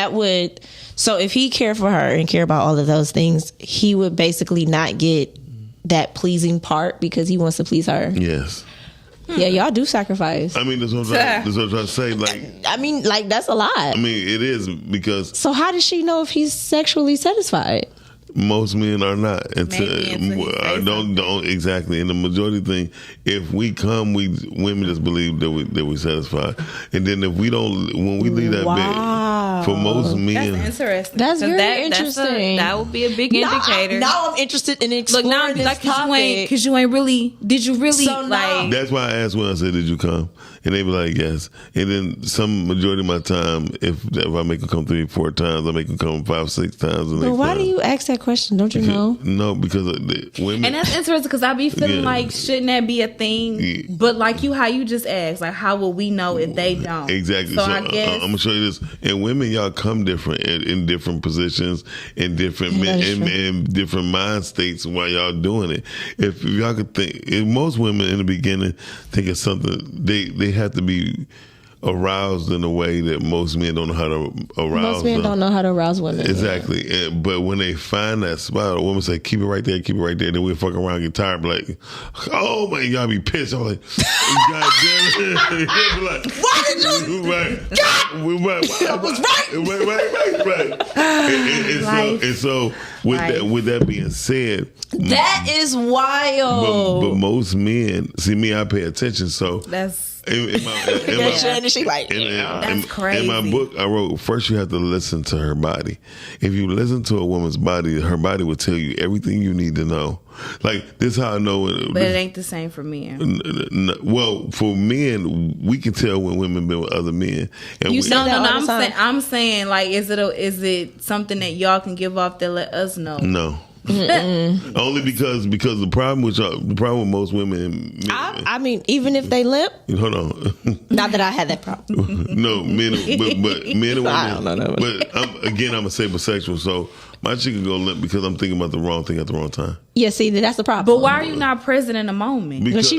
so if he cared for her and cared about all of those things, he would basically not get that pleasing part because he wants to please her. Yes. Yeah, y'all do sacrifice. I mean, that's what I'm trying to say. Like, I mean, like that's a lot. I mean, it is because. So how does she know if he's sexually satisfied? Most men are not. Don't exactly. And the majority thing, if we come, women just believe that we satisfied. And then if we don't, when we leave that bed, for most men, That's interesting. That's very That interesting. that would be a big indicator. Now I'm interested in exploring Look, now, this like, topic. because you ain't really. Did you really So like? that's why I asked when I said, "Did you come?" And they be like, "Yes." And then some majority of my time, if I make them come 3-4 times, I make them come 5-6 times. But why do you ask that question? Don't you know? No, because of the women. And that's interesting because I be feeling like, shouldn't that be a thing? Yeah. But like how you just asked, like, how will we know if they don't? Exactly. So So I guess I'm gonna show you this. And women, y'all come different in different positions, in different in different mind states while y'all doing it. If y'all could think, if most women in the beginning think it's something they have to be aroused in a way that most men don't know how to arouse. Most men don't know how to arouse women. Exactly. But when they find that spot, a woman say, keep it right there, then we'll fuck around, get tired, be like, oh man, y'all be pissed. I'm like, God damn it. Like, why did you? Right. I was right. And so with that being said, that is wild. But most men, see me, I pay attention, so that's in my book, I wrote, first you have to listen to her body. If you listen to a woman's body, her body will tell you everything you need to know. Like, this is how I know. But it ain't the same for men. Well, for men, we can tell when women been with other men. And I'm saying, like, is it something that y'all can give off that let us know? No. Only because the problem with most women. I mean, even if they limp. Hold on. Not that I had that problem. No, men, but men and women. I don't know. But I'm a sapiosexual, so my chick can go limp because I'm thinking about the wrong thing at the wrong time. Yeah, see, that's the problem. But why are you not present in the moment? Because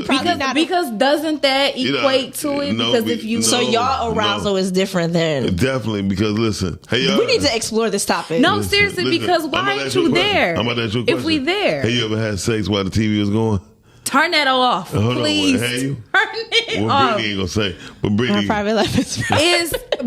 doesn't that equate to it? No, because if you so your arousal is different than definitely, because listen, hey y'all, we need to explore this topic. No, seriously, because why ain't you there? I'm about to ask you a question. If we there, have you ever had sex while the TV was going? Turn that off, please. Have you? Turn it well, off. Brittany ain't gonna say, but Brittany, my private life is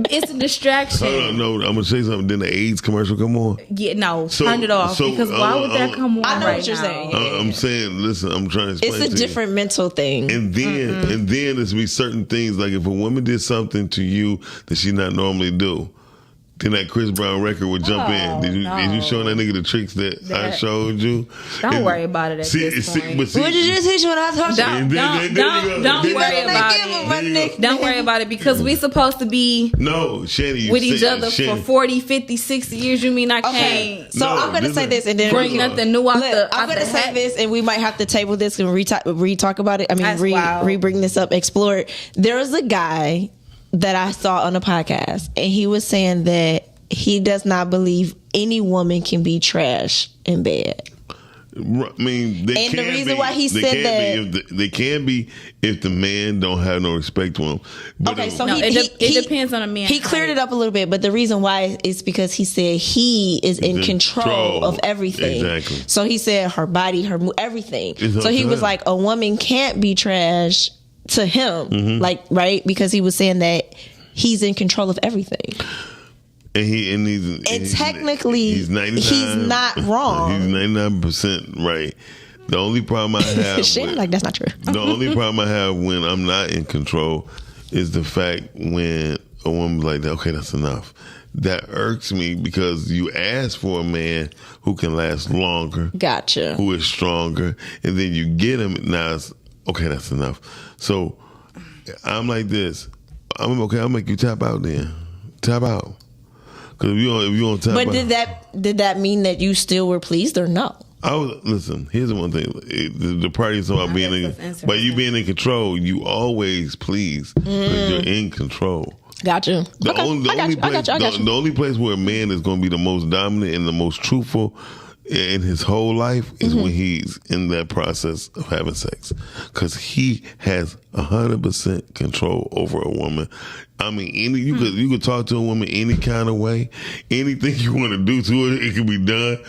it's a distraction. Hold on, no, I'm gonna say something. Then the AIDS commercial come on. Yeah, no, turn it off because why would that come on? I know right what you're now? saying. I'm saying, listen, I'm trying to explain. It's a different mental thing. And then there's be certain things, like if a woman did something to you that she not normally do, then that Chris Brown record would jump in. Did you show that nigga the tricks that I showed you? Don't worry about it at this point. What did you just hit you when I talked to you? Don't worry about it. Don't worry about it because we supposed to be Chanie, with each other for 40, 50, 60 years. You mean I can't? So I'm going to say this and then bring nothing new out I'm going to say this and we might have to table this and re-talk about it. I mean, re-bring this up, explore it. There was a guy that I saw on a podcast, and he was saying that he does not believe any woman can be trash in bed. I mean, they and can the reason be, why he said that they can be if the man don't have no respect for him. But okay, so it depends on a man. He cleared it up a little bit, but the reason why is because he said he is in control of everything. Exactly. So he said her body, her everything. So he was like, a woman can't be trash to him, like, right? Because he was saying that he's in control of everything. And technically, he's 99. He's not wrong. He's 99% right. The only problem I have, that's not true. The only problem I have when I'm not in control is the fact when a woman's like, okay, that's enough. That irks me because you ask for a man who can last longer. Gotcha. Who is stronger. And then you get him. Now it's, okay, that's enough. So I'm like this. I'm okay. I'll make you tap out then. Tap out. Because if you don't tap out. But did that mean that you still were pleased or no? Listen, here's the one thing. The part is about being by you being in control, you always please because you're in control. Gotcha. The only place where a man is going to be the most dominant and the most truthful in his whole life is when he's in that process of having sex, because he has 100% control over a woman. I mean, you could talk to a woman any kind of way, anything you want to do to her, it can be done,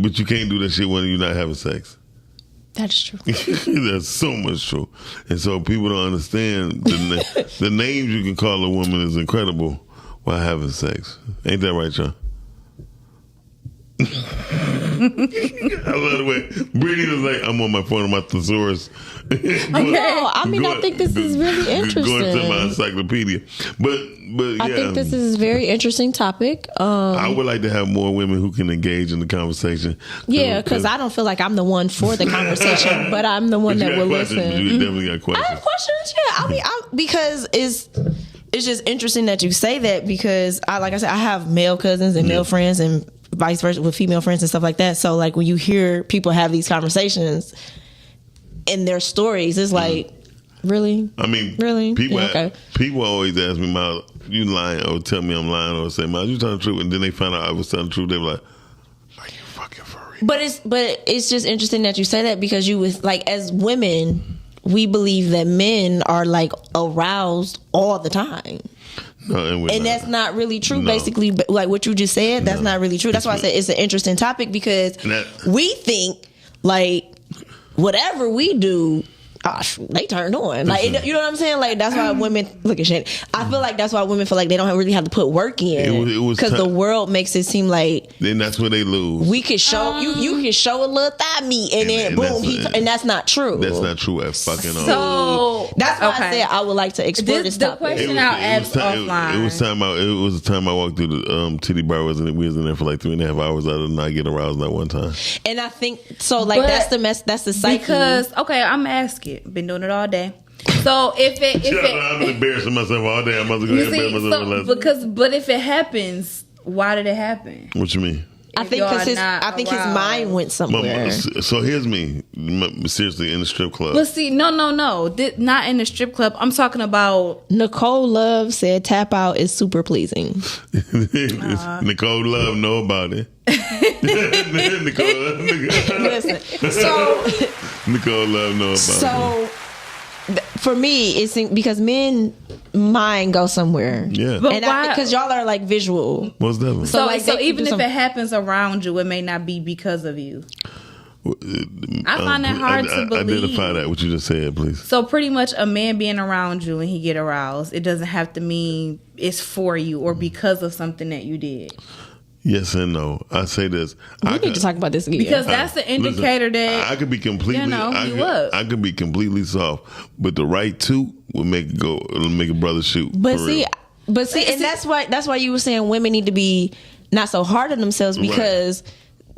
but you can't do that shit when you're not having sex. That's true. That's so much true. And so people don't understand the names you can call a woman is incredible while having sex. Ain't that right, y'all? I love the way Brittany was like, I'm on my phone on my thesaurus. I think this is really interesting. Going to my encyclopedia. But yeah. I think this is a very interesting topic. I would like to have more women who can engage in the conversation. Yeah, because I don't feel like I'm the one for the conversation, but I'm the one that will listen. You definitely got questions. I have questions, yeah. I mean, because it's just interesting that you say that, because like I said, I have male cousins and male friends and vice versa with female friends and stuff like that. So like when you hear people have these conversations and their stories, it's like, really? I mean, really? People always ask me, Miles, you lying, or tell me I'm lying, or say, Miles, you telling the truth, and then they find out I was telling the truth. They were like, are you fucking for real? But it's just interesting that you say that, because you was like, as women, we believe that men are like aroused all the time. No, and that's not really true. No. Basically, like what you just said, that's not really true. That's why I said it's an interesting topic, because we think like whatever we do, gosh, they turned on. Like, you know what I'm saying? Like, that's why women look at shit. I feel like that's why women feel like they don't really have to put work in, because the world makes it seem like then that's where they lose. We could show you can show a little thigh meat, and then boom, and that's not true. That's not true at fucking all. So that's why I said I would like to explore this topic. The question I'll ask offline. It was a time I walked through the titty bar. We was in there for like 3.5 hours. I did not get aroused not one time. And I think so. Like, that's the mess. That's the psyche. Because I'm asking. Been doing it all day. So I'm embarrassing myself all day. I'm about to go ahead and embarrass myself. But if it happens, why did it happen? What you mean? I think his mind went somewhere. So here's me, seriously, in the strip club. But see, no, not in the strip club. I'm talking about Nicole Love said tap out is super pleasing. Nicole Love know about it. Listen, so Nicole Love know about it. So for me, it's because men mind go somewhere. Yeah, but and because y'all are like visual. Most definitely. So even if it happens around you, it may not be because of you. I find that hard to believe. Identify that, what you just said, please. So pretty much a man being around you and he get aroused, it doesn't have to mean it's for you or because of something that you did. Yes and no. I say this. We need to talk about this again. Because that's the indicator that I could be completely. I could be completely soft, but the right toot will make a brother shoot. But see, and that's why you were saying women need to be not so hard on themselves, because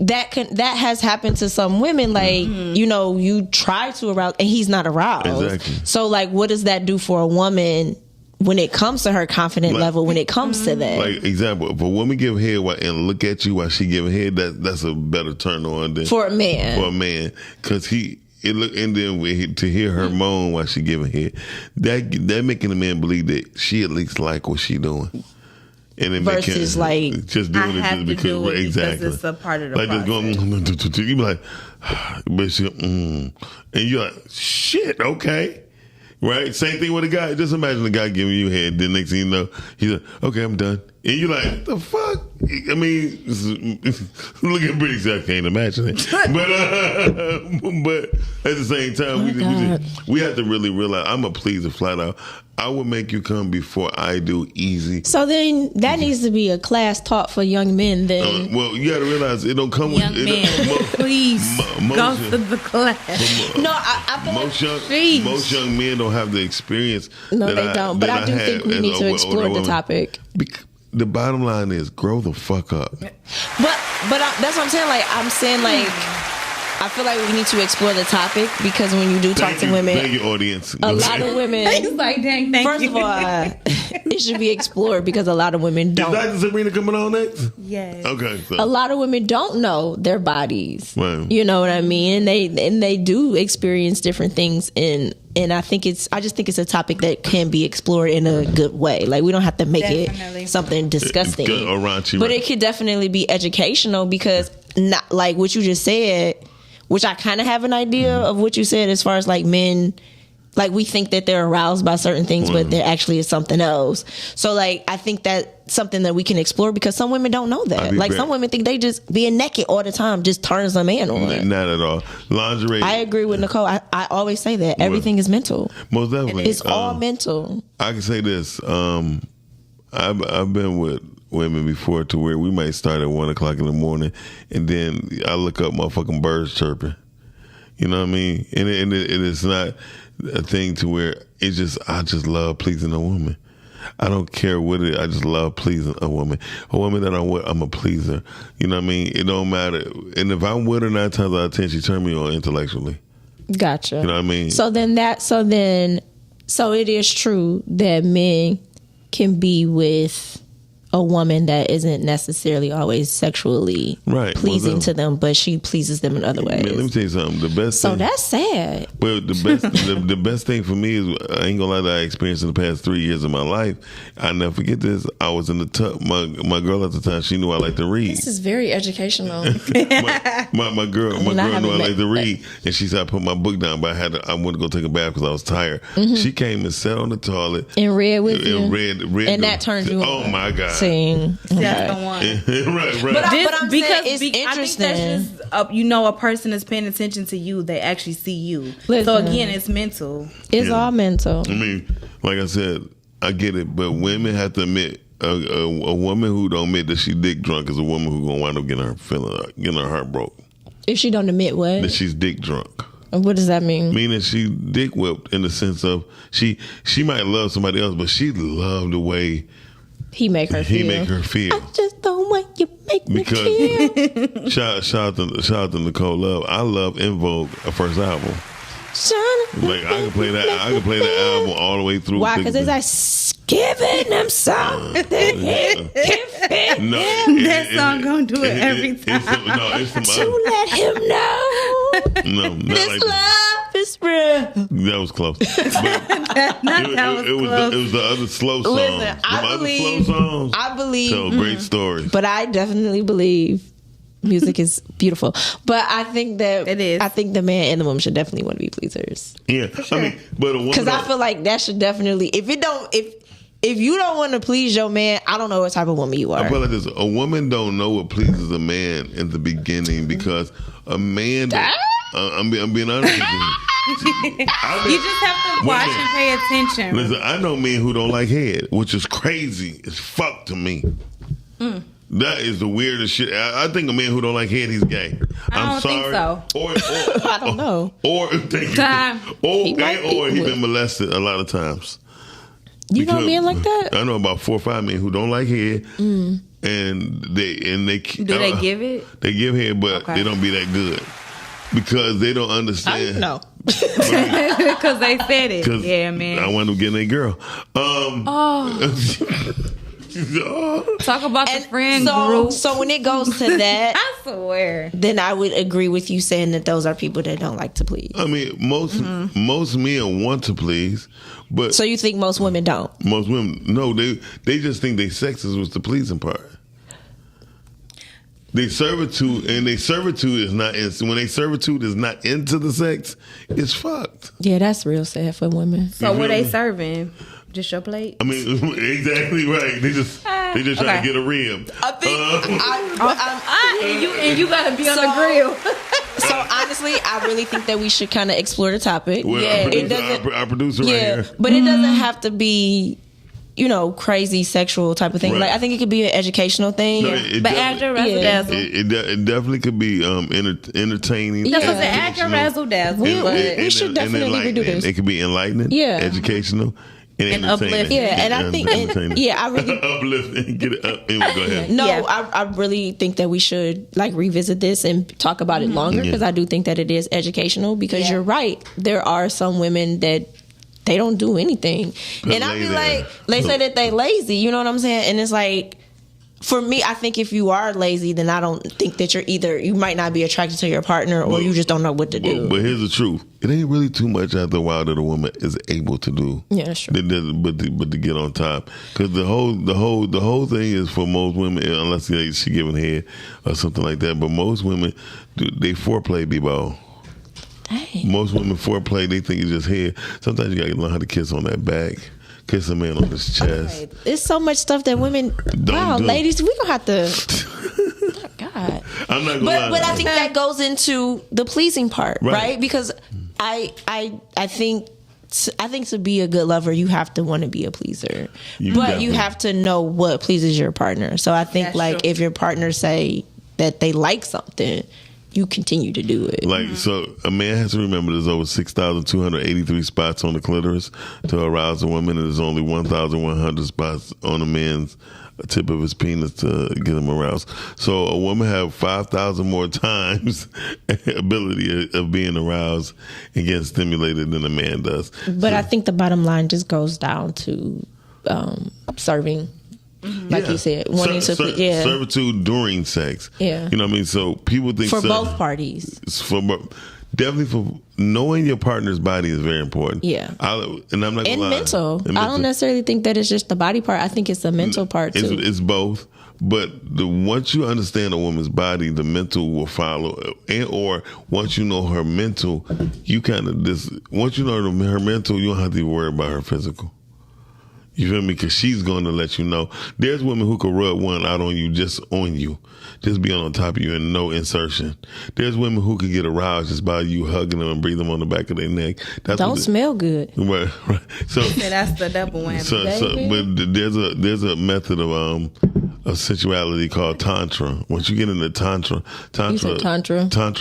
that has happened to some women. Like you try to arouse and he's not aroused. Exactly. So like, what does that do for a woman? When it comes to her confident level, when it comes to that. Like, example, if a woman give head and look at you while she giving head, that's a better turn on than for a man. For a man. Because to hear her moan while she giving head, that making a man believe that she at least like what she doing. And it versus like just doing it just because exactly. Because it's a part of the process. Just going, you be like, but she, and you're like, shit, okay. Right? Same thing with a guy. Just imagine a guy giving you head, then next thing you know, he's like, okay, I'm done. And you're like, what the fuck? I mean, look at Brittany, I can't imagine it. But at the same time, we have to really realize, I'm a pleaser flat out. I will make you come before I do, easy. So then that needs to be a class taught for young men then. Well, you got to realize it don't come young with... men, please go to the class. No, I feel most young men don't have the experience. No, they don't. But I do think we need to explore the topic. The bottom line is grow the fuck up. But that's what I'm saying. Like, I feel like we need to explore the topic, because when you do talk to women, thank you, audience. A lot of women. He's like, dang, thank first you. of all, it should be explored, because a lot of women don't. Is Dr. Sabrina coming on next? Yes. Okay. So. A lot of women don't know their bodies. Right. You know what I mean? And they do experience different things, and I just think it's a topic that can be explored in a good way. Like, we don't have to make it something disgusting. But it could definitely be educational, because not like what you just said, which I kind of have an idea of what you said as far as like men, like we think that they're aroused by certain things, but there actually is something else. So like, I think that's something that we can explore, because some women don't know that. Like some women think they just being naked all the time just turns a man on. Not at all. Lingerie. I agree with Nicole. I always say that everything is mental. Most definitely. It's all mental. I can say this. I've been with women before to where we might start at 1 o'clock in the morning, and then I look up motherfucking birds chirping. You know what I mean? And it's not a thing to where I just love pleasing a woman. I don't care what it is. I just love pleasing a woman. A woman that I'm with, I'm a pleaser. You know what I mean? It don't matter. And if I'm with her 9 times out of 10, she turn me on intellectually. Gotcha. You know what I mean? So it is true that men can be with a woman that isn't necessarily always sexually pleasing to them, but she pleases them in other ways. Man, let me tell you something. The best so thing, that's sad. Well, the best thing for me is, I ain't gonna lie, that I experienced in the past 3 years of my life. I never forget this. I was in the tub. My girl at the time, she knew I liked to read. This is very educational. my girl knew I liked to read, and she said I put my book down, but I went to go take a bath because I was tired. Mm-hmm. She came and sat on the toilet and read with you. And read and that turned you on. Oh my God. Seeing. That's the one. right. But I'm because saying it's interesting. I think that's just, a person is paying attention to you. They actually see you. Listen, so again, it's mental. It's all mental. I mean, like I said, I get it, but women have to admit, a woman who don't admit that she dick drunk is a woman who gonna wind up getting her heart broke. If she don't admit what? That she's dick drunk. What does that mean? Meaning she dick whipped in the sense of she might love somebody else, but she loved the way he make her feel. I just don't want you make me feel. shout out to Nicole Love. I love In Vogue, her first album. Like I can play that album all the way through. Why? Because it's like giving them something. That song gonna do it every time. To let him know. No, this like love is real. That was close. It was the other slow songs. Listen, I believe tell great stories. But I definitely believe music is beautiful. But I think that it is. I think the man and the woman should definitely want to be pleasers. Yeah, sure. I mean, but a woman, because I feel like that should definitely. If you don't want to please your man, I don't know what type of woman you are. I feel like this: a woman don't know what pleases a man in the beginning because a man. I'm being honest with you. You just have to watch and pay attention. Listen, I know men who don't like head, which is crazy as fuck to me. That is the weirdest shit. I think a man who don't like head, he's gay. I'm sorry. Think so. Or I don't know. Or thank you. Or he been molested a lot of times. You know men like that? I know about 4 or 5 men who don't like head, and they do they give it? They give head, but they don't be that good because they don't understand. No, because they said it. Yeah, man. I want to get a girl. Talk about the friend group. So when it goes to that, I swear, then I would agree with you saying that those are people that don't like to please. I mean, most men want to please, but so you think most women don't? Most women, no, they just think they sex is the pleasing part. They servitude is not when they servitude is not into the sex, it's fucked. Yeah, that's real sad for women. So what they serving? Just your plate? I mean, exactly right. They just trying to get a rib. I think and you gotta be on the grill. So honestly, I really think that we should kind of explore the topic. Well, our producer right here. But it doesn't have to be, crazy sexual type of thing. Right. Like I think it could be an educational thing. No, but after razzle dazzle, it definitely could be entertaining. Yeah, because after razzle dazzle, we should definitely redo this. It could be enlightening, educational. And uplifting. Yeah, and I think, I really uplifting. Get it up. Anyway, go ahead. No, I really think that we should revisit this and talk about it longer because I do think that it is educational. Because you're right, there are some women that they don't do anything, and I be like, they say that they lazy. You know what I'm saying? And it's like, for me, I think if you are lazy, then I don't think that you might not be attracted to your partner, or you just don't know what to do. But here's the truth: it ain't really too much after a while that a woman is able to do. Yeah, that's true. But to get on top, because the whole thing is for most women, unless she giving head or something like that. But most women, they foreplay b-ball. Dang. Most women foreplay, they think it's just head. Sometimes you gotta learn how to kiss on that back. Kiss a man on his chest. Okay. There's so much stuff that women. Don't do. Ladies, we gonna have to. Oh, God. I'm not gonna lie. But I think that goes into the pleasing part, right? Because I think I think to be a good lover, you have to want to be a pleaser, but definitely. you have to know what pleases your partner. So I think That's like true. if your partner say that they like something, you continue to do it. Like, so a man has to remember there's over 6,283 spots on the clitoris to arouse a woman, and there's only 1,100 spots on a man's tip of his penis to get him aroused. So a woman have 5,000 more times ability of being aroused and getting stimulated than a man does. But I think the bottom line just goes down to serving. Like you said, wanting to servitude during sex. Yeah. You know what I mean? So people think for both parties. Definitely for knowing your partner's body is very important. Yeah. And I'm not gonna And lie. mental. I don't necessarily think that it's just the body part. I think it's the mental part too. It's both. But once you understand a woman's body, the mental will follow. Or once you know her mental, you kind of once you know her mental, you don't have to worry about her physical. You feel me? Because she's going to let you know. There's women who could rub one out on you, just be on top of you and no insertion. There's women who could get aroused just by you hugging them and breathing them on the back of their neck. Don't smell good. Right. So that's the double whammy. But there's a method of sensuality called tantra. Once you get into tantra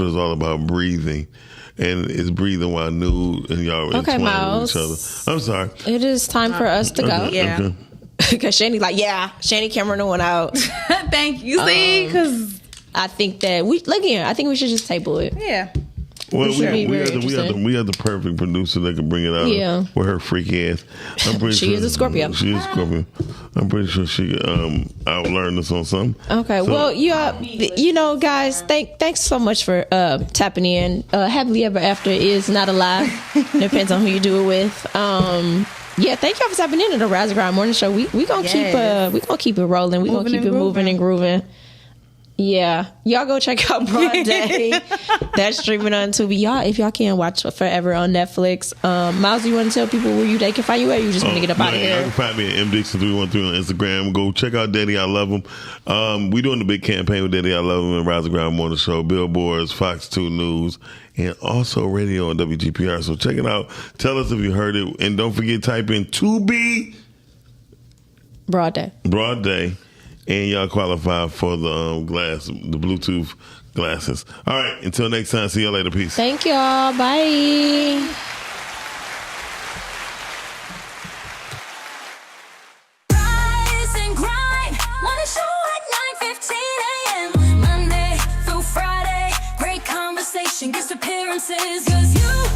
is all about breathing. And it's breathing while nude, and y'all entwined with each other. I'm sorry. It is time for us to go. Yeah. Because Chanie Chanie Cameron went out. Thank you. See, because I think that I think we should just table it. Yeah. Well, we have the perfect producer that can bring it out with her freaky ass. She is a Scorpio. She is a Scorpio. I'm pretty sure she outlearned us on something. Okay. So, well, you know, guys, thanks so much for tapping in. Happily Ever After is not a lie. Depends on who you do it with. Yeah, thank y'all for tapping into the Rise and Grind Morning Show. We gonna keep it rolling. We gonna keep it moving and grooving. Yeah, y'all go check out Broad Day. That's streaming on Tubi. Y'all, if y'all can watch Forever on Netflix. Miles, you want to tell people where they can find you at? You just want to get up out of here? You can find me at mdixon313 on Instagram. Go check out Daddy I Love Him. We doing the big campaign with Daddy I Love Him and Rise and Grind Morning Show, billboards, Fox 2 News, and also radio on WGPR. So check it out. Tell us if you heard it, and don't forget type in Tubi Broad Day. And y'all qualify for the the Bluetooth glasses. All right, until next time, see y'all later. Peace. Thank y'all. Bye. Rise and grind. Morning show at 9:15 a.m. Monday through Friday. Great conversation, guest appearances. 'Cause you